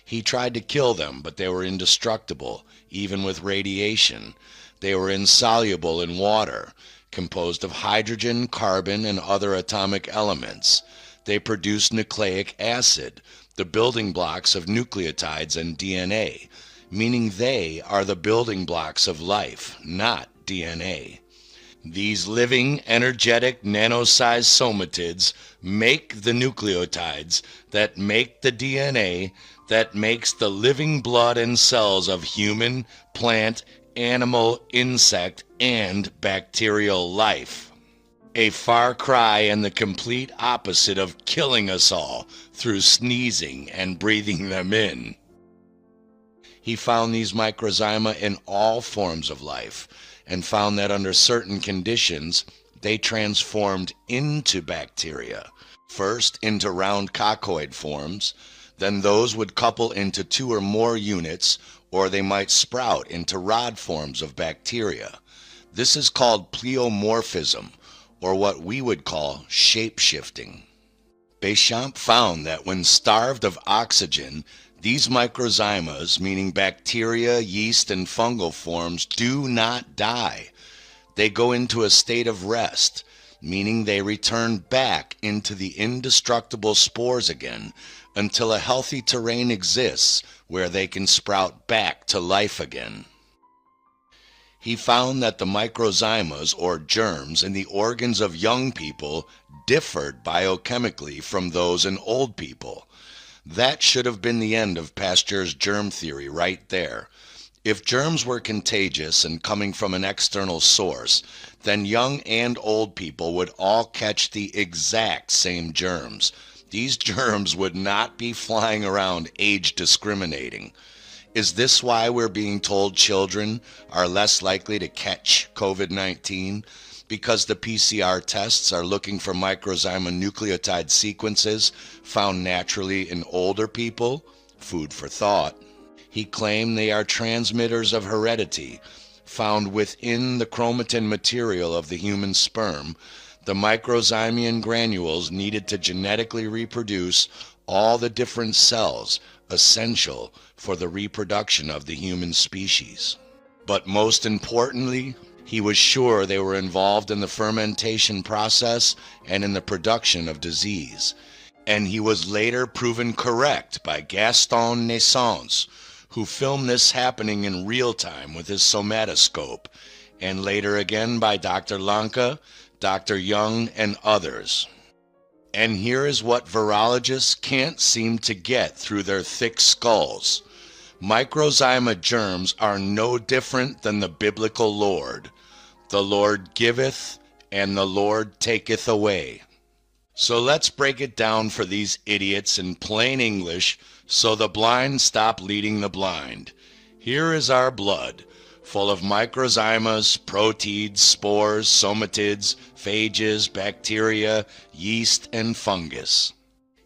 He tried to kill them, but they were indestructible, even with radiation. They were insoluble in water, composed of hydrogen, carbon, and other atomic elements. They produce nucleic acid, the building blocks of nucleotides and DNA, meaning they are the building blocks of life, not DNA. These living, energetic, nano-sized somatids make the nucleotides that make the DNA that makes the living blood and cells of human, plant, animal, insect, and bacterial life. A far cry and the complete opposite of killing us all through sneezing and breathing them in. He found these microzyma in all forms of life, and found that under certain conditions they transformed into bacteria, first into round coccoid forms, then those would couple into 2 or more units, or they might sprout into rod forms of bacteria. This is called pleomorphism, or what we would call shape-shifting. Béchamp found that when starved of oxygen, these microzymas, meaning bacteria, yeast, and fungal forms, do not die. They go into a state of rest, meaning they return back into the indestructible spores again until a healthy terrain exists where they can sprout back to life again. He found that the microzymas, or germs, in the organs of young people differed biochemically from those in old people. That should have been the end of Pasteur's germ theory right there. If germs were contagious and coming from an external source, then young and old people would all catch the exact same germs. These germs would not be flying around age discriminating. Is this why we're being told children are less likely to catch COVID-19? Because the PCR tests are looking for microzyma nucleotide sequences found naturally in older people? Food for thought. He claimed they are transmitters of heredity, found within the chromatin material of the human sperm, the microzymian granules needed to genetically reproduce all the different cells essential for the reproduction of the human species. But most importantly, he was sure they were involved in the fermentation process and in the production of disease. And he was later proven correct by Gaston Naissance, who filmed this happening in real time with his somatoscope, and later again by Dr. Lanka, Dr. Young, and others. And here is what virologists can't seem to get through their thick skulls. Microzyma germs are no different than the biblical Lord. The Lord giveth, and the Lord taketh away. So let's break it down for these idiots in plain English so the blind stop leading the blind. Here is our blood, full of microzymas, proteids, spores, somatids, phages, bacteria, yeast, and fungus.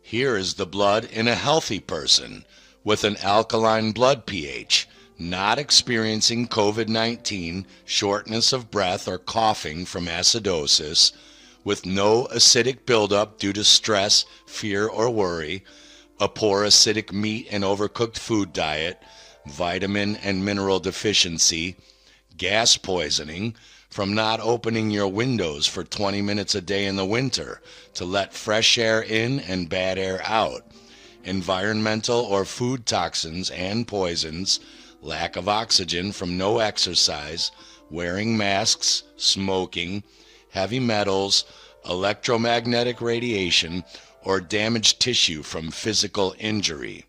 Here is the blood in a healthy person with an alkaline blood pH, not experiencing COVID-19, shortness of breath, or coughing from acidosis, with no acidic buildup due to stress, fear, or worry, a poor acidic meat and overcooked food diet, vitamin and mineral deficiency, gas poisoning from not opening your windows for 20 minutes a day in the winter to let fresh air in and bad air out, environmental or food toxins and poisons, lack of oxygen from no exercise, wearing masks, smoking, heavy metals, electromagnetic radiation, or damaged tissue from physical injury.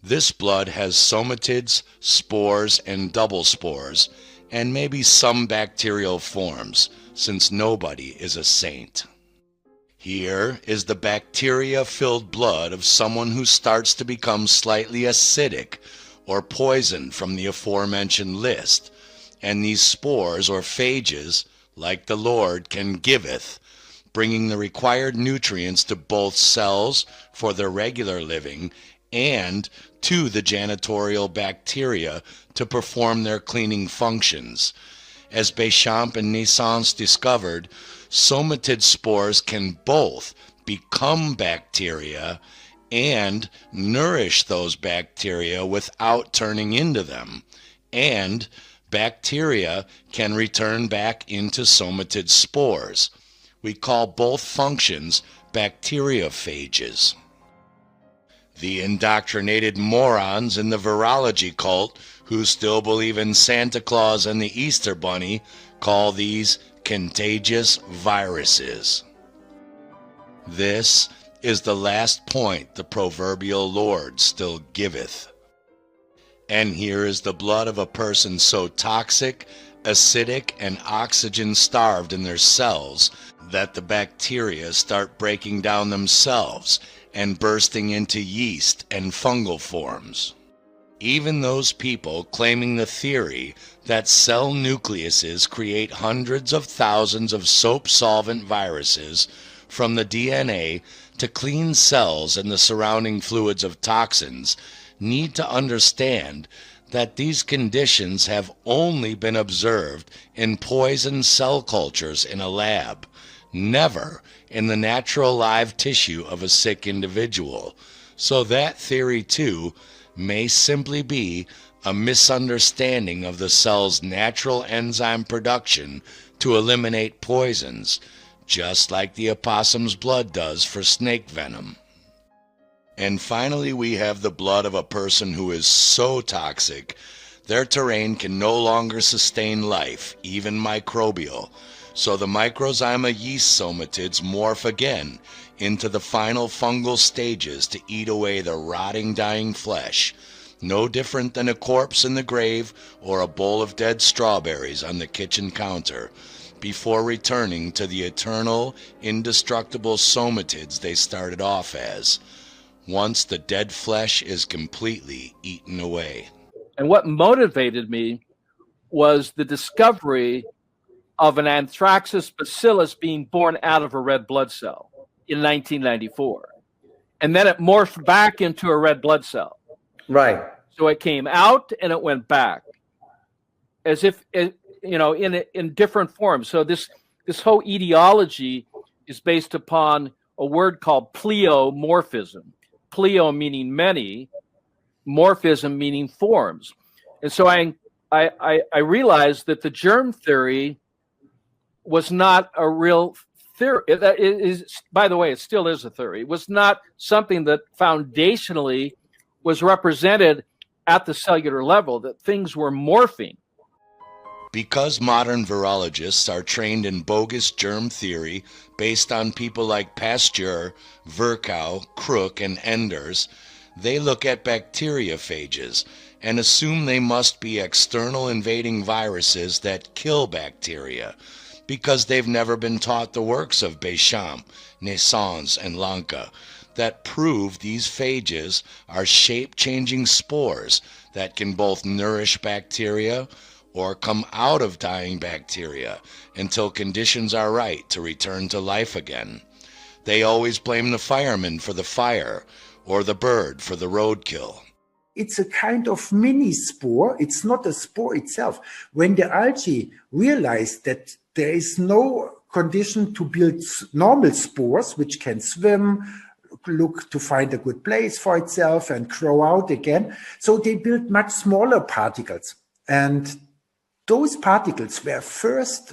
This blood has somatids, spores, and double spores, and maybe some bacterial forms, since nobody is a saint. Here is the bacteria-filled blood of someone who starts to become slightly acidic or poisoned from the aforementioned list, and these spores or phages, like the Lord can giveth, bringing the required nutrients to both cells for their regular living and to the janitorial bacteria to perform their cleaning functions. As Béchamp and Naissance discovered, somatid spores can both become bacteria and nourish those bacteria without turning into them, and bacteria can return back into somatid spores. We call both functions bacteriophages. The indoctrinated morons in the virology cult who still believe in Santa Claus and the Easter Bunny call these contagious viruses. This is the last point the proverbial Lord still giveth. And here is the blood of a person so toxic, acidic, and oxygen-starved in their cells that the bacteria start breaking down themselves and bursting into yeast and fungal forms. Even those people claiming the theory that cell nucleuses create hundreds of thousands of soap-solvent viruses from the DNA to clean cells and the surrounding fluids of toxins need to understand that these conditions have only been observed in poisoned cell cultures in a lab, never in the natural live tissue of a sick individual. So that theory, too, may simply be a misunderstanding of the cell's natural enzyme production to eliminate poisons, just like the opossum's blood does for snake venom. And finally, we have the blood of a person who is so toxic, their terrain can no longer sustain life, even microbial. So the microzyma yeast somatids morph again into the final fungal stages to eat away the rotting, dying flesh, no different than a corpse in the grave or a bowl of dead strawberries on the kitchen counter, before returning to the eternal, indestructible somatids they started off as, once the dead flesh is completely eaten away. And what motivated me was the discovery of an anthraxis bacillus being born out of a red blood cell in 1994. And then it morphed back into a red blood cell. Right. So it came out and it went back as if, in different forms. So this whole etiology is based upon a word called pleomorphism. Pleo meaning many, morphism meaning forms. And so I realized that the germ theory was not a real theory. That is, by the way, it still is a theory. It was not something that foundationally was represented at the cellular level, that things were morphing. Because modern virologists are trained in bogus germ theory based on people like Pasteur, Virchow, Crook, and Enders, they look at bacteriophages and assume they must be external invading viruses that kill bacteria, because they've never been taught the works of Béchamp, Naissance, and Lanka that prove these phages are shape-changing spores that can both nourish bacteria or come out of dying bacteria until conditions are right to return to life again. They always blame the fireman for the fire or the bird for the roadkill. It's a kind of mini spore. It's not a spore itself. When the algae realized that there is no condition to build normal spores, which can swim, look to find a good place for itself and grow out again, so they built much smaller particles. And those particles were first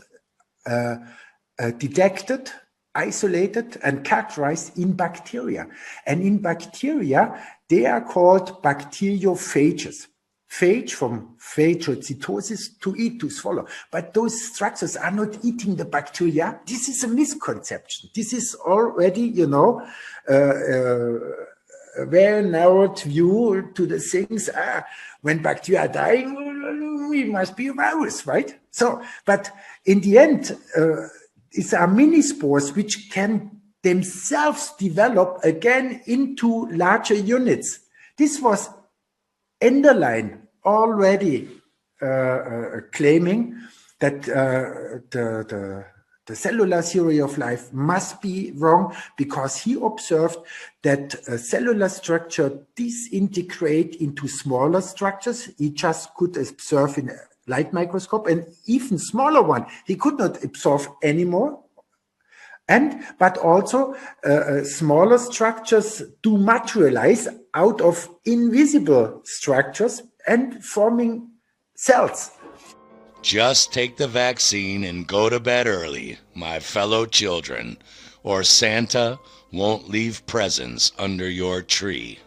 detected, isolated, and characterized in bacteria. And in bacteria, they are called bacteriophages. Phage from phagocytosis, to eat, to swallow. But those structures are not eating the bacteria. This is a misconception. This is already, a very narrowed view to the things. When bacteria are dying, it must be a virus, right? So, but in the end, it's our mini spores which can themselves develop again into larger units. This was Enderlein already claiming that the cellular theory of life must be wrong, because he observed that cellular structure disintegrate into smaller structures. He just could observe in a light microscope, and even smaller one he could not observe anymore. But also smaller structures do materialize out of invisible structures and forming cells. Just take the vaccine and go to bed early, my fellow children, or Santa won't leave presents under your tree.